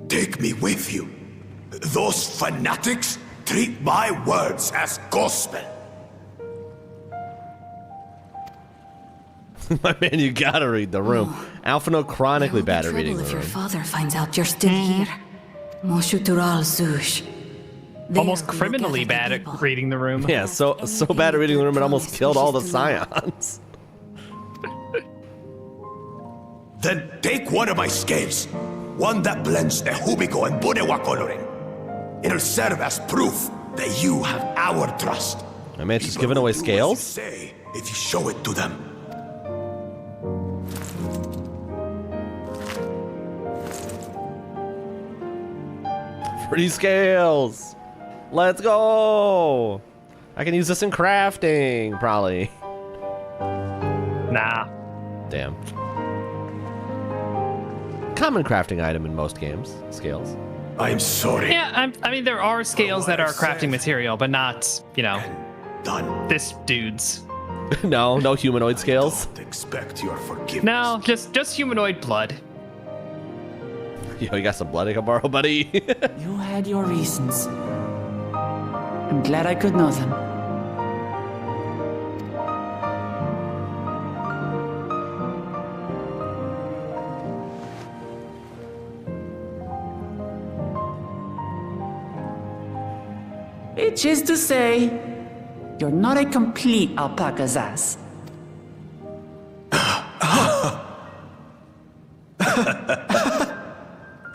Take me with you. Those fanatics treat my words as gospel. My man, you gotta read the room. Alphino chronically bad at reading the If your room. father finds out you're still here. Moshu Tural Zush. Almost criminally bad at reading the room. Yeah, so bad at reading the room it almost killed all the scions. Then take one of my scales. One that blends the Hubiko and Bunewa coloring. It'll serve as proof that you have our trust. My man, she's giving away scales? Say if you show it to them. Free scales! Let's go! I can use this in crafting, probably. Nah. Damn. Common crafting item in most games. Scales. I'm sorry. Yeah, I mean, there are scales that are crafting material, but not, you know, this dude's. No humanoid scales. Don't expect your forgiveness. No, just humanoid blood. Yo, you got some blood I can borrow, buddy? You had your reasons. I'm glad I could know them. Which is to say, you're not a complete alpaca's ass.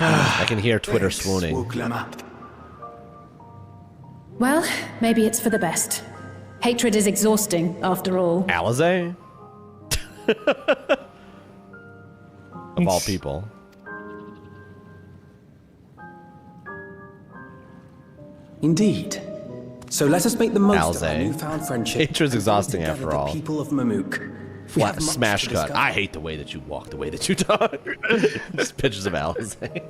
I can hear Twitter swooning. Well, maybe it's for the best. Hatred is exhausting, after all. Alizé? Of all people. Indeed. So let us make the most of our Alzay. newfound friendship. Hatred's exhausting Together after the all. people of Mamuk. We Flat have much smash to cut. discuss. I hate the way that you walk, the way that you talk. Just pictures of Alizé.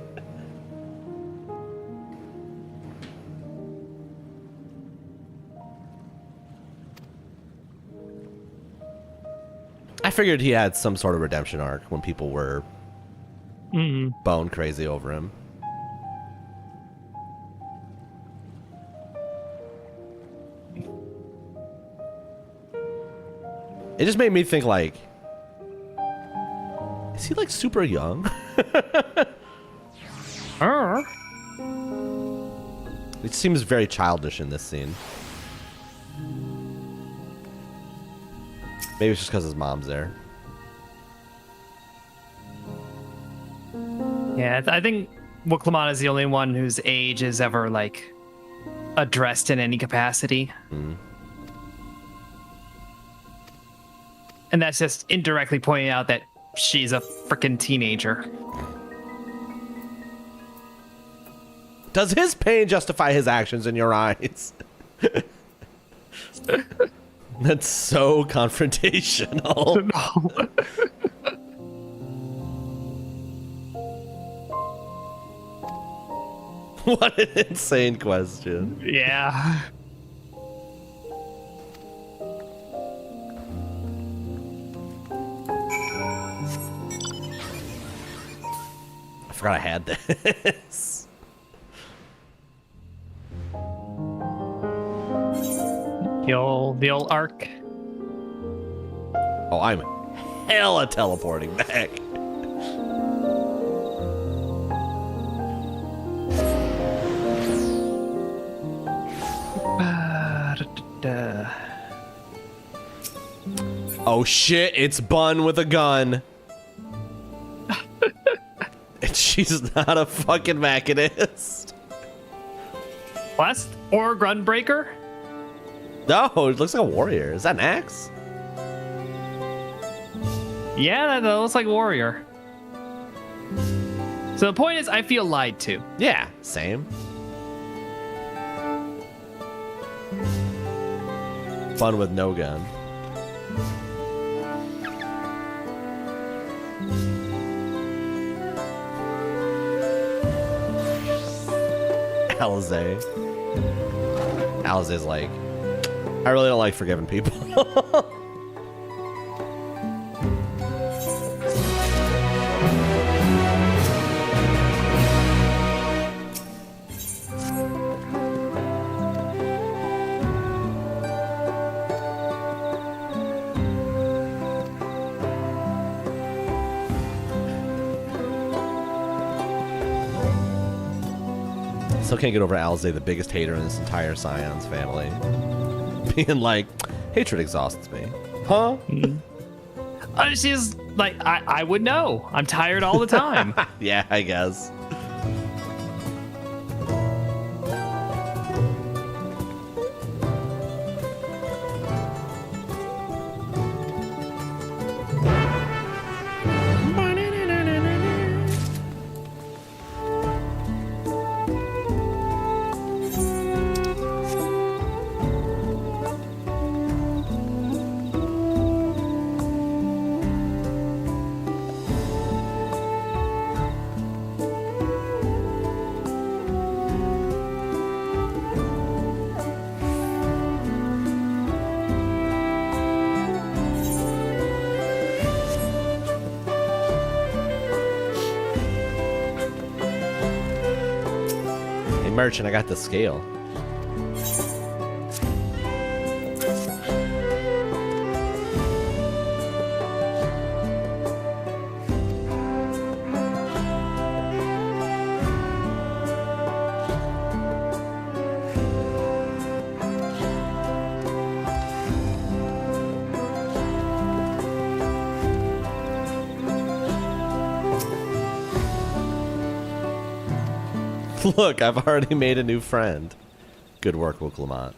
I figured he had some sort of redemption arc when people were bone crazy over him. It just made me think, like, is he like super young? It seems very childish in this scene. Maybe it's just because his mom's there. Yeah, I think Wuklamon is the only one whose age is ever, like, addressed in any capacity. Mm. And that's just indirectly pointing out that she's a freaking teenager. Does his pain justify his actions in your eyes? That's so confrontational. What an insane question. Yeah. I forgot I had this. The old arc. Oh, I'm hella teleporting back. Oh shit, it's Bun with a gun. And she's not a fucking machinist. Last or Gunbreaker? No, it looks like a warrior. Is that an axe? Yeah, that looks like a warrior. So the point is, I feel lied to. Yeah, same. Fun with no gun. Alize's like, I really don't like forgiving people. Still can't get over Alize, the biggest hater in this entire Scions family. Being like, hatred exhausts me. Huh? She's like, I would know. I'm tired all the time. Yeah, I guess. Merchant, I got the scale. Look, I've already made a new friend. Good work, Wuklamont.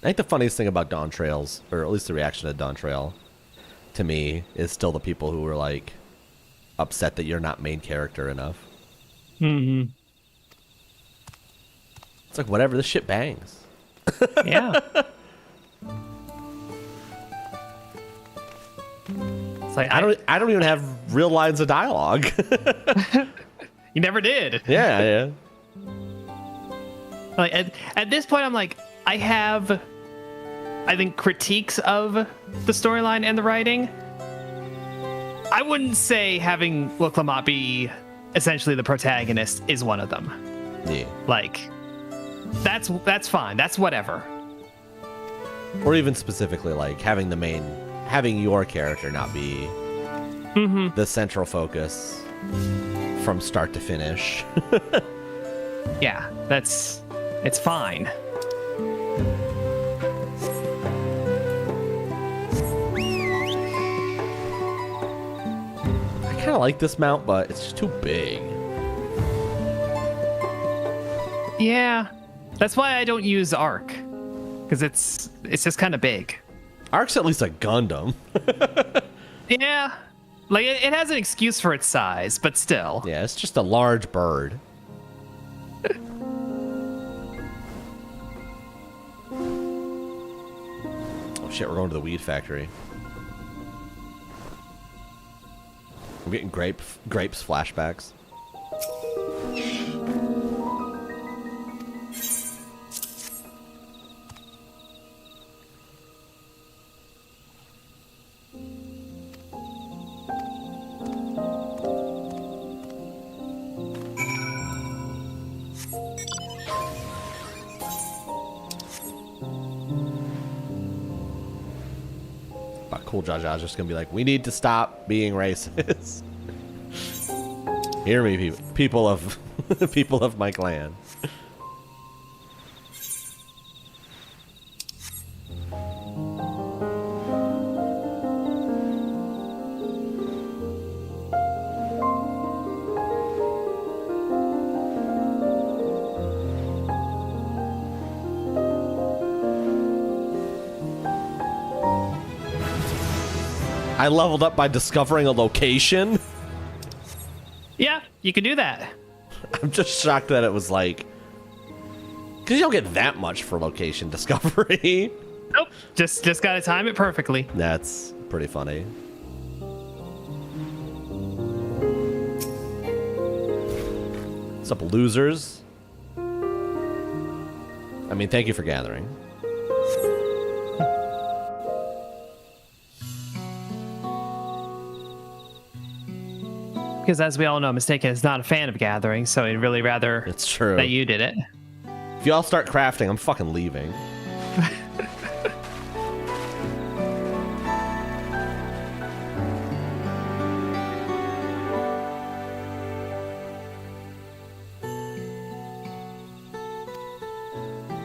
I think the funniest thing about Dawntrails, or at least the reaction to Dawntrail, to me, is still the people who were like upset that you're not main character enough. Mm-hmm. It's like, whatever, this shit bangs. Yeah. It's like I don't even have real lines of dialogue. You never did. Yeah. Like at this point, I'm like, I have, I think, critiques of the storyline and the writing. I wouldn't say having Wuklamont be essentially the protagonist is one of them. Yeah. Like, that's fine. That's whatever. Or even specifically, like, having the main having your character not be the central focus from start to finish. Yeah, it's fine. I kind of like this mount, but it's just too big. Yeah, that's why I don't use Arc, because it's just kind of big. Arc's at least a Gundam. Yeah, like it has an excuse for its size, but still. Yeah, it's just a large bird. Oh shit, we're going to the weed factory. I'm getting grapes flashbacks. Cool Jaja's just gonna be like, we need to stop being racist. Hear me, people of people of my clan. I leveled up by discovering a location. Yeah, you can do that. I'm just shocked that it was like, because you don't get that much for location discovery. Nope, just gotta time it perfectly. That's pretty funny. What's up, losers? I mean, thank you for gathering. Because as we all know, Mistaken is not a fan of gathering, so he'd really rather it's true that you did it. If y'all start crafting, I'm fucking leaving.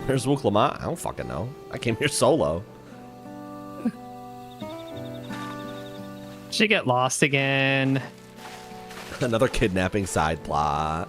Where's Wook Lamont? I don't fucking know. I came here solo. She get lost again. Another kidnapping side plot.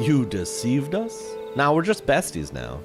You deceived us? Nah, we're just besties now.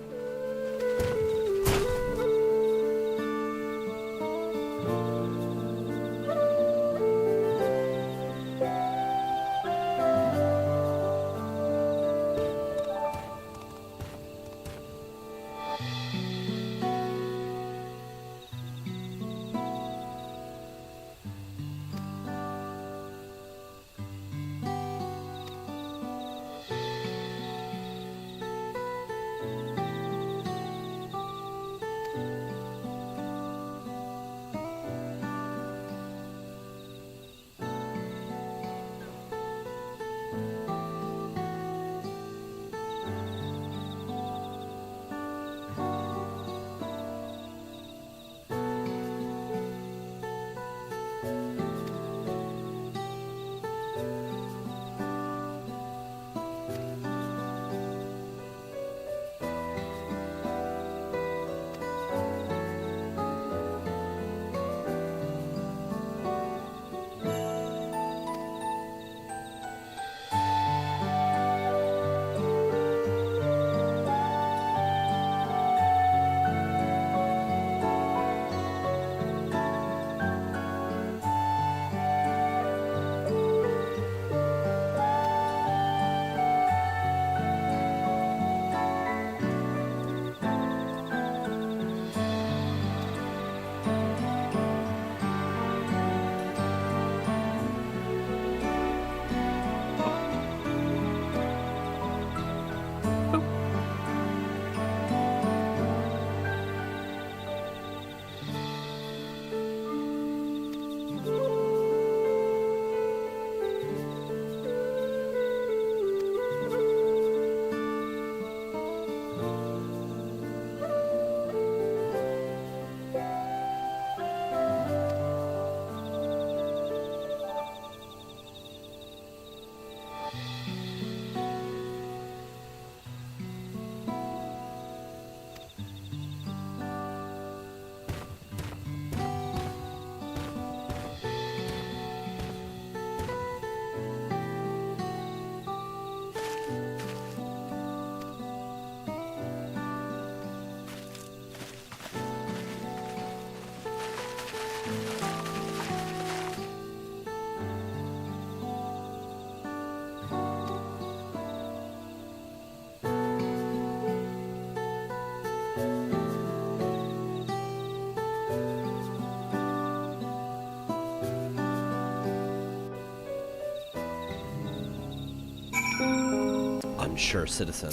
sure, citizen.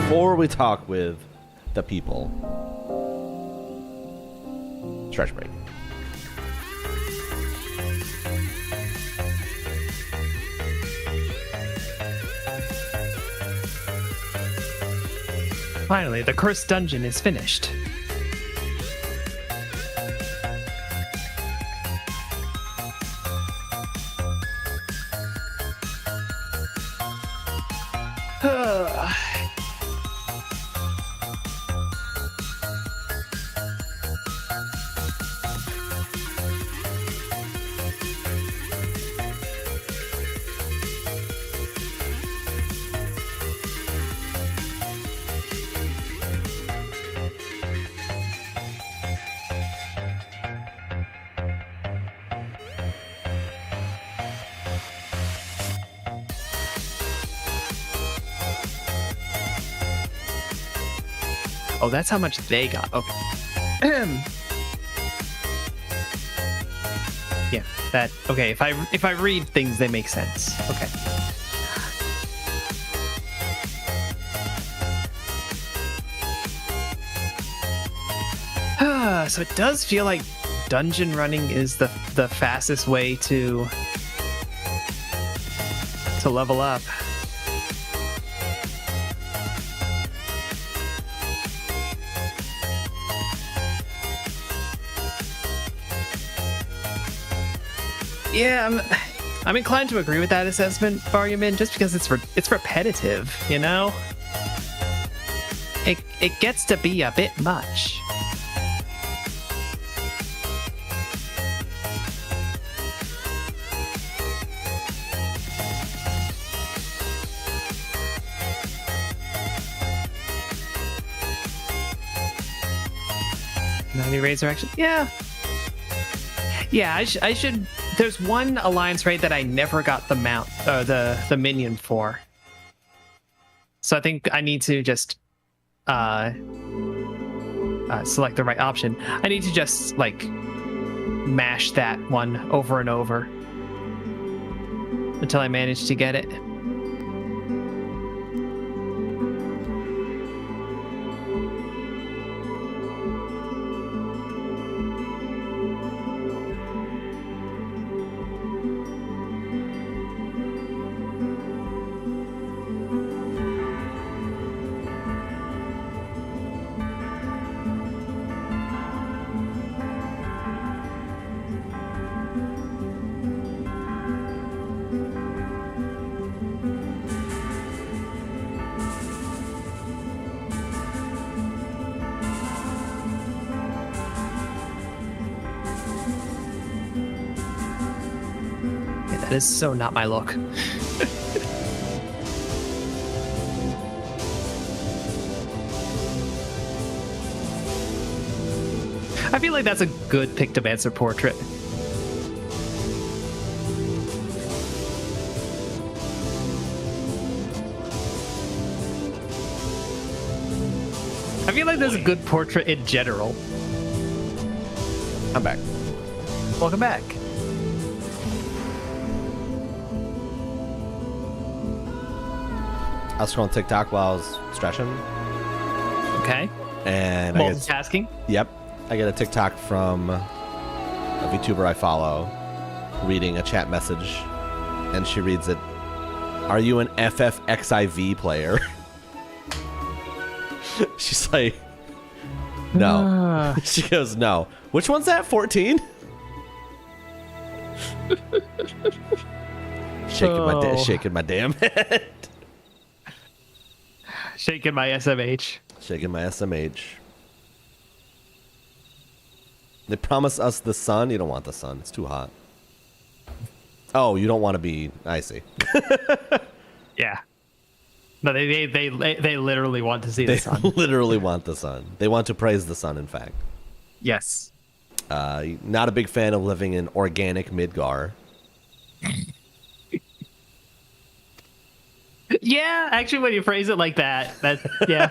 Before we talk with the people, stretch break. Finally, the cursed dungeon is finished. Oh, that's how much they got. Okay. Yeah, that okay. If I read things, they make sense. Okay. So it does feel like dungeon running is the fastest way to level up. Yeah, I'm inclined to agree with that assessment, Bargaman, just because it's repetitive, you know? It gets to be a bit much. Any resurrection? Yeah. Yeah, I should. There's one alliance raid that I never got the mount, the minion for. So I think I need to just select the right option. I need to just like mash that one over and over until I manage to get it. That is so not my look. I feel like that's a good Pictomancer portrait. I feel like there's a good portrait in general. I'm back. Welcome back. I was scrolling TikTok while I was stretching. Okay. And multitasking. Yep. I get a TikTok from a VTuber I follow reading a chat message, and she reads it. Are you an XIV player? She's like, no. She goes, no. Which one's that? 14? Shaking my damn head. Shaking my SMH. Shaking my SMH. They promise us the sun. You don't want the sun. It's too hot. Oh, you don't want to be... I see. Yeah. No, they literally want to see the sun. They literally want the sun. They want to praise the sun, in fact. Yes. Not a big fan of living in organic Midgar. Yeah, actually, when you phrase it like that, yeah.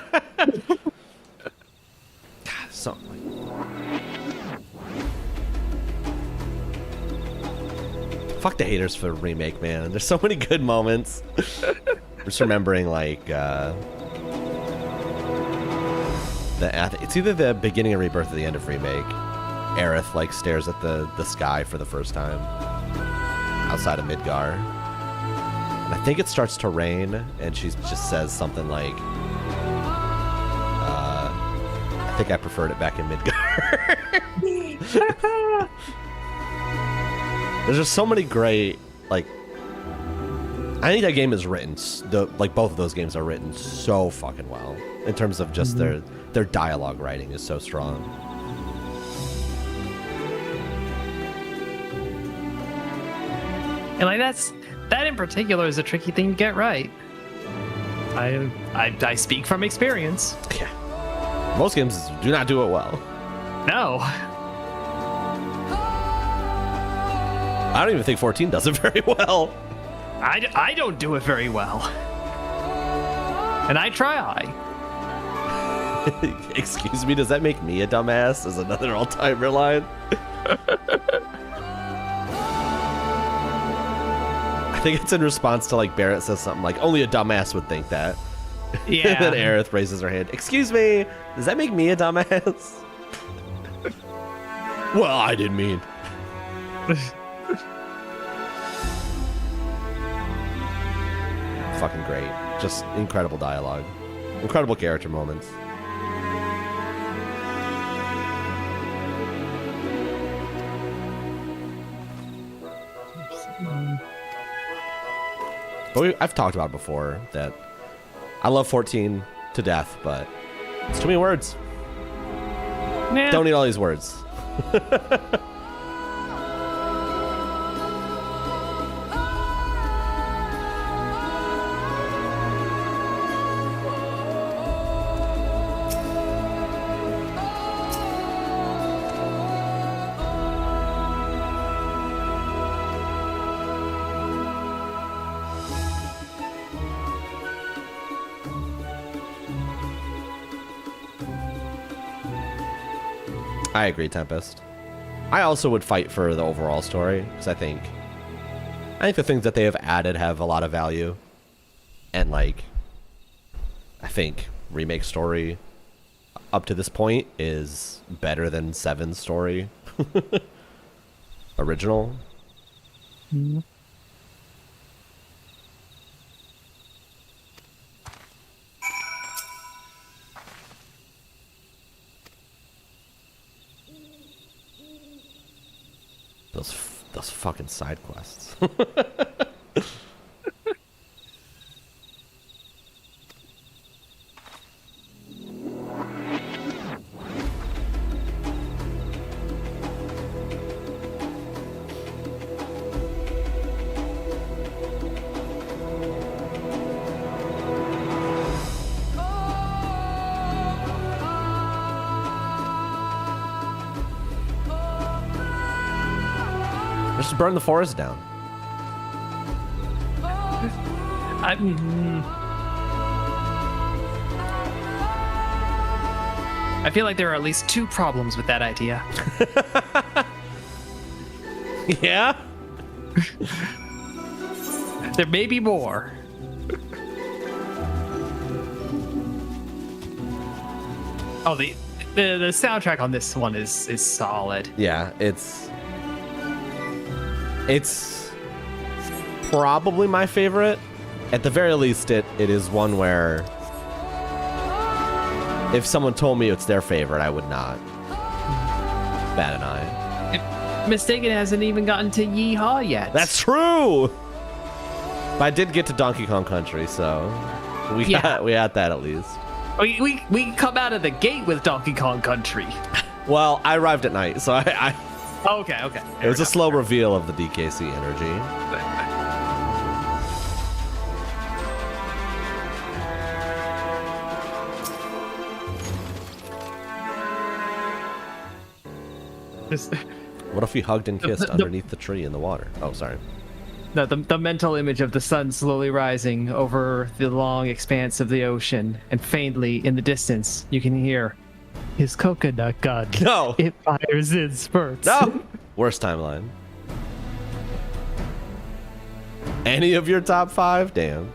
Fuck the haters for the remake, man. There's so many good moments. Just remembering, like, it's either the beginning of Rebirth or the end of Remake. Aerith, like, stares at the sky for the first time outside of Midgar. And I think it starts to rain, and she just says something like, I think I preferred it back in Midgar. There's just so many great, like, I think that game is written, like both of those games are written so fucking well in terms of just their dialogue writing is so strong. And like that in particular is a tricky thing to get right. I speak from experience. Yeah. Most games do not do it well. No. I don't even think 14 does it very well. I don't do it very well. And I try. Excuse me, does that make me a dumbass? Is another all-timer line. I think it's in response to, like, Barrett says something like, only a dumbass would think that. Yeah. And then Aerith raises her hand. Excuse me, does that make me a dumbass? Well, I didn't mean. Fucking great. Just incredible dialogue. Incredible character moments. But I've talked about it before that I love 14 to death, but it's too many words. Nah. Don't need all these words. I agree, Tempest. I also would fight for the overall story because I think the things that they have added have a lot of value, and like I think remake story up to this point is better than 7's story original. Mm-hmm. Those fucking side quests. Just burn the forest down. I feel like there are at least 2 problems with that idea. Yeah? There may be more. Oh, the soundtrack on this one is solid. Yeah, it's probably my favorite. At the very least, it is one where if someone told me it's their favorite, I would not bat an eye. If mistaken, hasn't even gotten to Yeehaw yet. That's true. But I did get to Donkey Kong Country, so we had that at least. We come out of the gate with Donkey Kong Country. Well, I arrived at night, so I Okay. it was a slow reveal of the DKC energy. Just What if we hugged and kissed underneath the tree in the water? Oh, sorry. the mental image of the sun slowly rising over the long expanse of the ocean, and faintly in the distance you can hear his coconut gun. No! It fires in spurts. No! Worst timeline. Any of your top 5? Damn.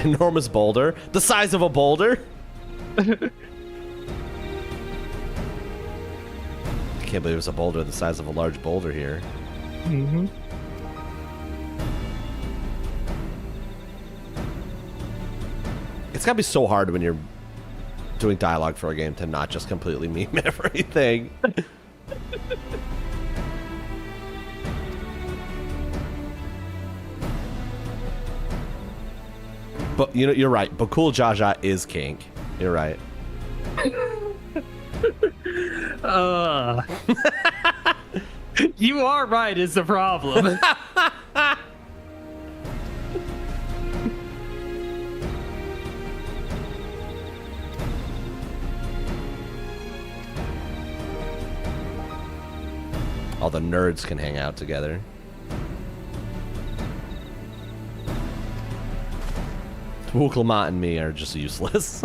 Enormous boulder? The size of a boulder? I can't believe it's a boulder the size of a large boulder here. Mm-hmm. It's gotta be so hard when you're doing dialogue for a game to not just completely meme everything. But you know, you're right. But Cool Jaja is kink. You're right. You are right is the problem. All the nerds can hang out together. Wooklamot and me are just useless.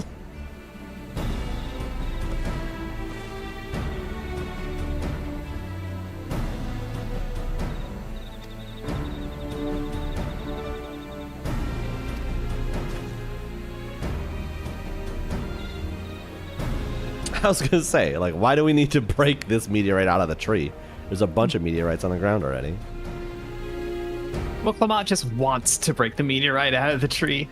I was gonna say, like, why do we need to break this meteorite out of the tree? There's a bunch of meteorites on the ground already. Well, Clement just wants to break the meteorite out of the tree.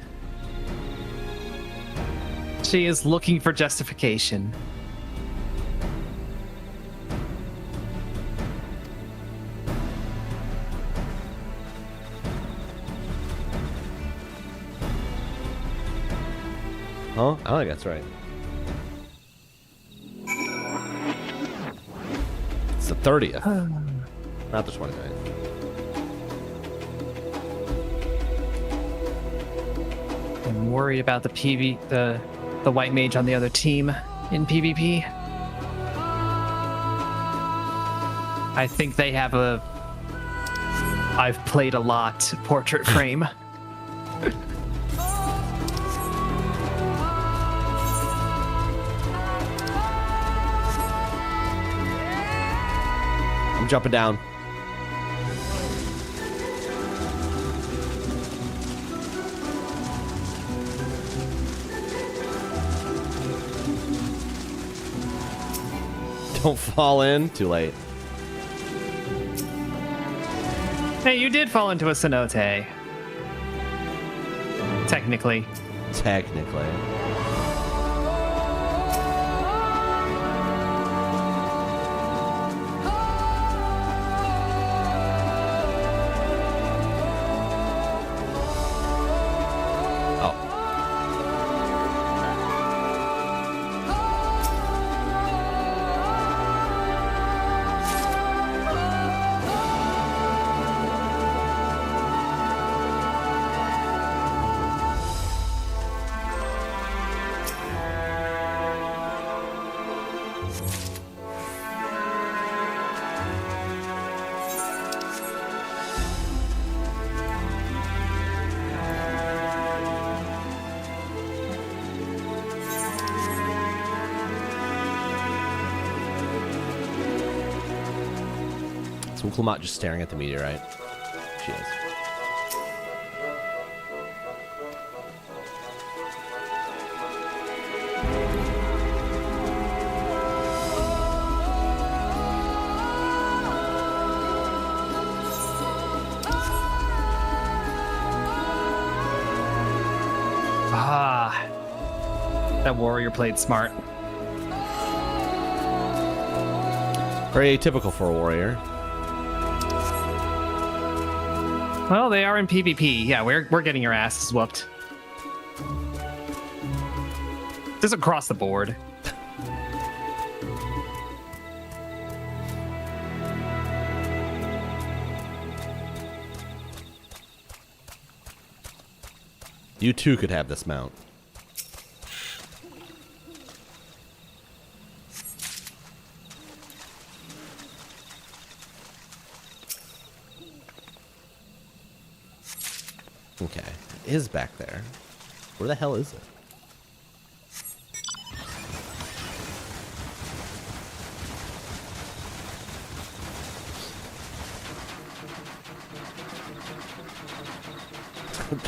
She is looking for justification. Huh? I don't think that's right. It's the 30th, not the 29th. I'm worried about the the white mage on the other team in PvP. I think they have a I've played a lot portrait frame. I'm jumping down. Don't fall in. Too late. Hey, you did fall into a cenote. Technically. Technically. So Clement just staring at the meteorite. She is. Ah, that warrior played smart. Very atypical for a warrior. Well, they are in PvP. Yeah, we're getting your asses whooped. Just across the board. You too could have this mount. Okay, it is back there. Where the hell is it?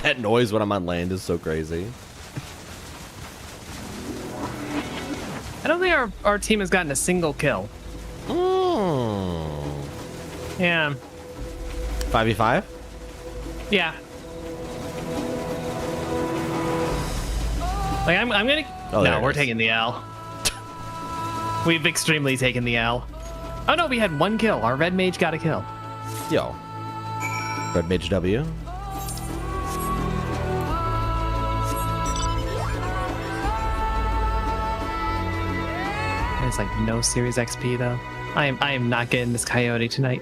That noise when I'm on land is so crazy. I don't think our team has gotten a single kill. Oh. Yeah. 5v5? Yeah. Like I'm gonna. Oh, no, we're taking the L. We've extremely taken the L. Oh no, we had one kill. Our red mage got a kill. Yo. Red mage W. It's like no Series XP though. I am not getting this coyote tonight.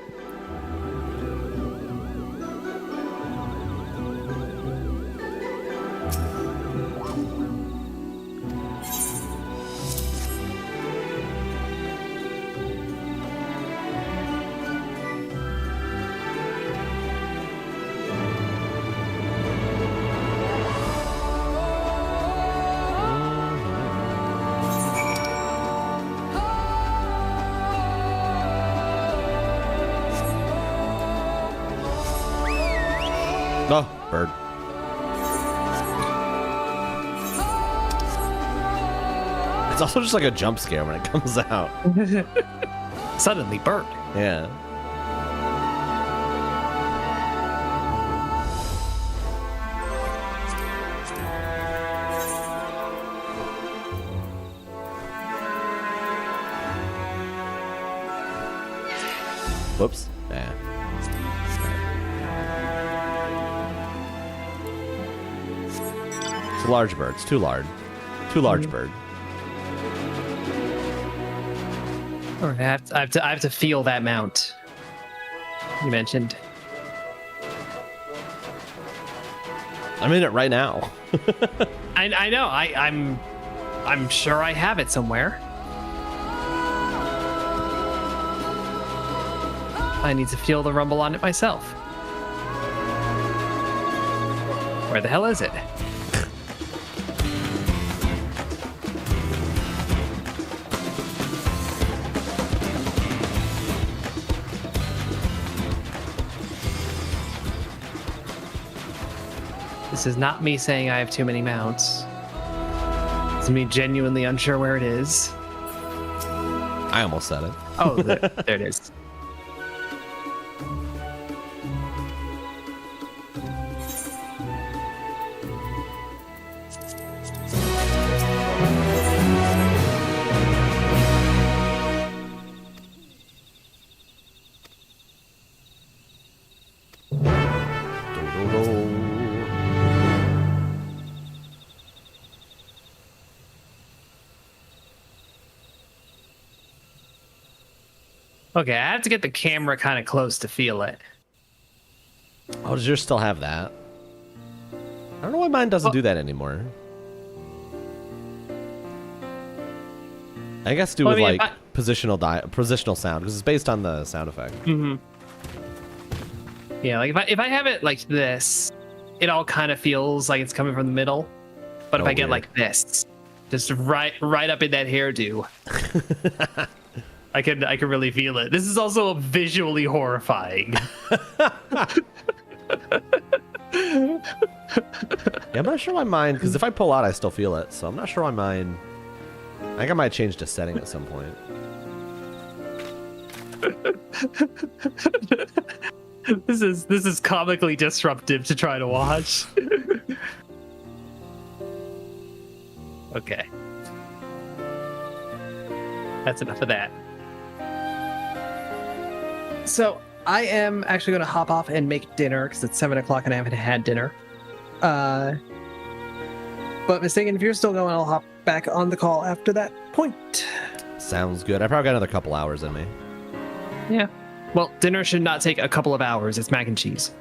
Oh, bird. It's also just like a jump scare when it comes out. Suddenly bird. Yeah. Whoops. Yeah. It's a large bird. It's too large. Too large bird. All right, I have to feel that mount you mentioned. I'm in it right now. I know. I'm sure I have it somewhere. I need to feel the rumble on it myself. Where the hell is it? This is not me saying I have too many mounts. It's me genuinely unsure where it is. I almost said it. Oh, there it is. Okay, I have to get the camera kind of close to feel it. Oh, does yours still have that? I don't know why mine doesn't do that anymore. I guess do with like positional sound because it's based on the sound effect. Mm-hmm. Yeah, like if I have it like this, it all kind of feels like it's coming from the middle. But if I get like this, just right up in that hairdo, I can really feel it. This is also visually horrifying. Yeah, I'm not sure why mine, because if I pull out, I still feel it. So I'm not sure why mine. I think I might change to setting at some point. This is comically disruptive to try to watch. Okay. That's enough of that. So I am actually going to hop off and make dinner because it's 7 o'clock and I haven't had dinner. But mistaken, if you're still going, I'll hop back on the call after that point. Sounds good. I probably got another couple hours in me. Yeah. Well, dinner should not take a couple of hours. It's mac and cheese.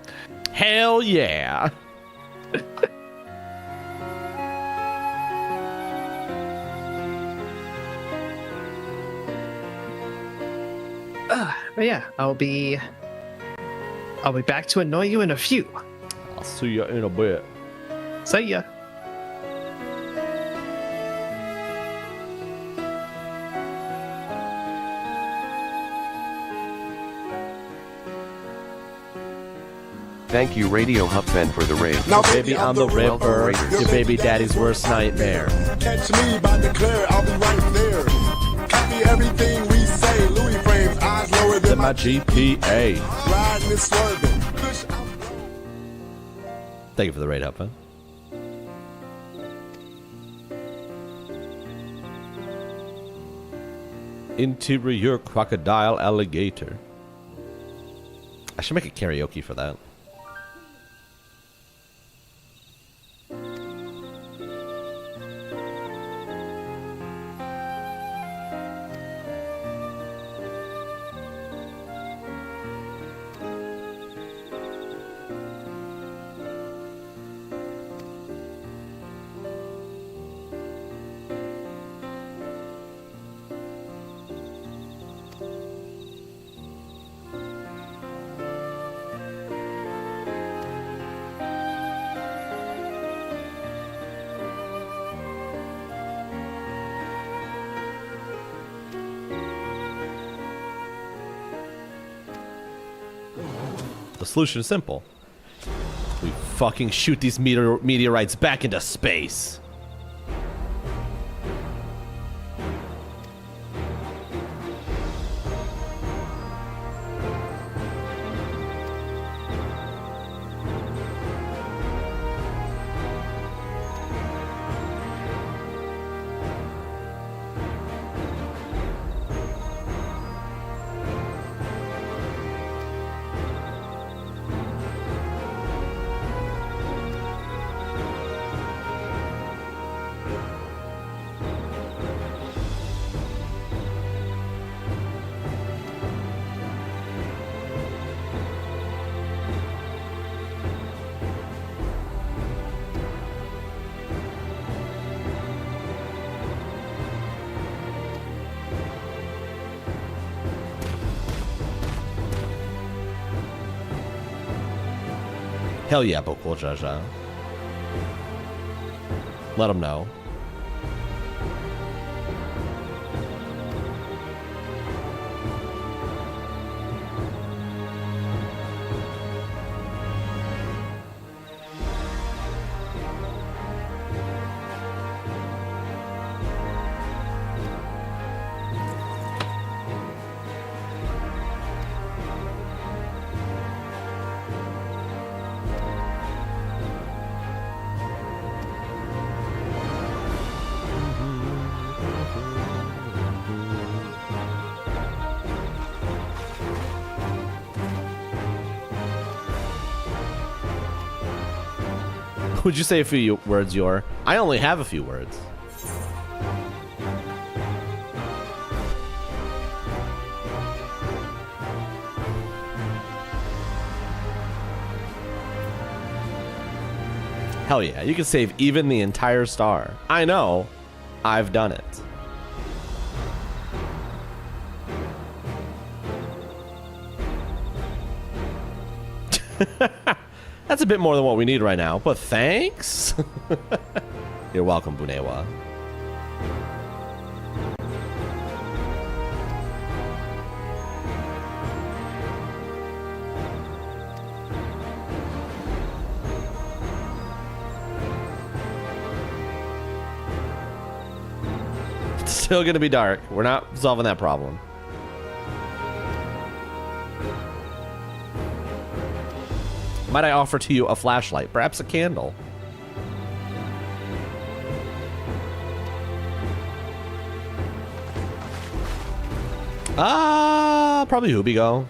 Hell yeah. But yeah, I'll be back to annoy you in a few. I'll see you in a bit. See ya. Thank you Radio Hupfen for the raid. Now baby, I'm the Ripper, your baby daddy's worst nightmare. Catch me by Declare, I'll be right there. Copy everything we say. Louis frames, eyes lower than my GPA. Riding and swerving. Thank you for the raid, Hupfen. Interior crocodile alligator. I should make a karaoke for that. The solution is simple. We fucking shoot these meteorites back into space. Hell yeah, Bokul Jaja. Let them know. Would you say a few words, Yor? I only have a few words. Hell yeah, you can save even the entire star. I know. I've done it. That's a bit more than what we need right now, but thanks. You're welcome, Bunewa. It's still gonna be dark. We're not solving that problem. Might I offer to you a flashlight, perhaps a candle? Probably Hubigo.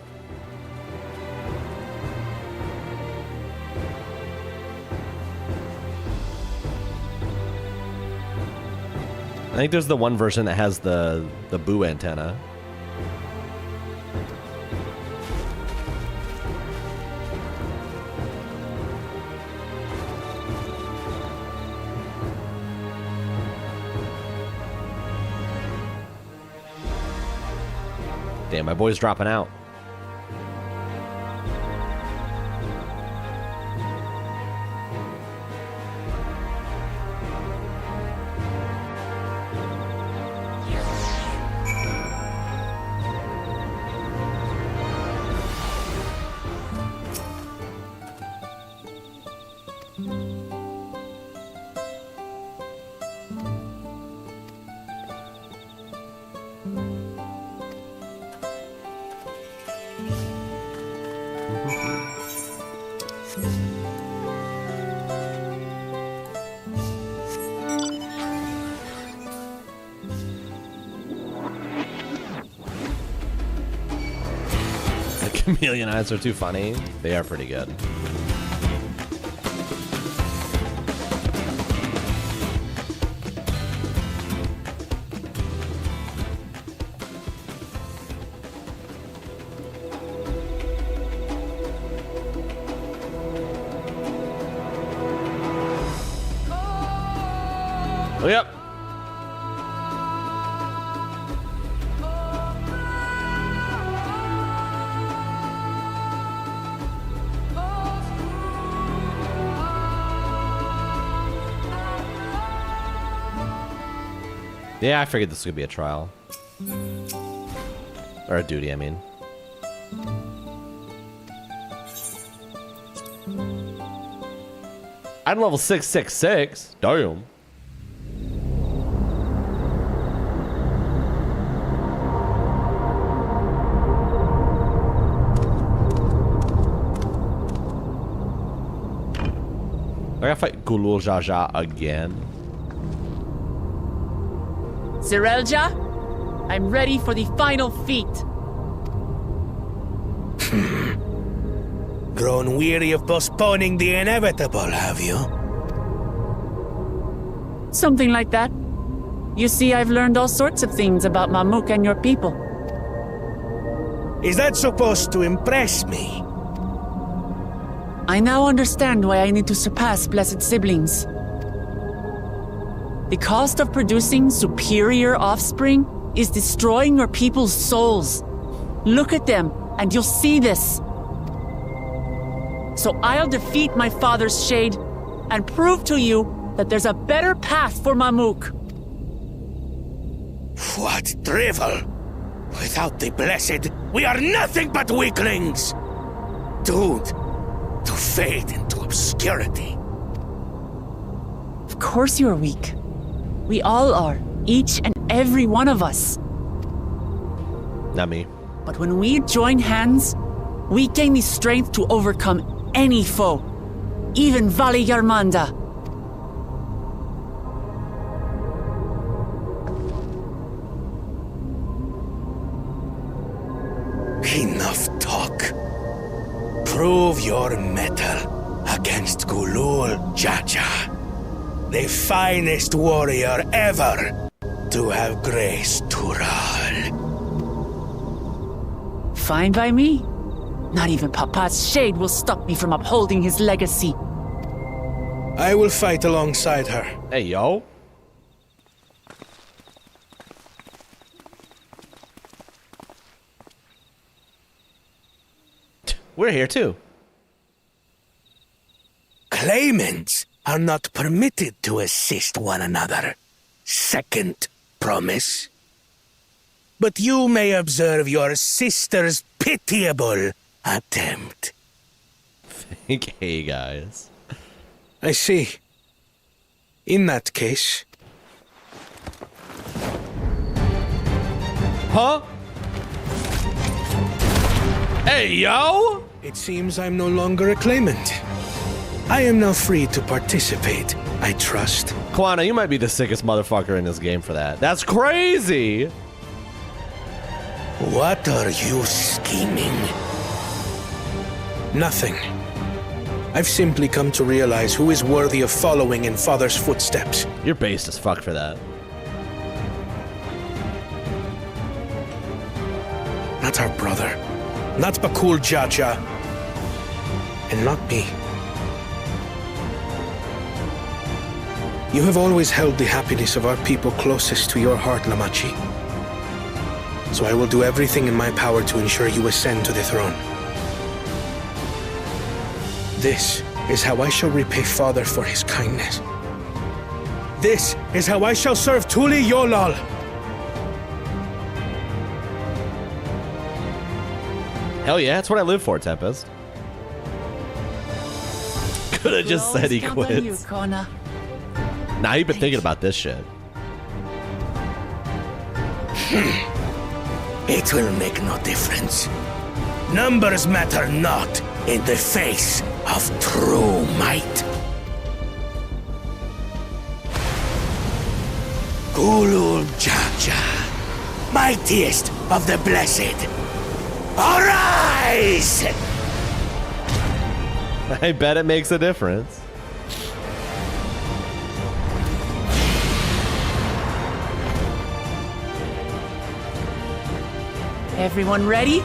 I think there's the one version that has the boo antenna. Damn, my boy's dropping out. Chameleon eyes are too funny. They are pretty good. Oh, yep. Yeah, I figured this was gonna be a trial. Or a duty, I mean. I'm level 666. Damn. I gotta fight Gulul Jaja again. Zerelja, I'm ready for the final feat. Grown weary of postponing the inevitable, have you? Something like that. You see, I've learned all sorts of things about Mamuk and your people. Is that supposed to impress me? I now understand why I need to surpass blessed siblings. The cost of producing superior offspring is destroying your people's souls. Look at them, and you'll see this. So I'll defeat my father's shade and prove to you that there's a better path for Mamuk. What drivel! Without the blessed, we are nothing but weaklings! Doomed to fade into obscurity. Of course you're weak. We all are, each and every one of us. Not me. But when we join hands, we gain the strength to overcome any foe, even Vali Yarmanda. Enough talk. Prove your mettle against Gulul Jaja, the finest warrior ever to have graced Tural. Fine by me. Not even Papa's shade will stop me from upholding his legacy. I will fight alongside her. Hey, yo. We're here too. Claimants are not permitted to assist one another. Second promise. But you may observe your sister's pitiable attempt. Hey, guys. I see. In that case... Huh? Hey, yo! It seems I'm no longer a claimant. I am now free to participate, I trust. Kwana, you might be the sickest motherfucker in this game for that. That's crazy! What are you scheming? Nothing. I've simply come to realize who is worthy of following in Father's footsteps. You're based as fuck for that. Not our brother. Not Bakul Jaja. And not me. You have always held the happiness of our people closest to your heart, Lamachi. So I will do everything in my power to ensure you ascend to the throne. This is how I shall repay Father for his kindness. This is how I shall serve Tuli Yolal. Hell yeah, that's what I live for, Tempest. Could have just said he quits. Nah, you've been thinking about this shit. It will make no difference. Numbers matter not in the face of true might. Gulul Jaja, mightiest of the blessed, arise! I bet it makes a difference. Everyone ready?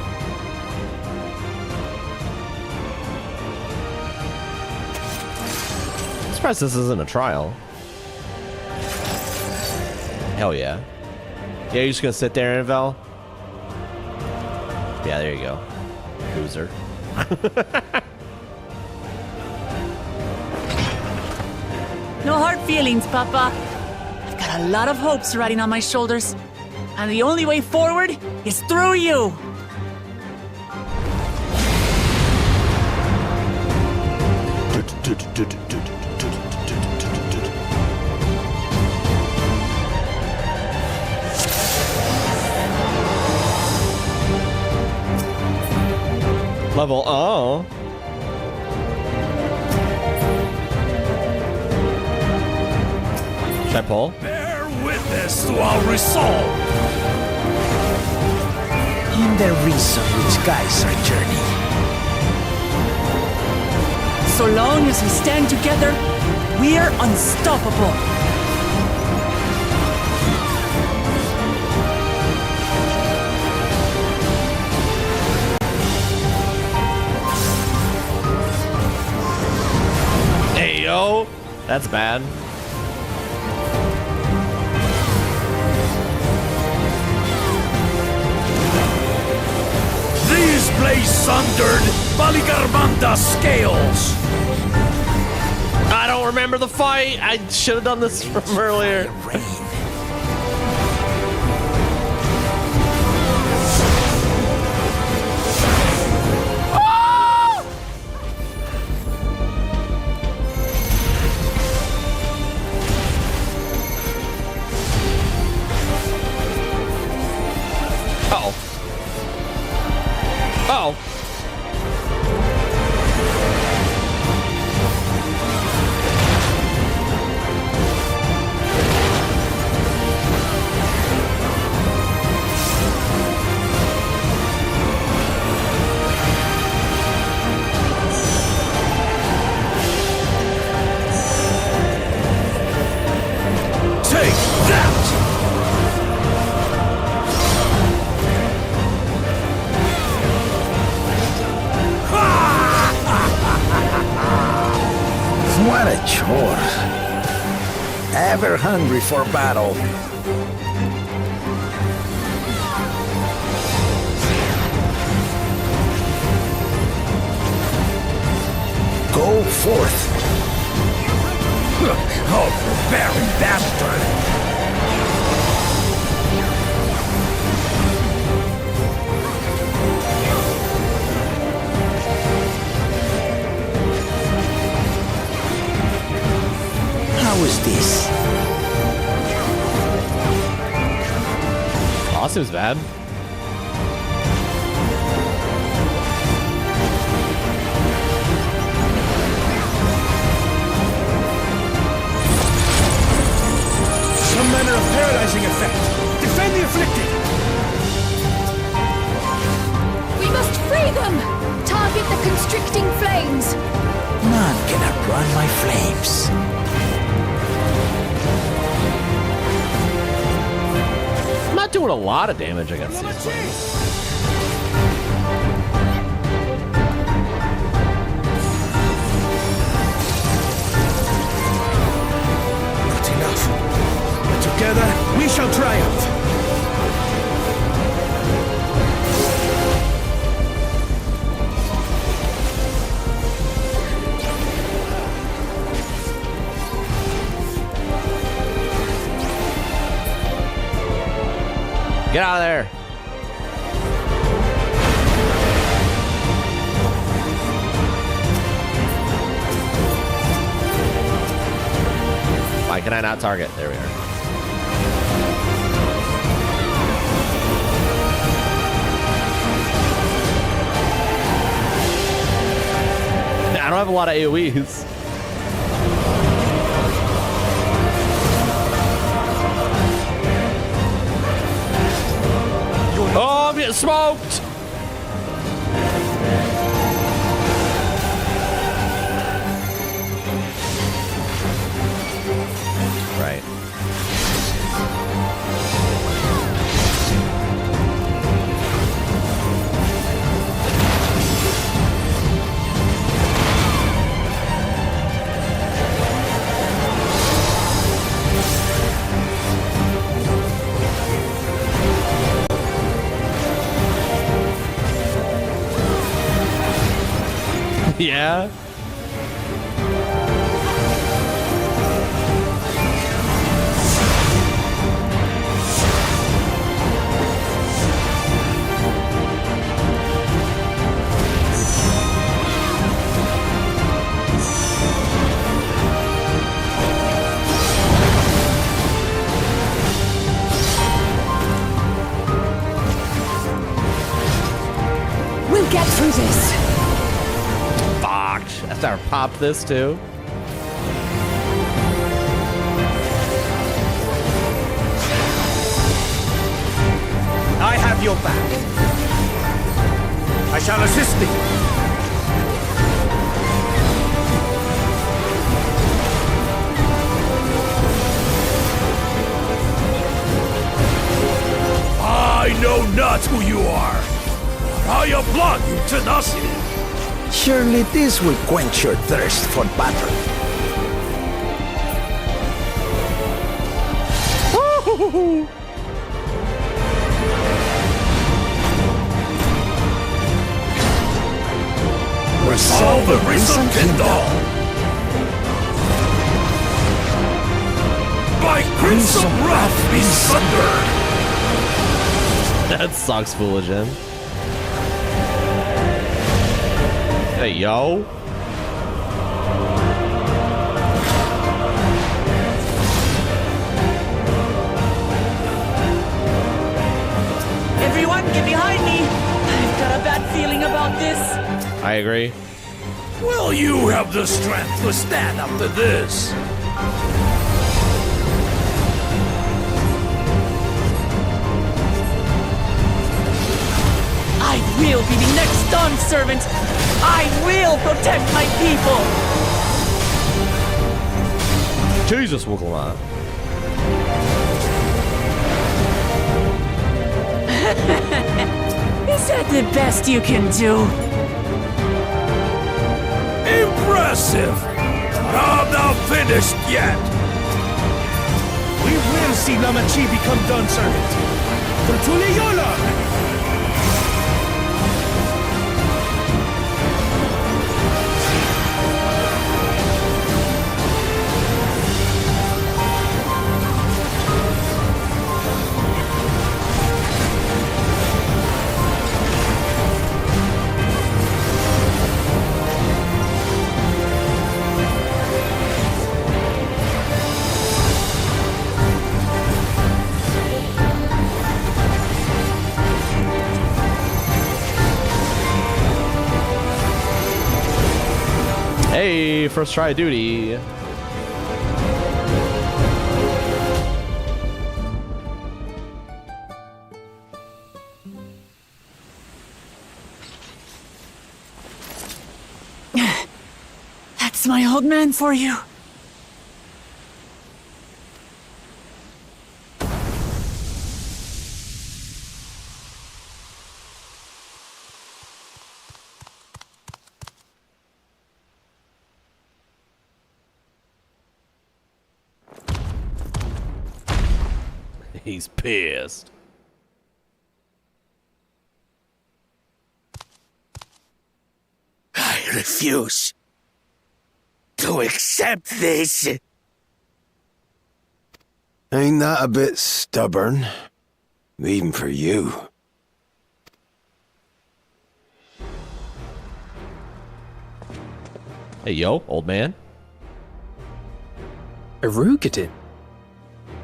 I'm surprised this isn't a trial. Hell yeah. Yeah, you're just gonna sit there, Anvel? Yeah, there you go. Loser. No hard feelings, Papa. I've got a lot of hopes riding on my shoulders. And the only way forward is through you. Level O. Should I pull? Bear witness to our resolve. In the reason which guides our journey. So long as we stand together, we're unstoppable. Hey, yo. That's bad. These blaze sundered Baligarmanda scales. I don't remember the fight. I should have done this from earlier. Uh-oh. Uh-oh. Take that! What a chore. Ever hungry for battle. Go forth. Oh, barren bastard! How is this? Awesome's bad. Some manner of paralyzing effect. Defend the afflicted! We must free them! Target the constricting flames! None can outrun my flames. I'm not doing a lot of damage against these flames. Not enough. But together, we shall triumph. Get out of there. Why can I not target? There we are. I don't have a lot of AoEs. Oh, I'm getting smoked! Right. Yeah. We'll get through this. Fuck. I start to pop this too. I have your back. I shall assist thee. I know not who you are. I applaud you tenacity. Surely this will quench your thirst for battle. Resolve the risen Kindle. By crimson wrath be sundered. That sucks, Fooligen. Hey, yo. Everyone, get behind me. I've got a bad feeling about this. I agree. Will you have the strength to stand up to this? I will be the next Dawn servant. I will protect my people. Jesus, Wookelma. Is that the best you can do? Impressive! But I'm not finished yet! We will see Namachi become Dawn servant. Tertulli Yola! Hey, first try of duty. That's my old man for you. He's pissed. I refuse to accept this. Ain't that a bit stubborn? Even for you. Hey, yo, old man. Erugated?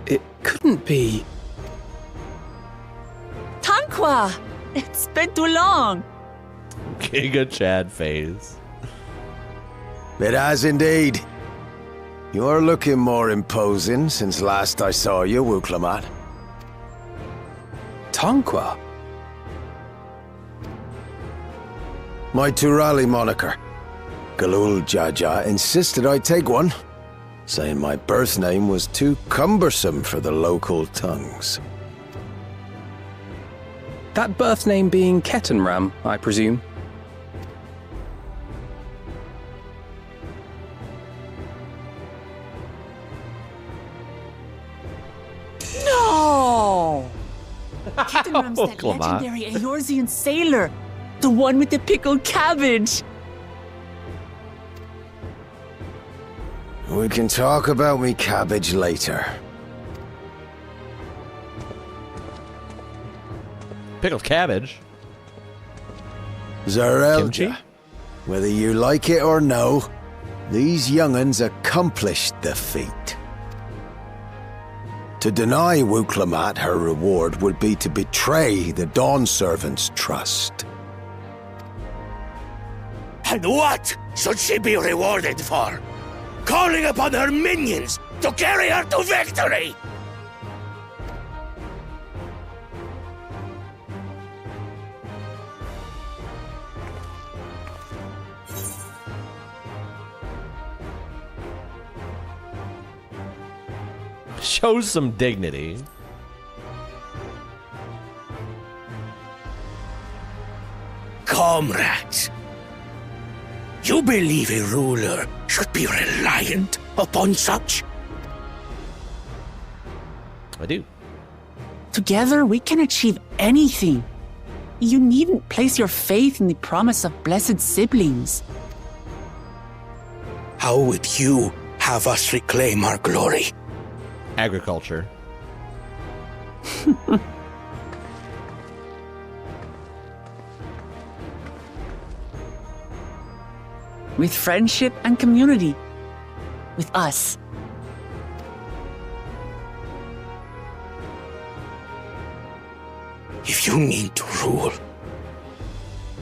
It couldn't be... Tanqua! It's been too long. Giga Chad phase. It has indeed. You're looking more imposing since last I saw you, Wuklamat. Tanqua? My Turali moniker. Galul Jaja insisted I take one, saying my birth name was too cumbersome for the local tongues. That birth name being Ketenram, I presume? No! Ketenram's that Clement. legendary Eorzean sailor. The one with the pickled cabbage. We can talk about me cabbage later. Pickled cabbage? Zarelja, whether you like it or no, these young'uns accomplished the feat. To deny Wuklamat her reward would be to betray the Dawn Servant's trust. And what should she be rewarded for? Calling upon her minions to carry her to victory! Shows some dignity. Comrades, you believe a ruler should be reliant upon such? I do. Together, we can achieve anything. You needn't place your faith in the promise of blessed siblings. How would you have us reclaim our glory? Agriculture. With friendship and community. With us. If you need to rule,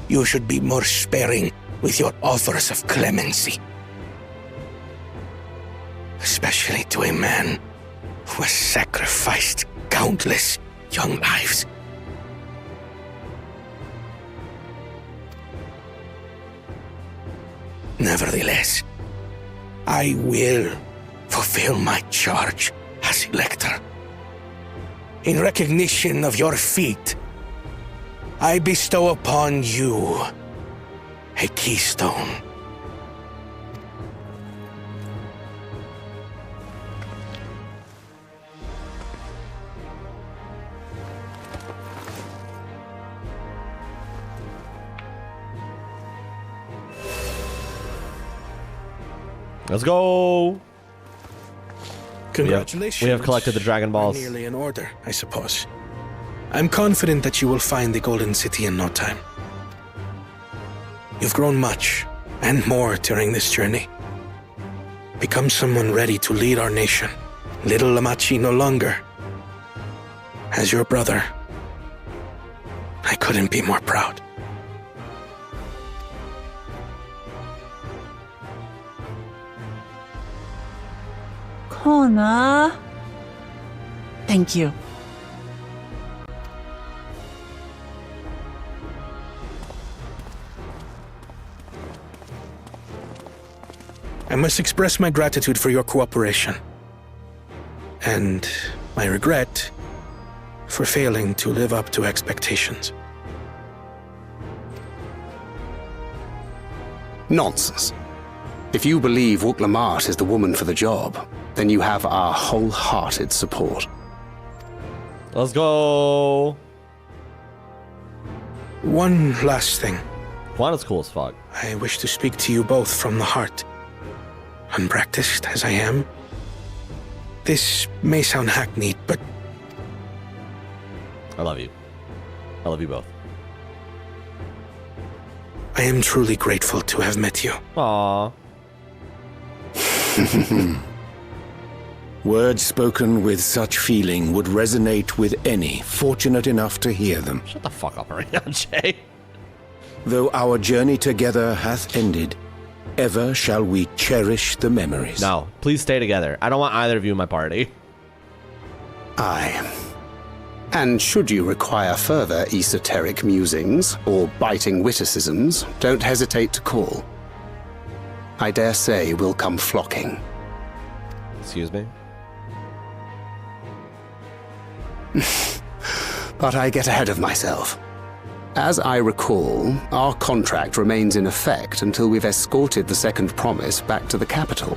you should be more sparing with your offers of clemency. Especially to a man who has sacrificed countless young lives. Nevertheless, I will fulfill my charge as Elector. In recognition of your feat, I bestow upon you a keystone. Let's go. Congratulations. We have collected the Dragon Balls. We're nearly in order, I suppose. I'm confident that you will find the Golden City in no time. You've grown much, and more during this journey. Become someone ready to lead our nation. Little Lamachi no longer. As your brother, I couldn't be more proud. Kona. Thank you. I must express my gratitude for your cooperation. And my regret for failing to live up to expectations. Nonsense. If you believe Wuklamat is the woman for the job, then you have our wholehearted support. Let's go. One last thing. Juana's cool as fuck. I wish to speak to you both from the heart. Unpracticed as I am, this may sound hackneyed, but I love you. I love you both. I am truly grateful to have met you. Aww. Words spoken with such feeling would resonate with any fortunate enough to hear them. Shut the fuck up, Jay. Though our journey together hath ended, ever shall we cherish the memories. No, please stay together. I don't want either of you in my party. Aye. And should you require further esoteric musings or biting witticisms, don't hesitate to call. I dare say we'll come flocking. Excuse me? But I get ahead of myself. As I recall, our contract remains in effect until we've escorted the second promise back to the capital.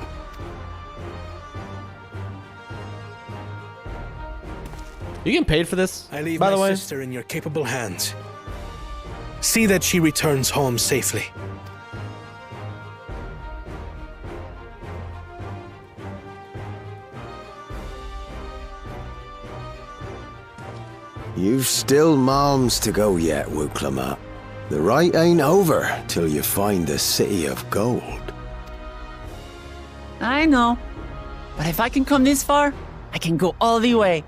You getting paid for this, I leave by the my way? sister in your capable hands. See that she returns home safely. You've still malms to go yet, Wuklama. The rite ain't over till you find the city of gold. I know. But if I can come this far, I can go all the way.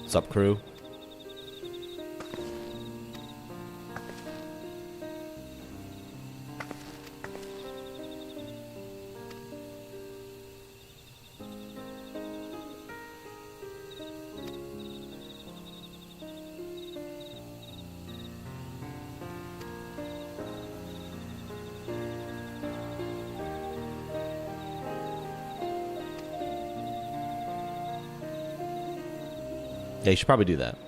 What's up, crew? Yeah, you should probably do that.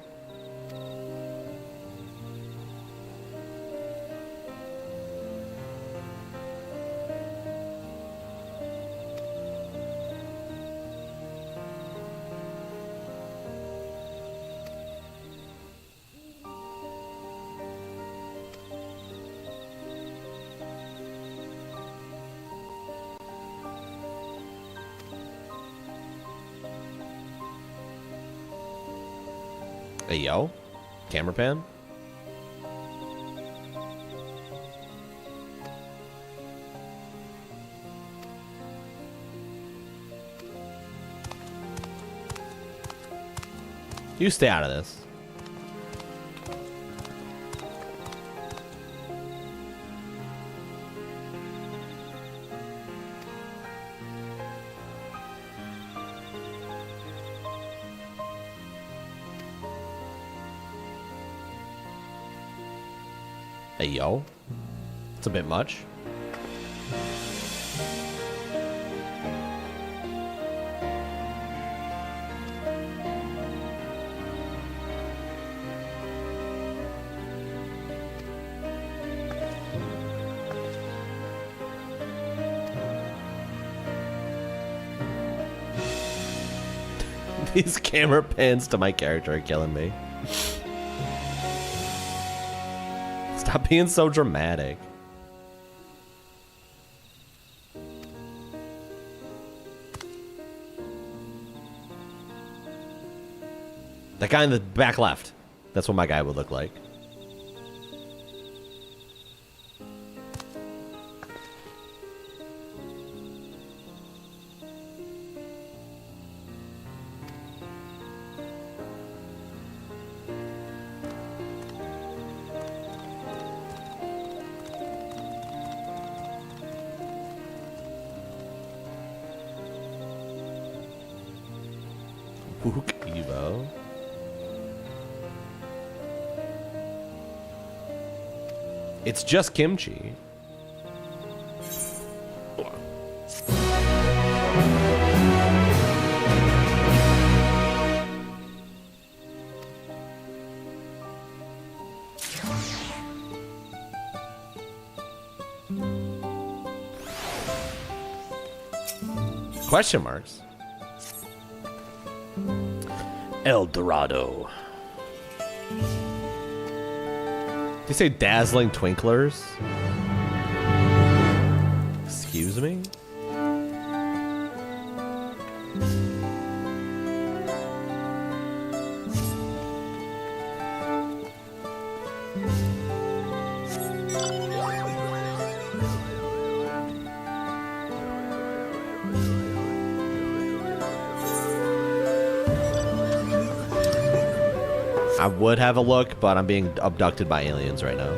Hey, yo. Camera pan? You stay out of this. Hey, yo. It's a bit much. These camera pans to my character are killing me. Stop being so dramatic. That guy in the back left. That's what my guy would look like. Fook Evo. It's just kimchi. Question marks. El Dorado. Did you say dazzling twinklers? Excuse me? I would have a look, but I'm being abducted by aliens right now.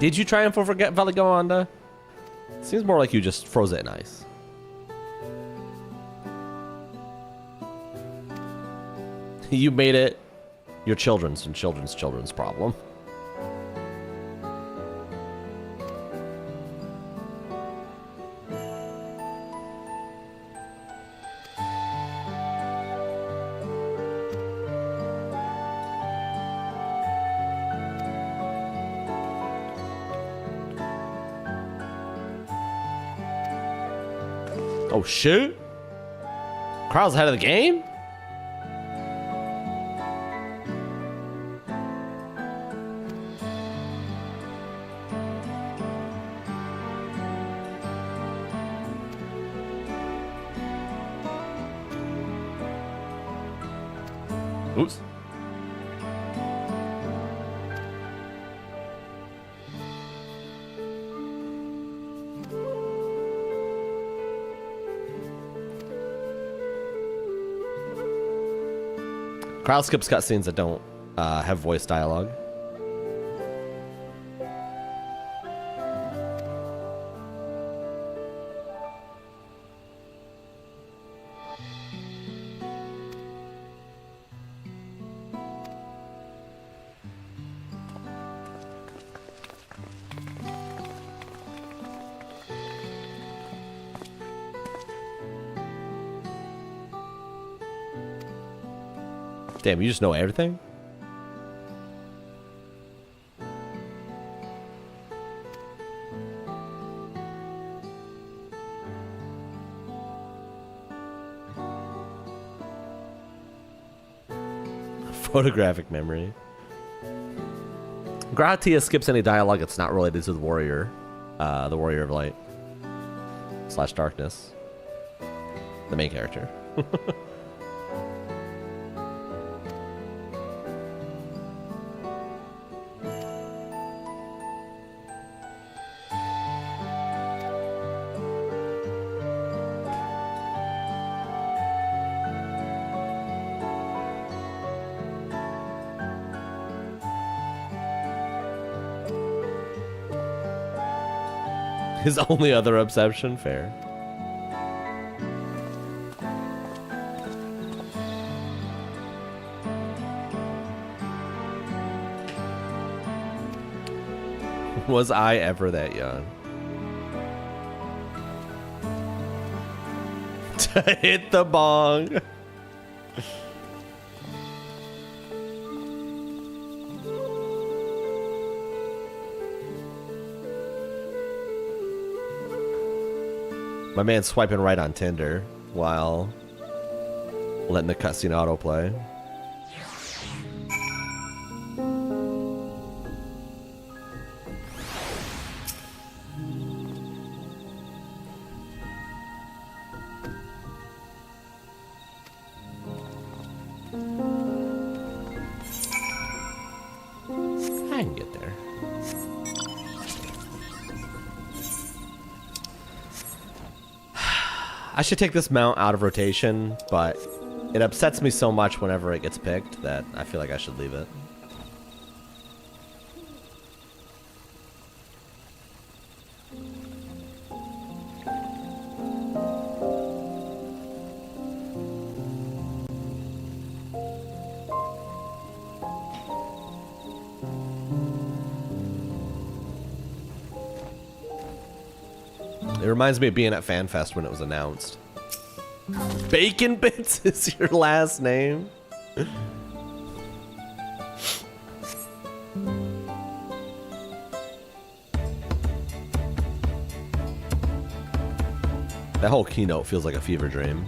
Did you try and forget Valley Goanda? Seems more like you just froze it in ice. You made it your children's and children's children's problem. Oh shoot! Carl's ahead of the game? Oops. Crowd skips cutscenes that don't have voice dialogue. Damn, you just know everything? Photographic memory. Gratia skips any dialogue that's not related to the warrior of light / darkness, the main character. His only other obsession, fair. Was I ever that young? To hit the bong. My man's swiping right on Tinder while letting the cutscene autoplay. I can get there. I should take this mount out of rotation, but it upsets me so much whenever it gets picked that I feel like I should leave it. It reminds me of being at FanFest when it was announced. Bacon Bits is your last name? That whole keynote feels like a fever dream.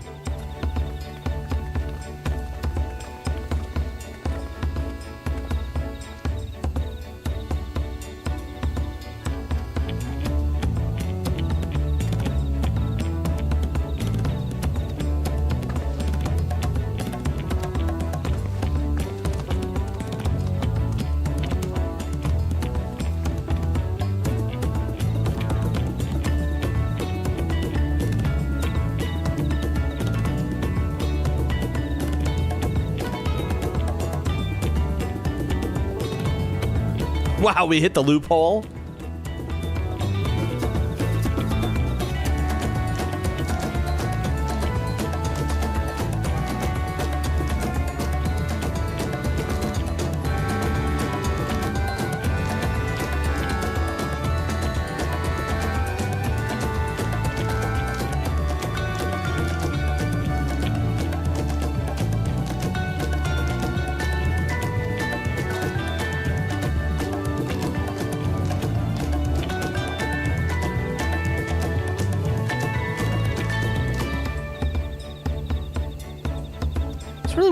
Wow, we hit the loophole.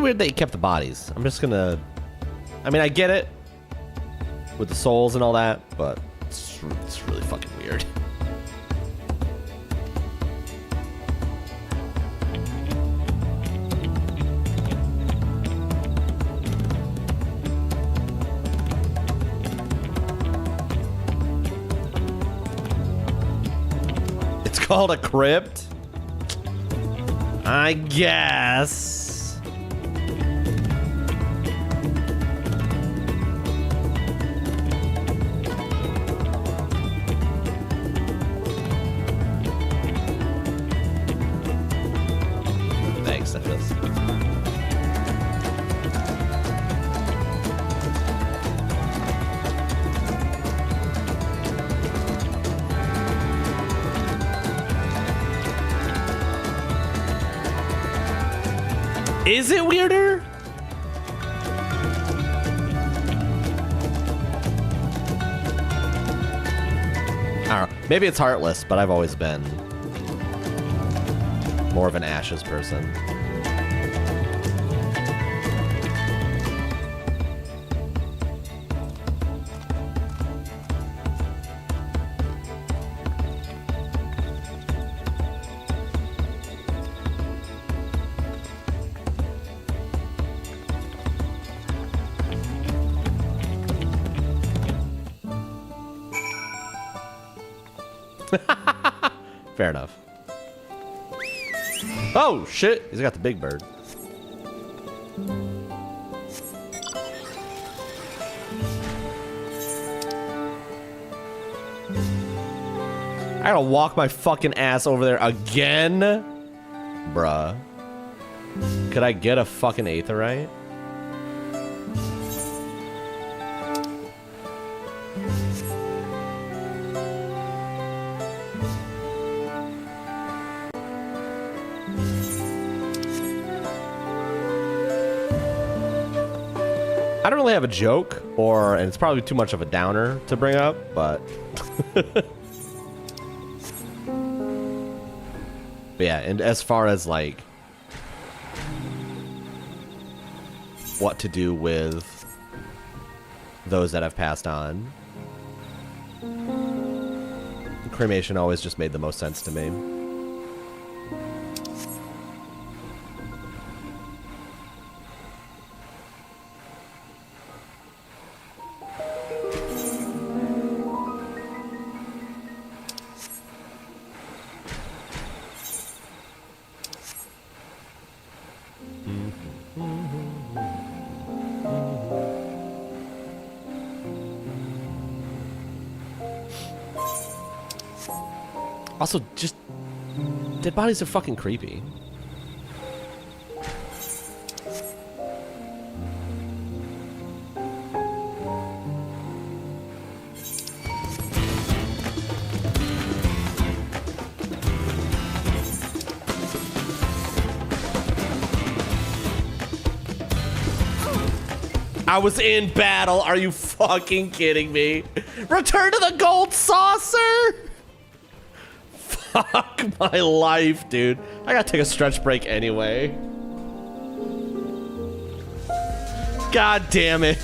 Weird that you kept the bodies. I'm just gonna... I mean, I get it with the souls and all that, but it's really fucking weird. It's called a crypt? I guess. Is it weirder? I don't know. Maybe it's heartless, but I've always been more of an Ashes person. Fair enough. Oh, shit. He's got the big bird. I gotta walk my fucking ass over there again? Bruh. Could I get a fucking aetheryte? I don't really have a joke, and it's probably too much of a downer to bring up, but... But yeah, and as far as, like, what to do with those that have passed on, cremation always just made the most sense to me. Also, just dead bodies are fucking creepy. I was in battle. Are you fucking kidding me? Return to the gold saucer? Fuck my life, dude. I gotta take a stretch break anyway. God damn it.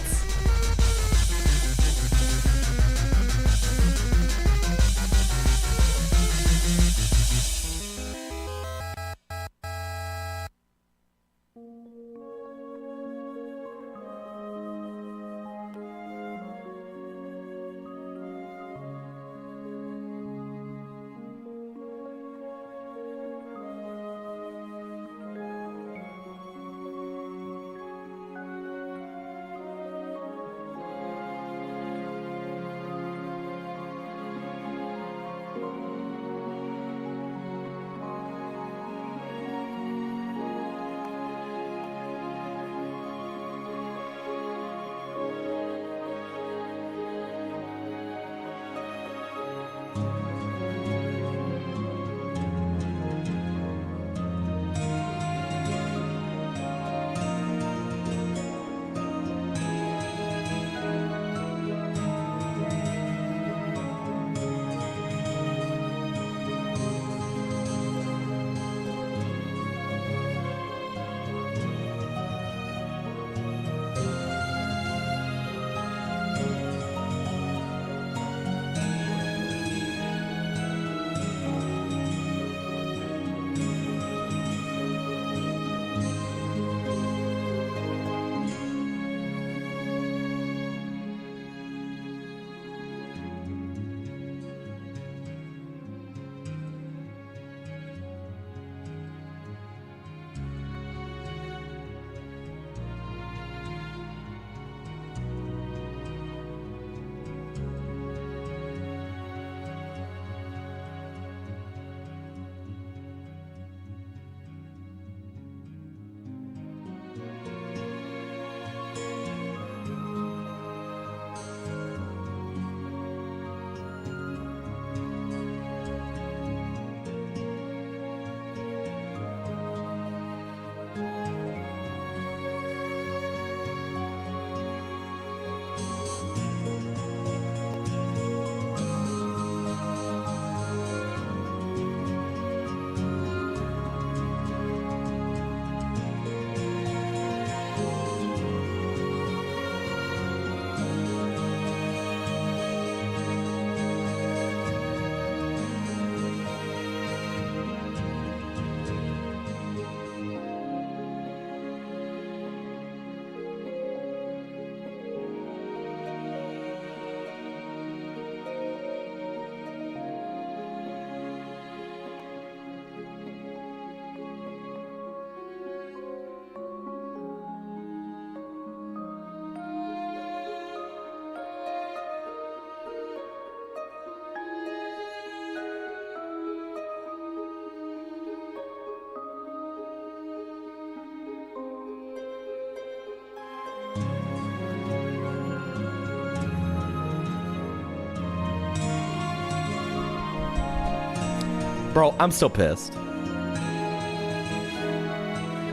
Bro, I'm still pissed.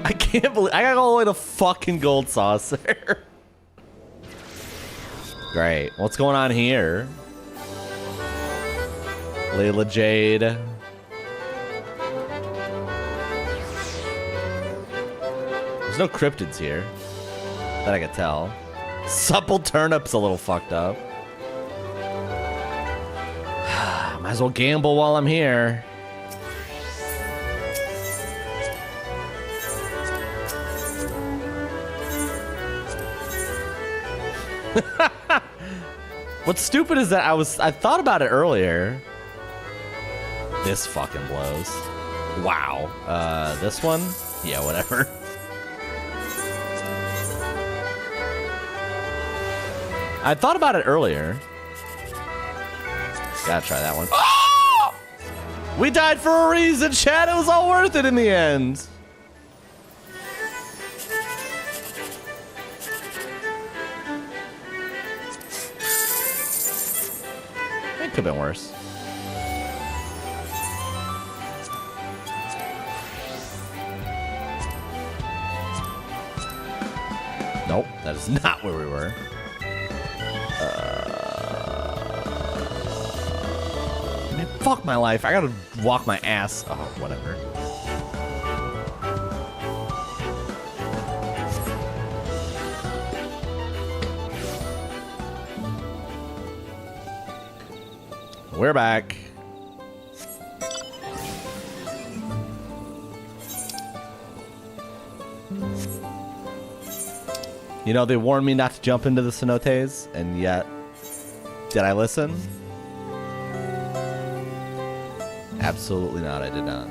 I can't believe I got all the way to fucking Gold Saucer. Great. What's going on here? Layla Jade. There's no cryptids here that I can tell. Supple Turnip's a little fucked up. Might as well gamble while I'm here. What's stupid is that I thought about it earlier. This fucking blows. Wow. This one? Yeah, whatever. I thought about it earlier. Gotta try that one. Oh! We died for a reason, chat. It was all worth it in the end. It could have been worse. Nope, that is not where we were. Man, fuck my life. I gotta walk my ass. Oh, whatever. We're back. You know, they warned me not to jump into the cenotes, and yet, did I listen? Absolutely not, I did not.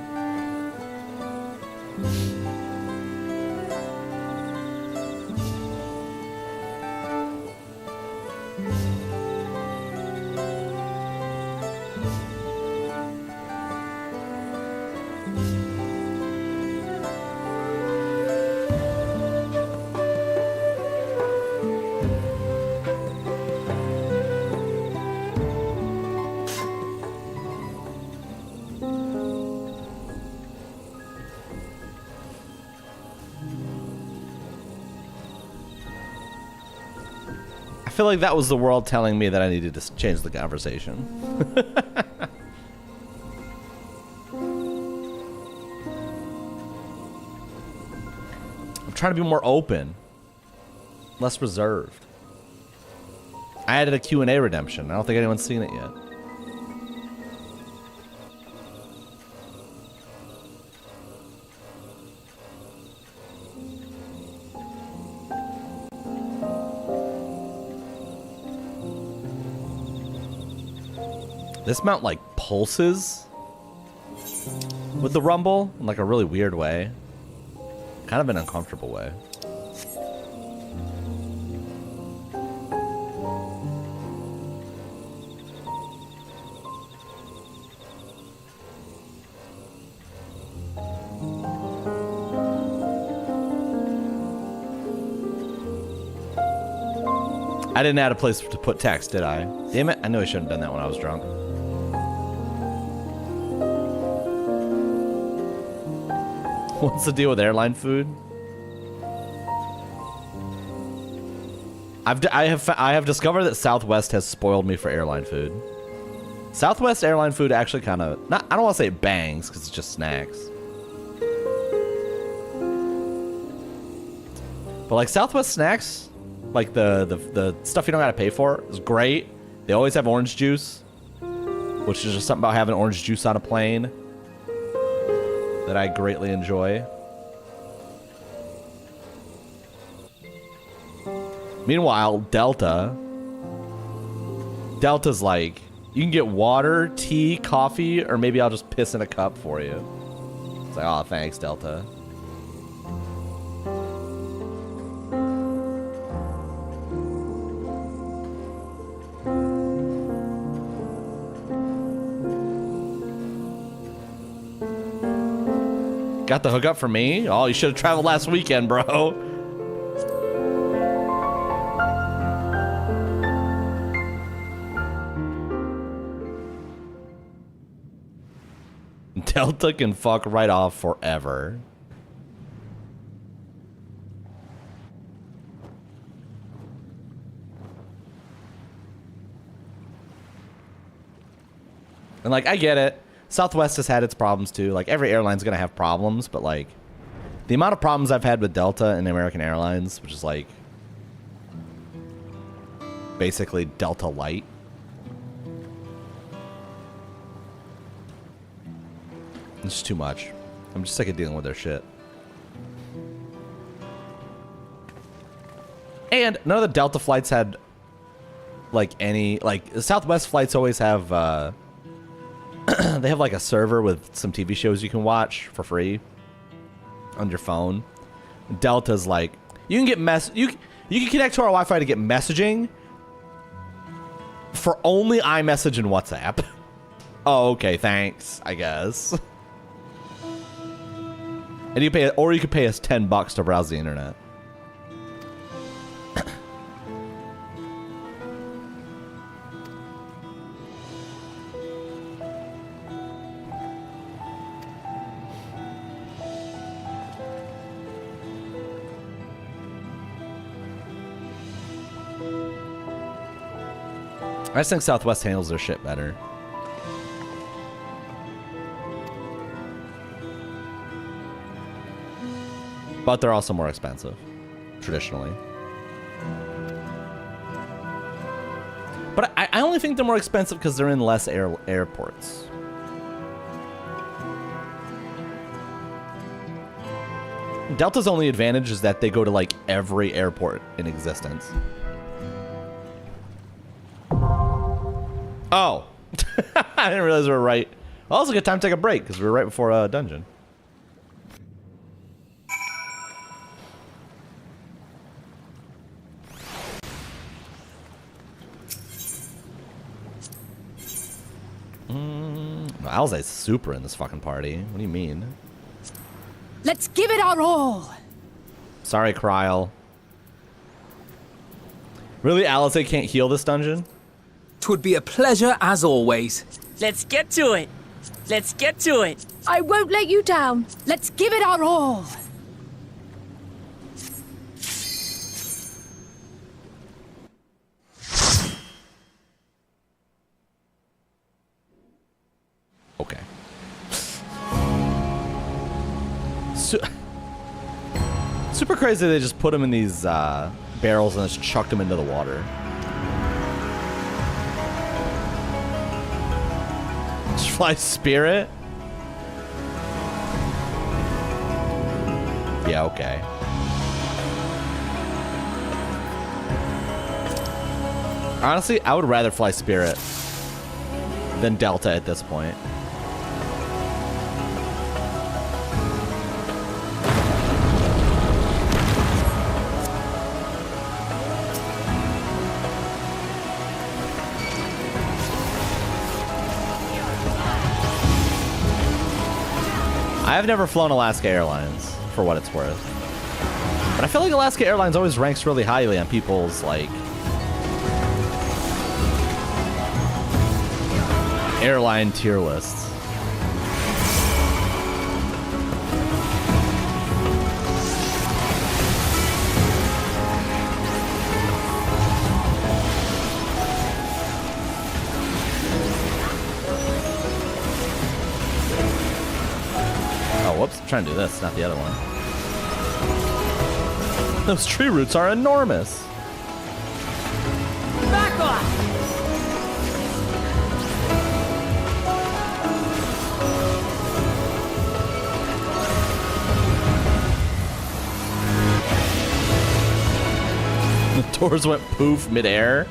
I feel like that was the world telling me that I needed to change the conversation. I'm trying to be more open, less reserved. I added a Q&A redemption. I don't think anyone's seen it yet. This mount like pulses with the rumble in like a really weird way. Kind of an uncomfortable way. I didn't add a place to put text, did I? Damn it, I knew I shouldn't have done that when I was drunk. What's the deal with airline food? I have discovered that Southwest has spoiled me for airline food. Southwest airline food actually kind of I don't want to say it bangs because it's just snacks. But like Southwest snacks, like the stuff you don't gotta pay for is great. They always have orange juice, which is just something about having orange juice on a plane that I greatly enjoy. Meanwhile, Delta's like, you can get water, tea, coffee, or maybe I'll just piss in a cup for you. It's like, oh, thanks, Delta. Got the hookup for me? Oh, you should have traveled last weekend, bro. Delta can fuck right off forever. And like, I get it. Southwest has had its problems too. Like, every airline's gonna have problems, but like, the amount of problems I've had with Delta and American Airlines, which is like basically Delta Light. It's just too much. I'm just sick of dealing with their shit. And none of the Delta flights had like any, like Southwest flights always have they have like a server with some TV shows you can watch for free on your phone. Delta's like, you can get you can connect to our Wi-Fi to get messaging for only iMessage and WhatsApp. Oh, okay, thanks, I guess. And you pay, or you could pay us $10 to browse the internet. I just think Southwest handles their shit better. But they're also more expensive, traditionally. But I only think they're more expensive because they're in less airports. Delta's only advantage is that they go to like every airport in existence. Oh, I didn't realize we were right. Also, good time to take a break because we were right before a dungeon. Alzay's super in this fucking party. What do you mean? Let's give it our all. Sorry, Kryl. Really, Alzay can't heal this dungeon? 'Twould be a pleasure as always. Let's get to it. Let's get to it. I won't let you down. Let's give it our all. Okay. Super crazy they just put them in these barrels and just chucked them into the water. Just fly spirit? Yeah, okay. Honestly, I would rather fly spirit than Delta at this point. I've never flown Alaska Airlines, for what it's worth. But I feel like Alaska Airlines always ranks really highly on people's, like, airline tier lists. Whoops, I'm trying to do this, not the other one. Those tree roots are enormous. Back off! The doors went poof midair.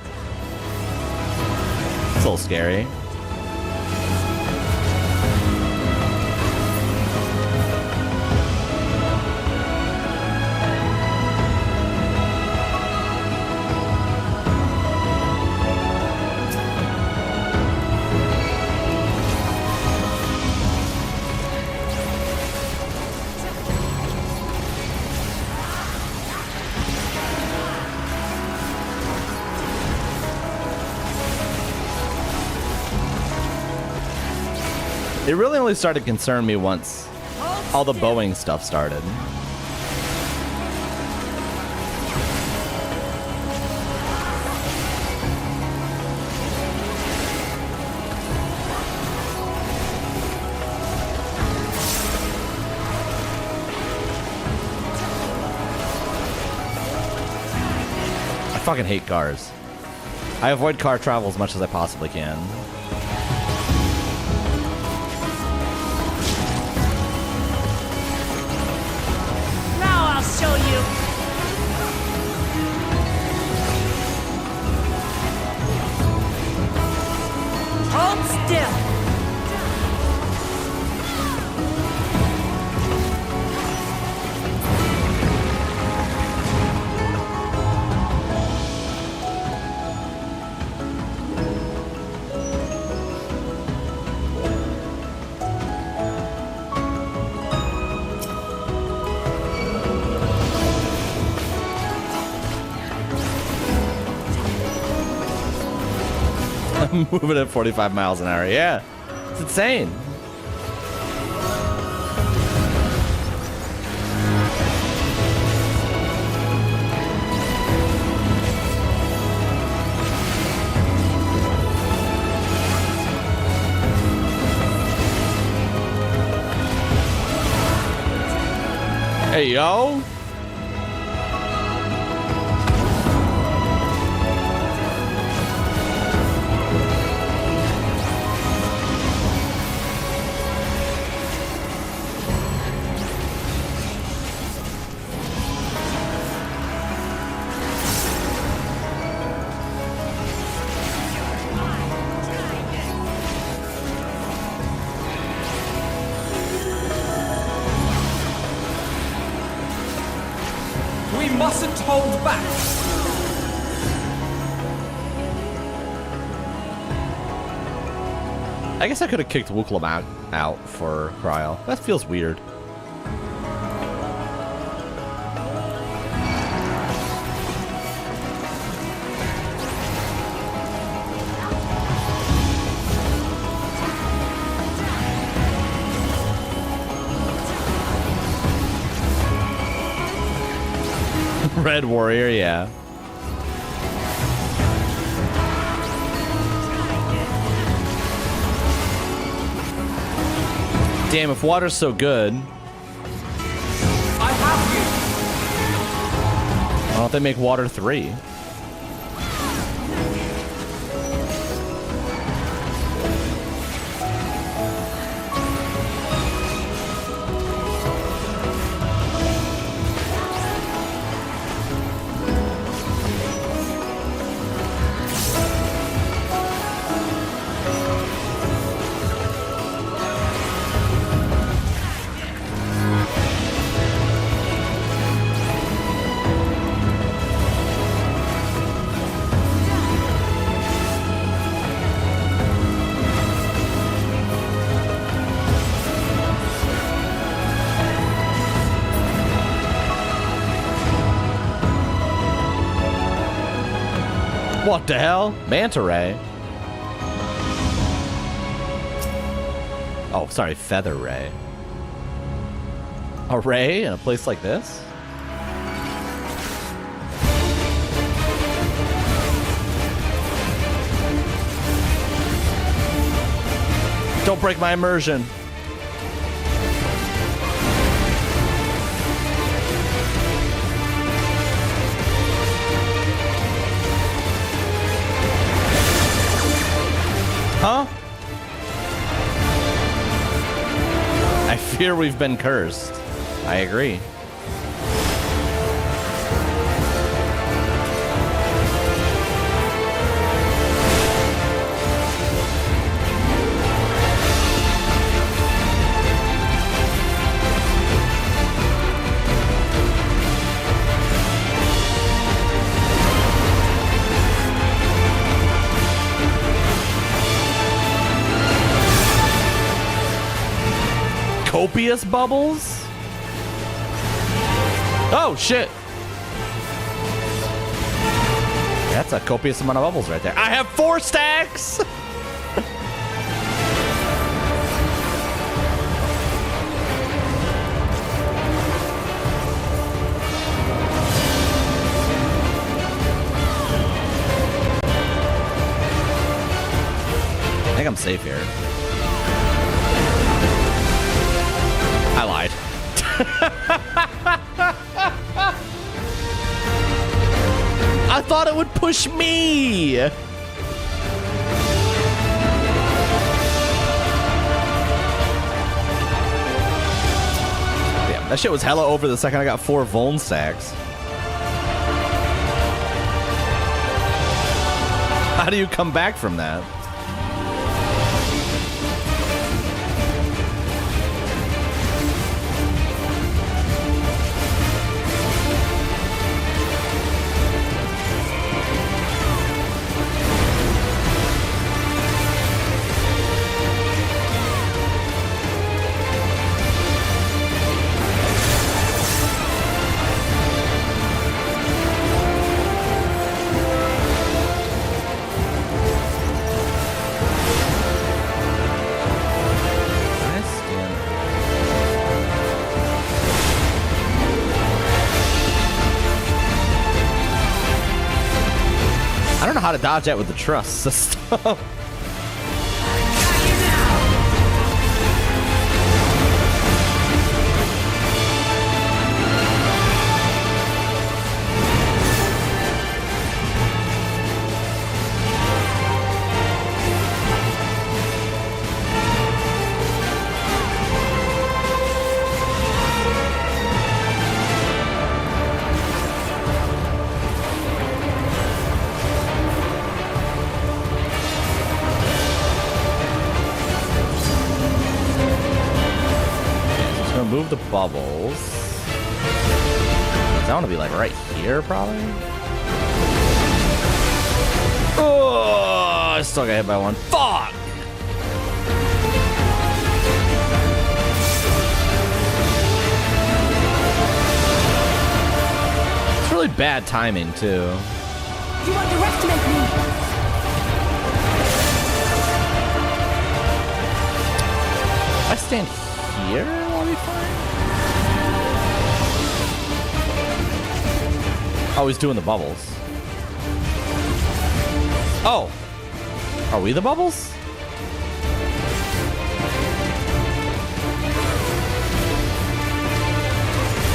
It's a little scary. It really only started to concern me once all the Boeing stuff started. I fucking hate cars. I avoid car travel as much as I possibly can. Now I'll show you. Hold still. I'm moving at 45 miles an hour. Yeah, it's insane. Hey, yo. We mustn't hold back. I guess I could have kicked Wuklam out for Cryo. That feels weird. Red Warrior, yeah. Damn, if water's so good. I have you. Why don't they make water 3? What the hell? Manta Ray. Oh, sorry, Feather Ray. A ray in a place like this? Don't break my immersion. Huh? I fear we've been cursed. I agree. Copious bubbles? Oh, shit. That's a copious amount of bubbles right there. I have 4 stacks! safe here. I lied. I thought it would push me. Damn, that shit was hella over the second I got 4 Vuln stacks. How do you come back from that? I don't know how to dodge that with the trust system. Move the bubbles. I want to be like right here, probably. Oh, I still got hit by one. Fuck! It's really bad timing, too. You underestimate me. If I stand here, will be fine. Oh, he's doing the bubbles. Oh, are we the bubbles?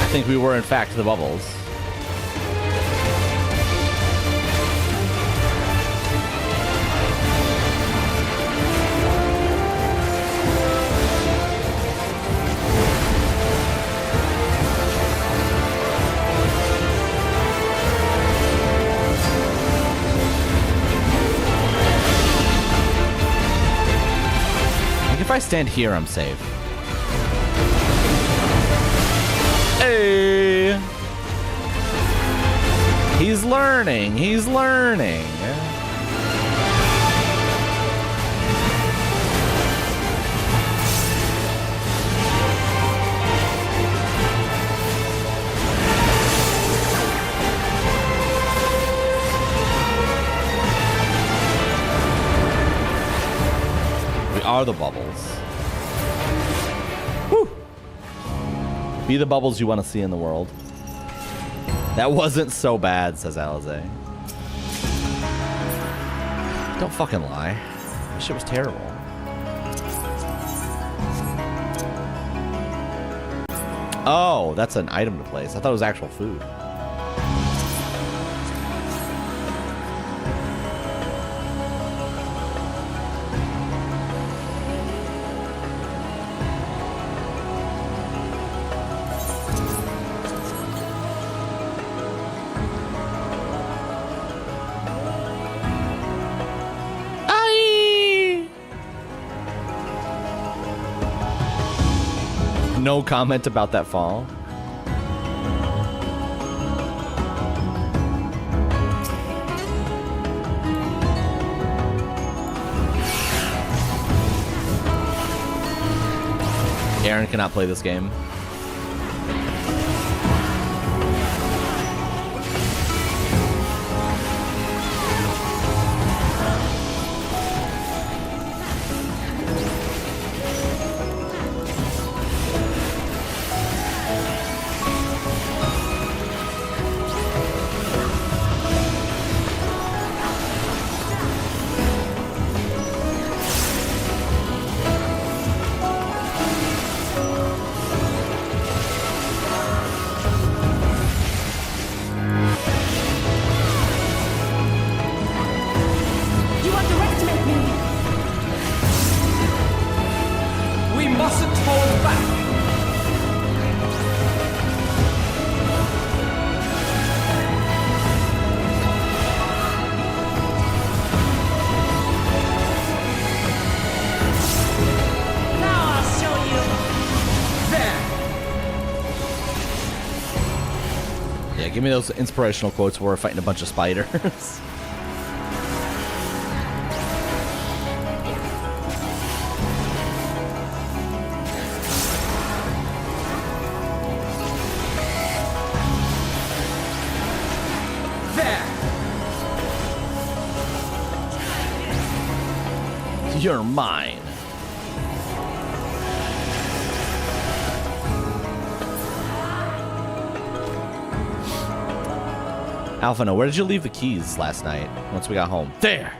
I think we were in fact the bubbles. If I stand here, I'm safe. Hey! He's learning. He's learning. We are the bubbles. Woo! Be the bubbles you want to see in the world. That wasn't so bad, says Alize. Don't fucking lie. That shit was terrible. Oh, that's an item to place. I thought it was actual food. No comment about that fall. Aaron cannot play this game. hold back. Now I'll show you. There. Yeah, give me those inspirational quotes where we're fighting a bunch of spiders. You're mine. Alphino, where did you leave the keys last night once we got home? There!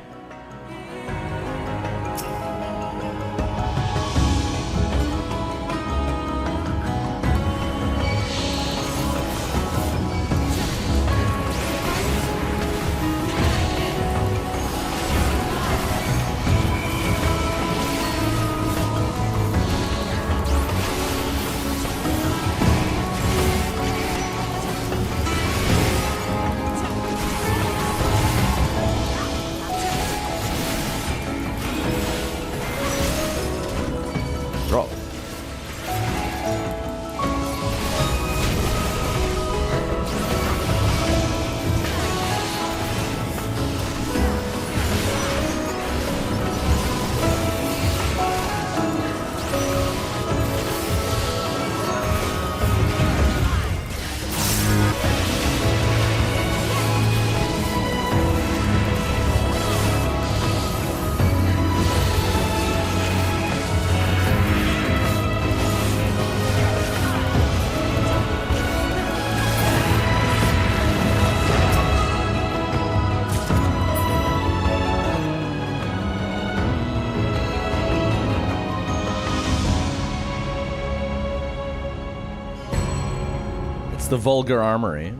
The Vulgar Armory.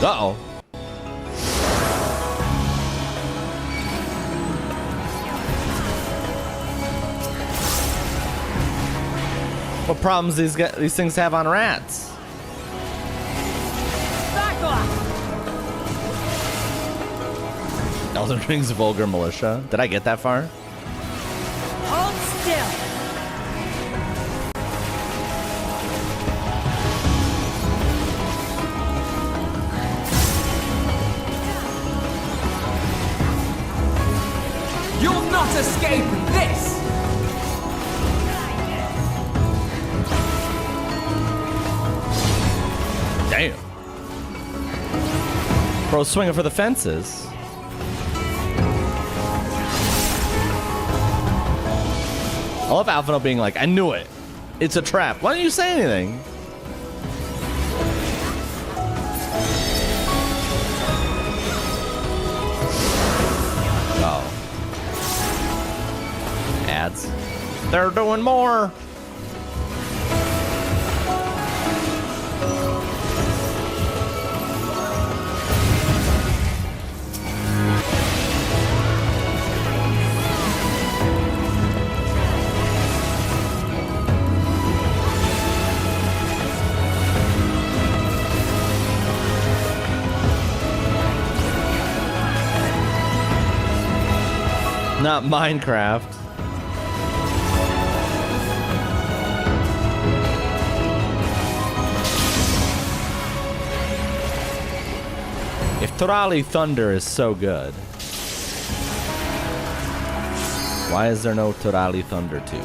Uh-oh. What problems these things have on rats? Back off. Elden Ring's Vulgar Militia. Did I get that far? Hold still. You'll not escape this! Damn. Bro, swinging for the fences. I love Alphino being like, I knew it. It's a trap. Why don't you say anything? Oh. Ads. They're doing more. Not Minecraft. If Torali Thunder is so good, why is there no Torali Thunder 2?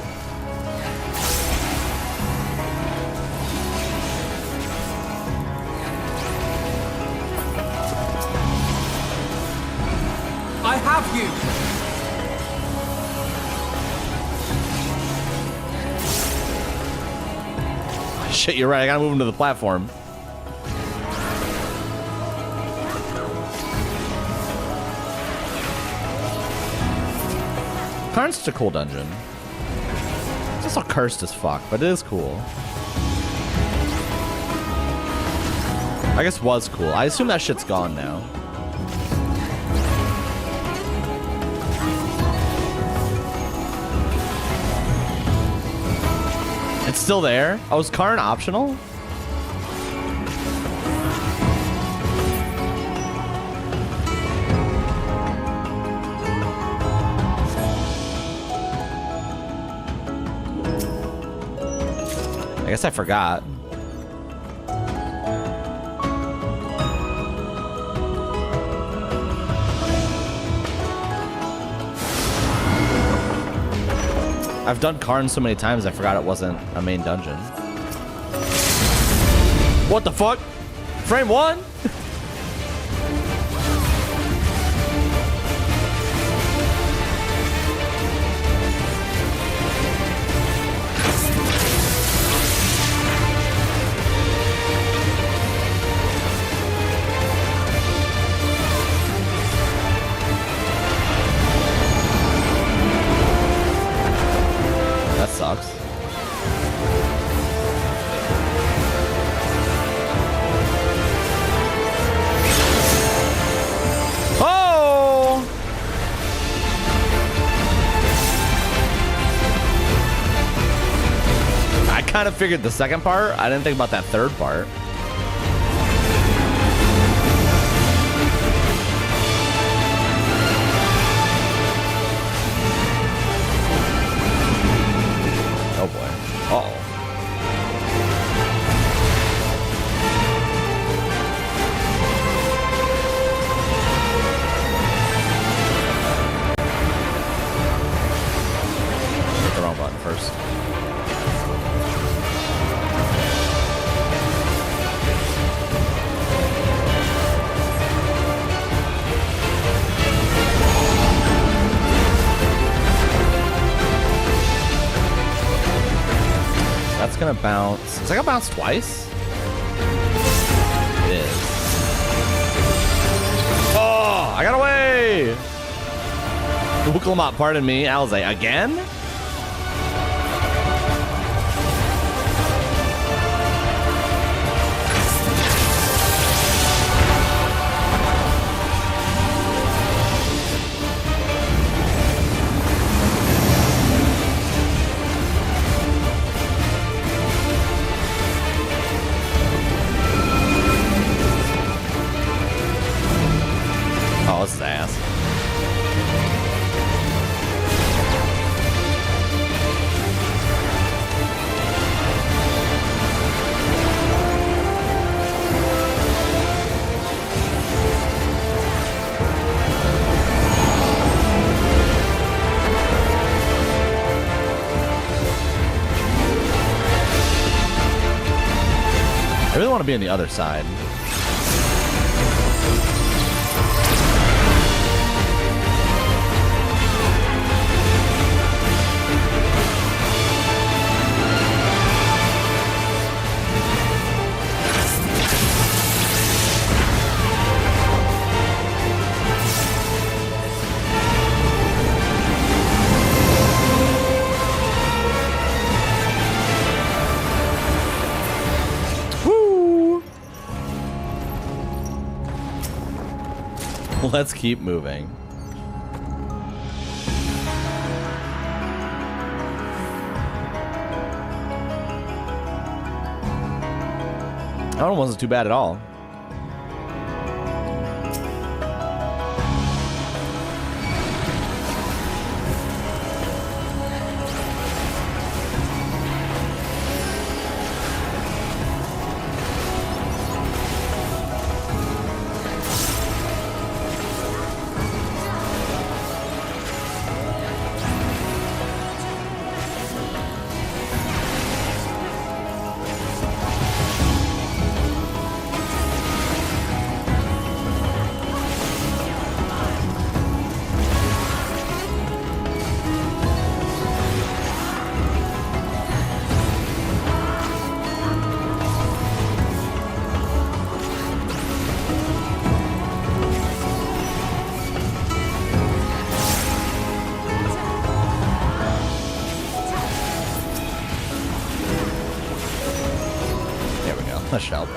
I have you! Shit, you're right. I gotta move him to the platform. Karn's such a cool dungeon. It's also cursed as fuck, but it is cool. I guess was cool. I assume that shit's gone now. It's still there? Oh, is Karn optional? I guess I forgot. I've done Karn so many times I forgot it wasn't a main dungeon. What the fuck? Frame 1? Sucks. Oh! I kind of figured the second part. I didn't think about that third part. Oh boy. Uh-oh. Hit the wrong button first. That's gonna bounce. Is that gonna bounce twice? It is. Oh, I got away! Wuklamat, pardon me. Alze, again? Oh, this is ass. I really want to be on the other side. Let's keep moving. That one wasn't too bad at all. That should help.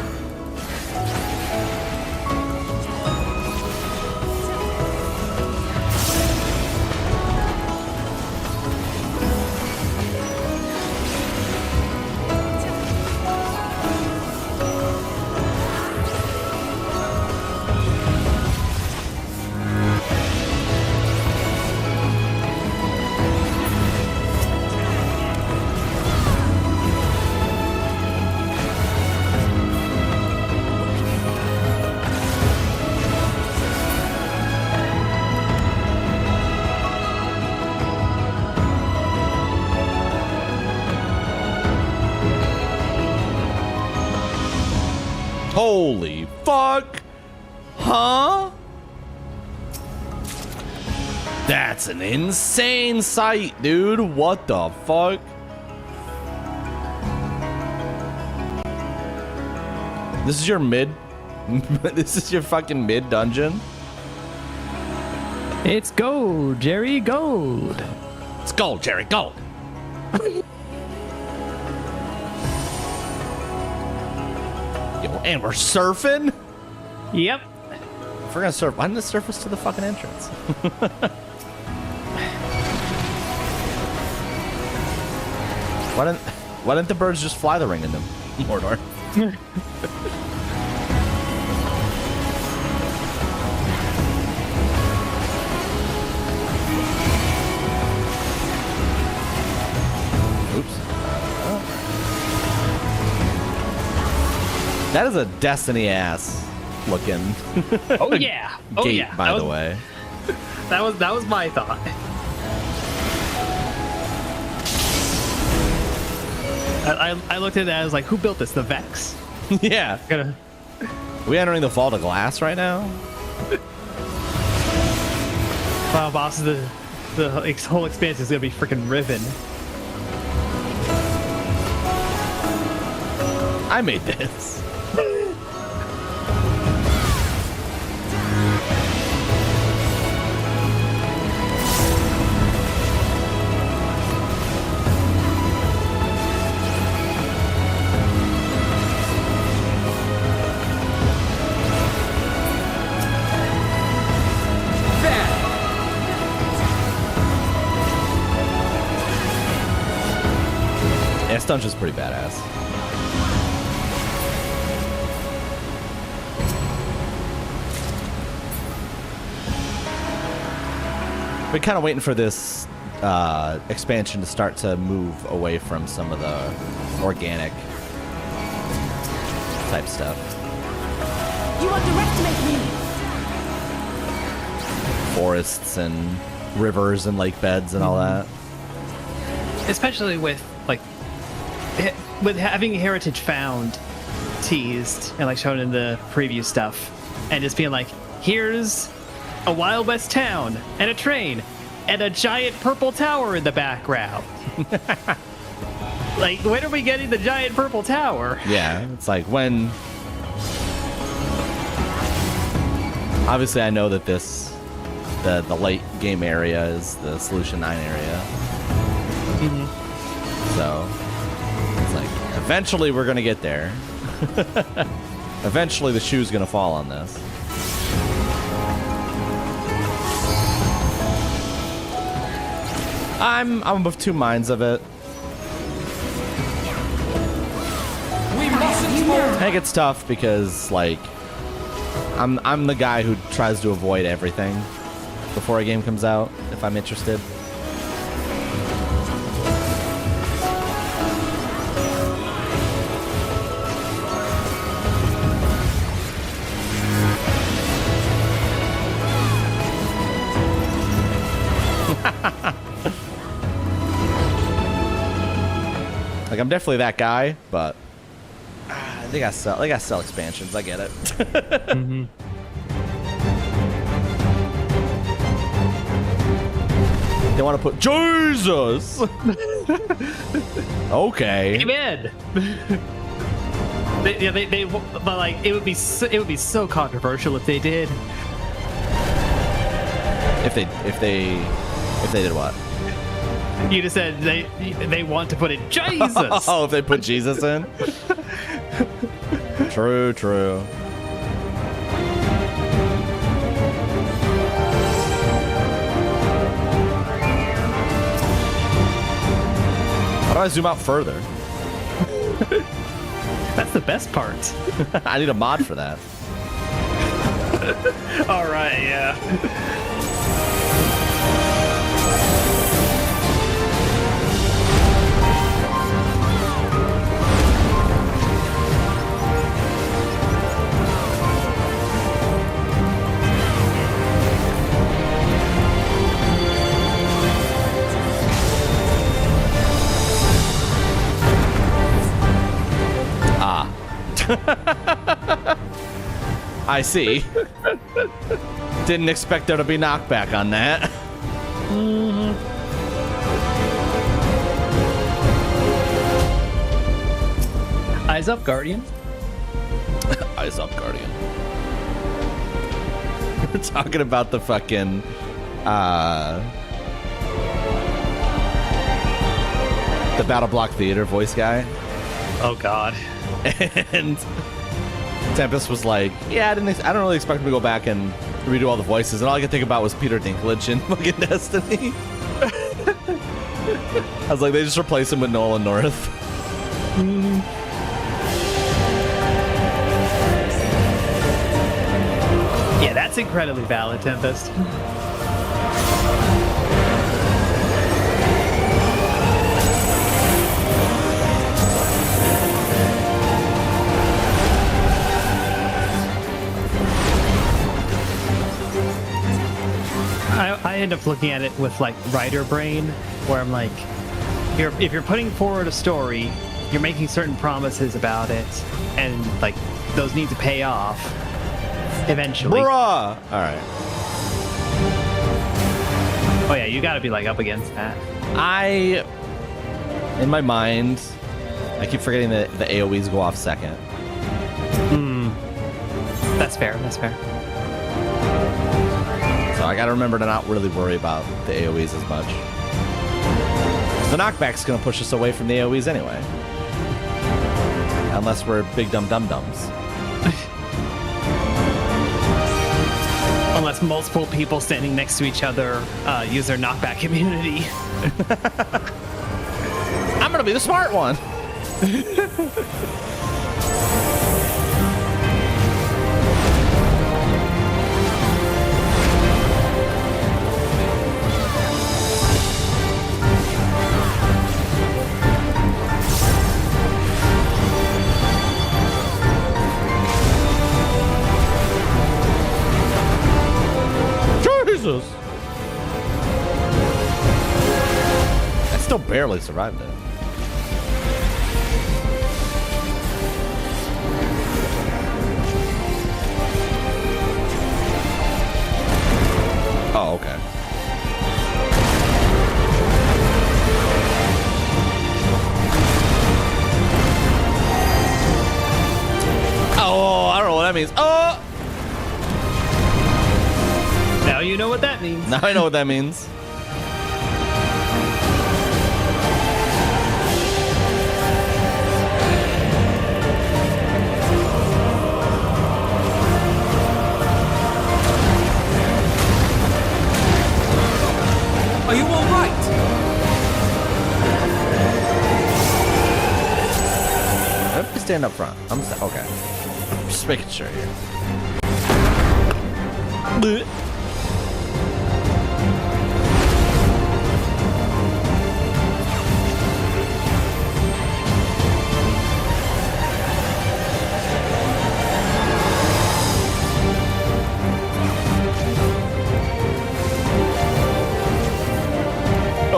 Holy fuck. Huh? That's an insane sight, dude. What the fuck? This is your mid? This is your fucking mid dungeon? It's gold, Jerry, gold. It's gold, Jerry, gold. Yo, and we're surfing? Yep. If we're gonna surf, why didn't the surf us to the fucking entrance? Why didn't the birds just fly the ring in them? Mordor. Oops. That is a Destiny ass looking. Oh yeah. Oh gate, yeah. By the way. That was my thought. I looked at that. I was like, "Who built this? The Vex?" Yeah. Are we entering the Vault of Glass right now? Wow, boss, the whole expanse is gonna be freaking Riven. I made this. This dungeon's pretty badass. We're kind of waiting for this expansion to start to move away from some of the organic type stuff. You underestimate me. Forests and rivers and lake beds and all that. Especially with having Heritage Found teased and like shown in the preview stuff, and just being like, here's a Wild West town and a train and a giant purple tower in the background. Like, when are we getting the giant purple tower? Yeah, it's like when. Obviously, I know that the late game area is the Solution 9 area. So it's like eventually we're gonna get there. Eventually the shoe's gonna fall on this. I'm of two minds of it. I think it's tough because like I'm the guy who tries to avoid everything before a game comes out if I'm interested. Like I'm definitely that guy, but they gotta sell expansions. I get it. They want to put Jesus. Okay. Amen. But like it would be so controversial if they did. If they did what? You just said they want to put in Jesus. Oh, if they put Jesus in? True. How do I zoom out further? That's the best part. I need a mod for that. All right, yeah. I see. Didn't expect there to be knockback on that. Eyes up, Guardian. Eyes up, Guardian. We're talking about the fucking the Battle Block Theater voice guy. Oh God. And Tempest was like, "Yeah, I don't really expect him to go back and redo all the voices." And all I could think about was Peter Dinklage in fucking Destiny. I was like, they just replace him with Nolan North. Yeah, that's incredibly valid, Tempest. I end up looking at it with like writer brain, where I'm like, if you're putting forward a story, you're making certain promises about it, and like those need to pay off eventually. Bruh! All right. Oh yeah, you got to be like up against that. In my mind, I keep forgetting that the AoEs go off second. That's fair. That's fair. So I gotta remember to not really worry about the AoEs as much. The knockback's gonna push us away from the AoEs anyway. Unless we're big dumb dum-dums. Unless multiple people standing next to each other use their knockback immunity. I'm gonna be the smart one. Jesus! I still barely survived it. Oh, okay. Oh, I don't know what that means. Oh! Now you know what that means. Now I know what that means. Are you all right? Let me stand up front. Okay. Just making sure here.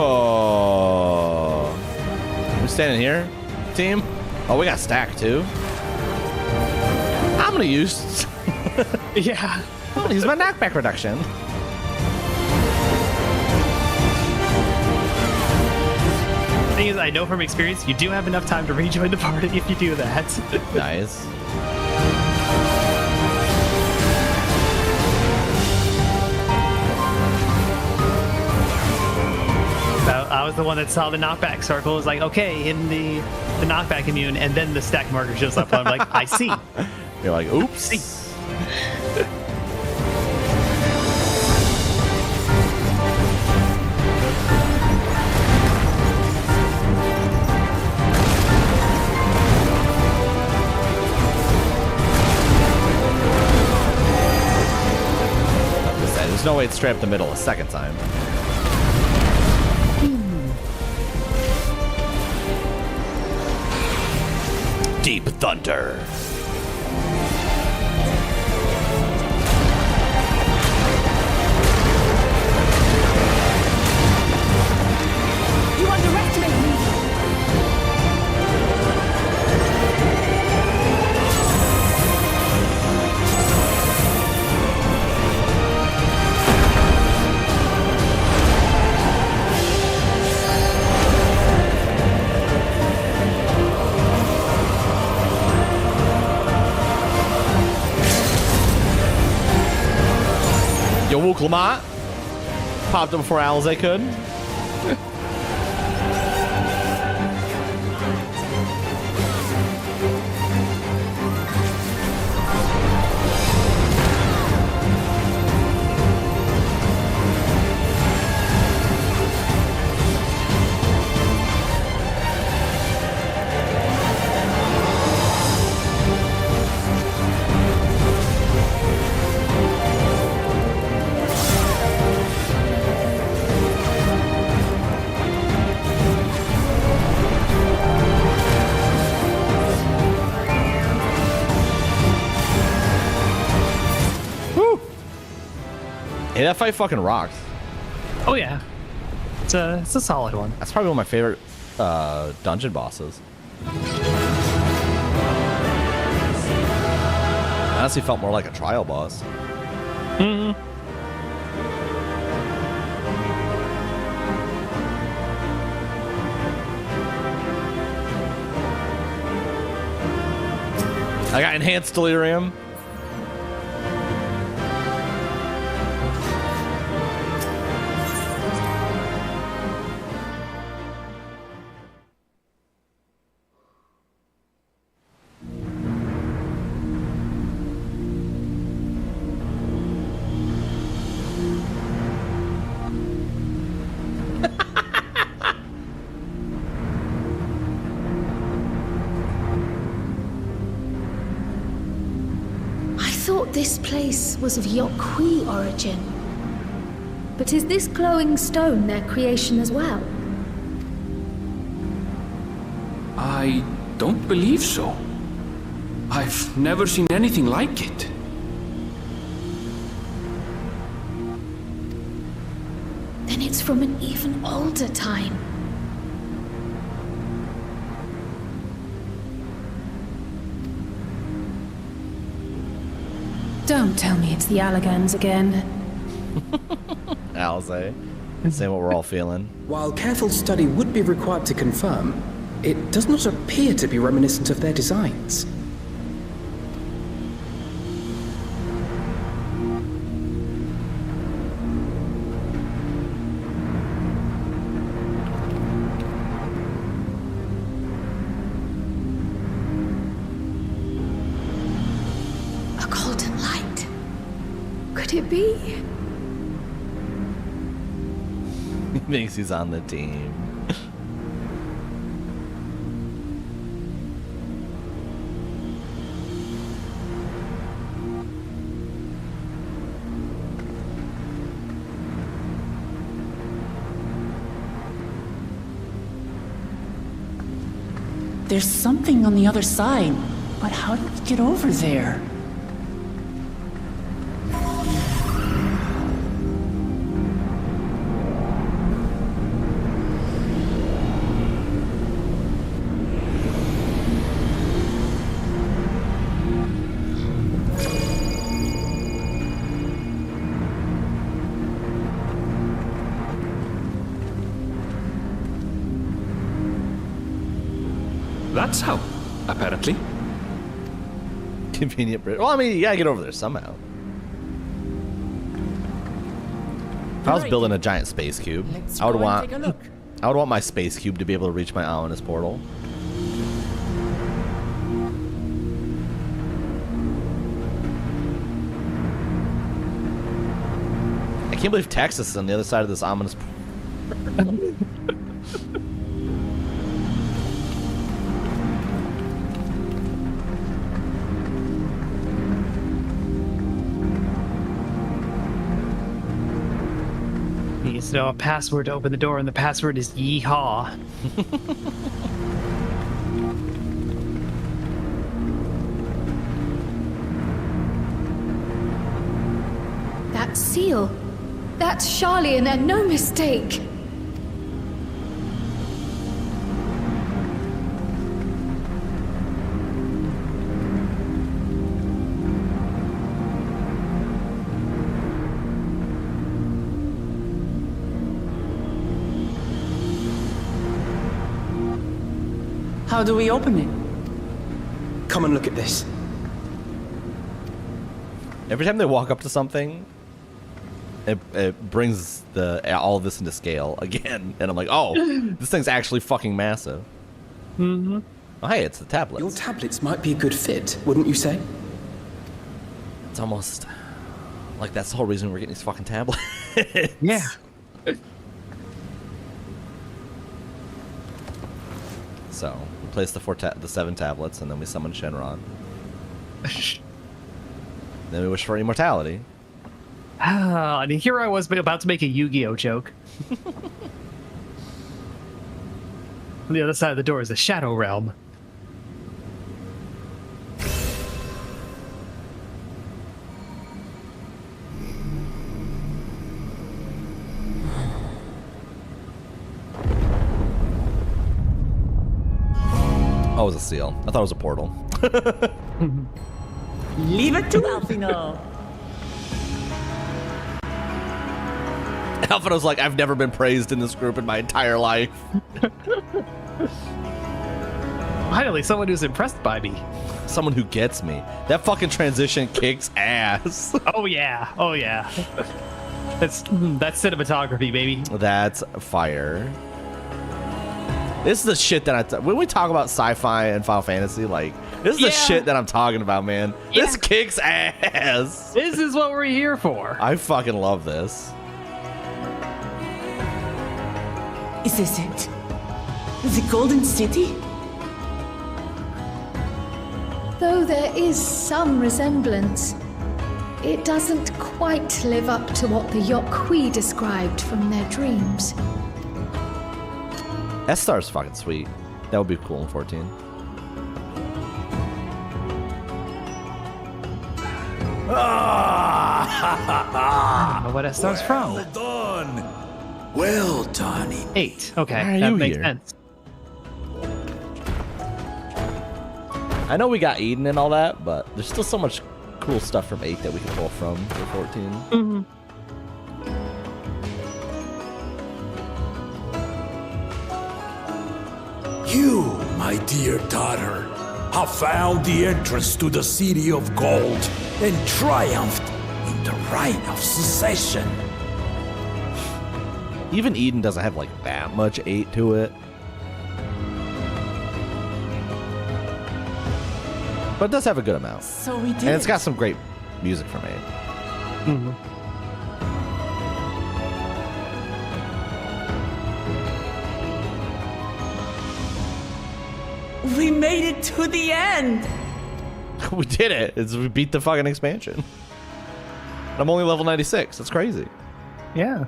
Oh. We're standing here, team. Oh, we got stacked too. I'm gonna use. Yeah. I'm gonna use my knockback reduction. The thing is, I know from experience, you do have enough time to rejoin the party if you do that. Nice. I was the one that saw the knockback circle. It was like, okay, in the knockback immune, and then the stack marker shows up. I'm like, I see. You're like, oops. There's no way it's straight up the middle a second time. Deep Thunder. You underestimate me. Yo, woke Lamont. Popped up before Alize could. Hey, that fight fucking rocks. Oh yeah, it's a solid one. That's probably one of my favorite dungeon bosses. Honestly, felt more like a trial boss. Mm-hmm. I got enhanced delirium. This place was of Yokwi origin. But is this glowing stone their creation as well? I don't believe so. I've never seen anything like it. Then it's from an even older time. Don't tell me it's the Allagans again. Alize, say what we're all feeling. While careful study would be required to confirm, it does not appear to be reminiscent of their designs. Could it be? He thinks he's on the team. There's something on the other side, but how do we get over there? That's how, apparently. Convenient bridge. Well, I mean, you gotta get over there somehow. If I was building a giant space cube, I would want my space cube to be able to reach my ominous portal. I can't believe Texas is on the other side of this ominous portal. Needs to know a password to open the door, and the password is yeehaw. That seal. That's Charlian, and no mistake. How do we open it? Come and look at this. Every time they walk up to something, it brings all of this into scale again, and I'm like, oh, this thing's actually fucking massive. Mm-hmm. Oh, hey, it's the tablets. Your tablets might be a good fit, wouldn't you say? It's almost like that's the whole reason we're getting these fucking tablets. Yeah. So we place the 7 tablets, and then we summon Shenron. Then we wish for immortality. And here I was about to make a Yu-Gi-Oh joke. On the other side of the door is the Shadow Realm. Oh, it was a seal. I thought it was a portal. Leave it to Alfino. Alfino's like, I've never been praised in this group in my entire life. Finally, someone who's impressed by me. Someone who gets me. That fucking transition kicks ass. Oh yeah, oh yeah. That's cinematography, baby. That's fire. This is the shit that when we talk about sci-fi and Final Fantasy, like, this is the shit that I'm talking about, man. Yeah. This kicks ass. This is what we're here for. I fucking love this. Is this it? The Golden City? Though there is some resemblance, it doesn't quite live up to what the Yokwi described from their dreams. S-Star's fucking sweet. That would be cool in 14. I don't know what S-Star's from. Well done. Well done. 8. Okay, Why are that you makes here? sense. I know we got Eden and all that, but there's still so much cool stuff from 8 that we can pull from for 14. Mm-hmm. You, my dear daughter, have found the entrance to the City of Gold and triumphed in the rite of secession. Even Eden doesn't have like that much 8 to it. But it does have a good amount. So we did. And it's got some great music from 8. Mm-hmm. We made it to the end. We did it. We beat the fucking expansion. I'm only level 96. That's crazy. Yeah.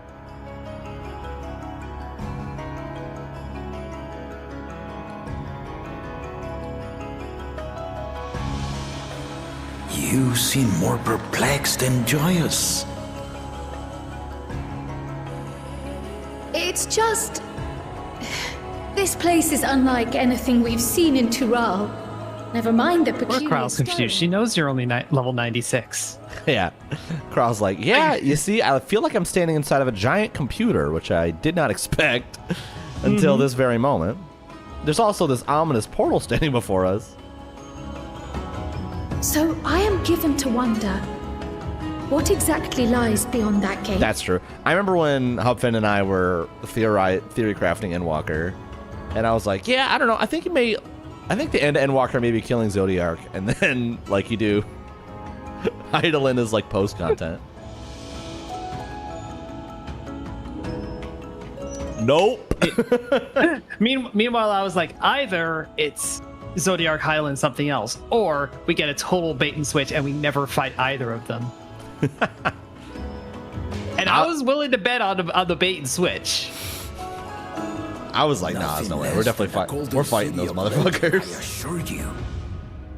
You seem more perplexed than joyous. It's just... This place is unlike anything we've seen in Tural. Never mind the peculiar Kral's confused. She knows you're only level 96. Yeah. Kral's like, yeah, you see, I feel like I'm standing inside of a giant computer, which I did not expect until this very moment. There's also this ominous portal standing before us. So I am given to wonder, what exactly lies beyond that gate? That's true. I remember when Hubfin and I were theory crafting Endwalker, and I was like, yeah, I don't know. I think the end of Endwalker may be killing Zodiark, and then, like you do, Eidolon is like post content. Nope. Meanwhile, I was like, either it's Zodiark Highland something else, or we get a total bait and switch and we never fight either of them. And I was willing to bet on the bait and switch. I was like, nah, there's no way. We're definitely fighting. We're fighting those motherfuckers. I assure you,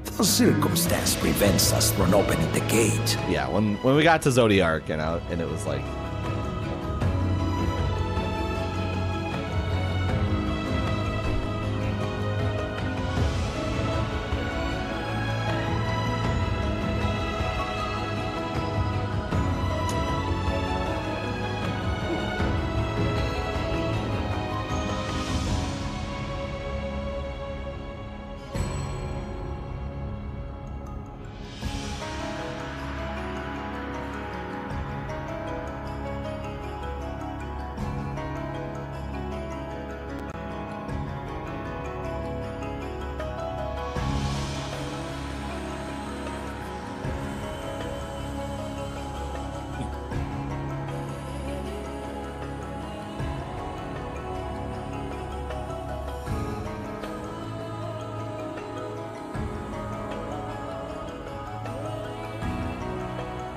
the circumstance prevents us from opening the gate. Yeah, when we got to Zodiark and it was like,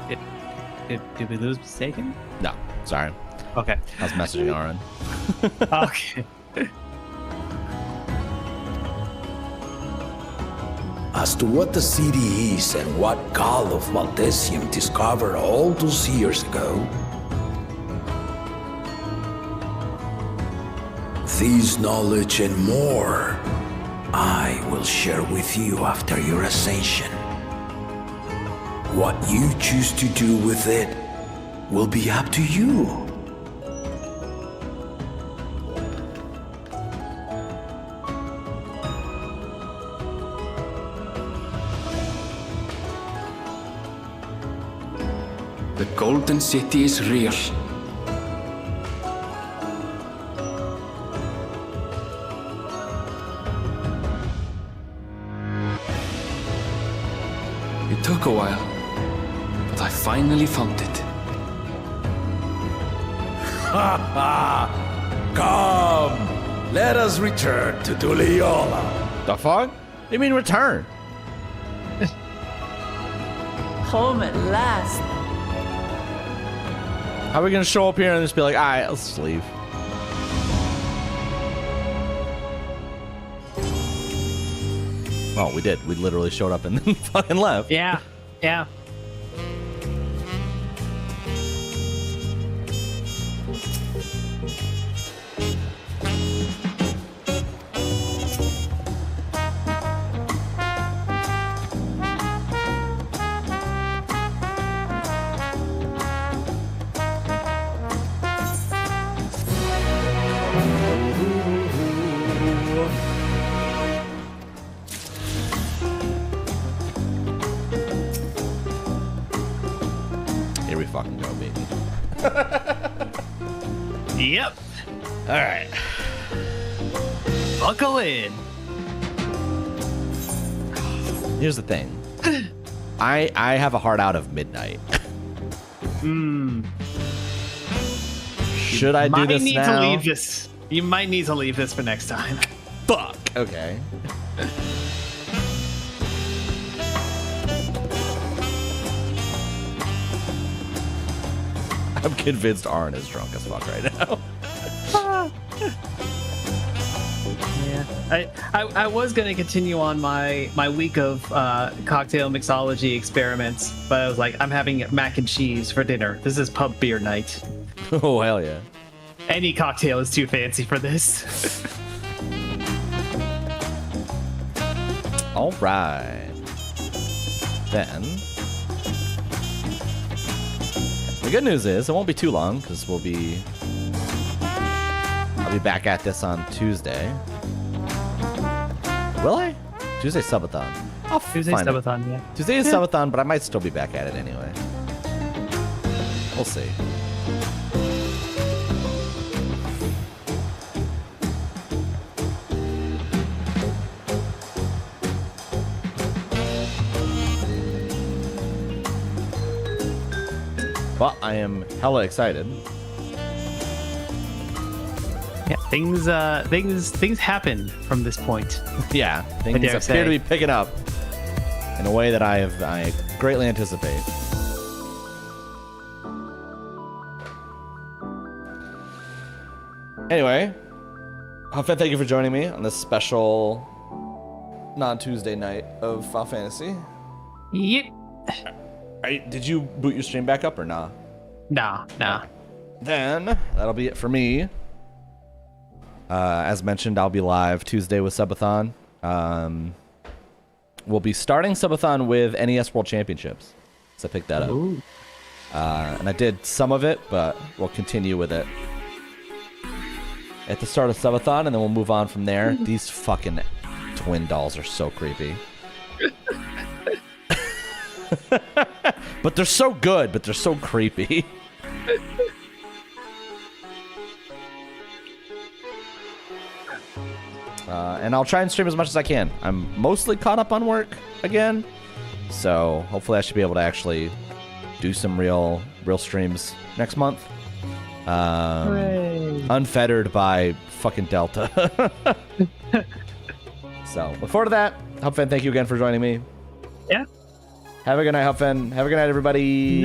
Did we lose Mistaken? No, sorry. Okay. I was messaging Aaron. Okay. As to what the city is and what Gall of Valdesium discovered all those years ago, this knowledge and more I will share with you after your ascension. What you choose to do with it will be up to you. The Golden City is real. It took a while, but I finally found it. Ha ha! Come! Let us return to Duliola. The fuck? You mean return? Home at last. How are we gonna show up here and just be like, all right, let's just leave? Well, we did. We literally showed up and then fucking left. Yeah. Yeah. Here we fucking go, baby. Yep. All right. Buckle in. Here's the thing. I have a hard out of midnight. Should I do this need now? to leave this. You might need to leave this for next time. Fuck. Okay. I'm convinced Arn is drunk as fuck right now. Yeah, I was gonna continue on my week of cocktail mixology experiments, but I was like, I'm having mac and cheese for dinner. This is pub beer night. Oh hell yeah! Any cocktail is too fancy for this. All right. Then the good news is it won't be too long because I'll be back at this on Tuesday. Will I? Tuesday's subathon. I'll Tuesday's find it. subathon, yeah. Tuesday is subathon, but I might still be back at it anyway. We'll see. Well, I am hella excited. Yeah, things happen from this point. Yeah, things appear to be picking up in a way that I greatly anticipate. Anyway, Huffman, thank you for joining me on this special non-Tuesday night of Final Fantasy. Yep. Did you boot your stream back up or nah? Nah. Then that'll be it for me. As mentioned, I'll be live Tuesday with Subathon. We'll be starting Subathon with NES World Championships. So I picked that up. And I did some of it, but we'll continue with it at the start of Subathon, and then we'll move on from there. These fucking twin dolls are so creepy. But they're so good, but they're so creepy. And I'll try and stream as much as I can. I'm mostly caught up on work again, so hopefully I should be able to actually do some real streams next month. Unfettered by fucking Delta. So look forward to that. Hopefully, thank you again for joining me. Yeah. Have a good night, Huffin. Have a good night, everybody.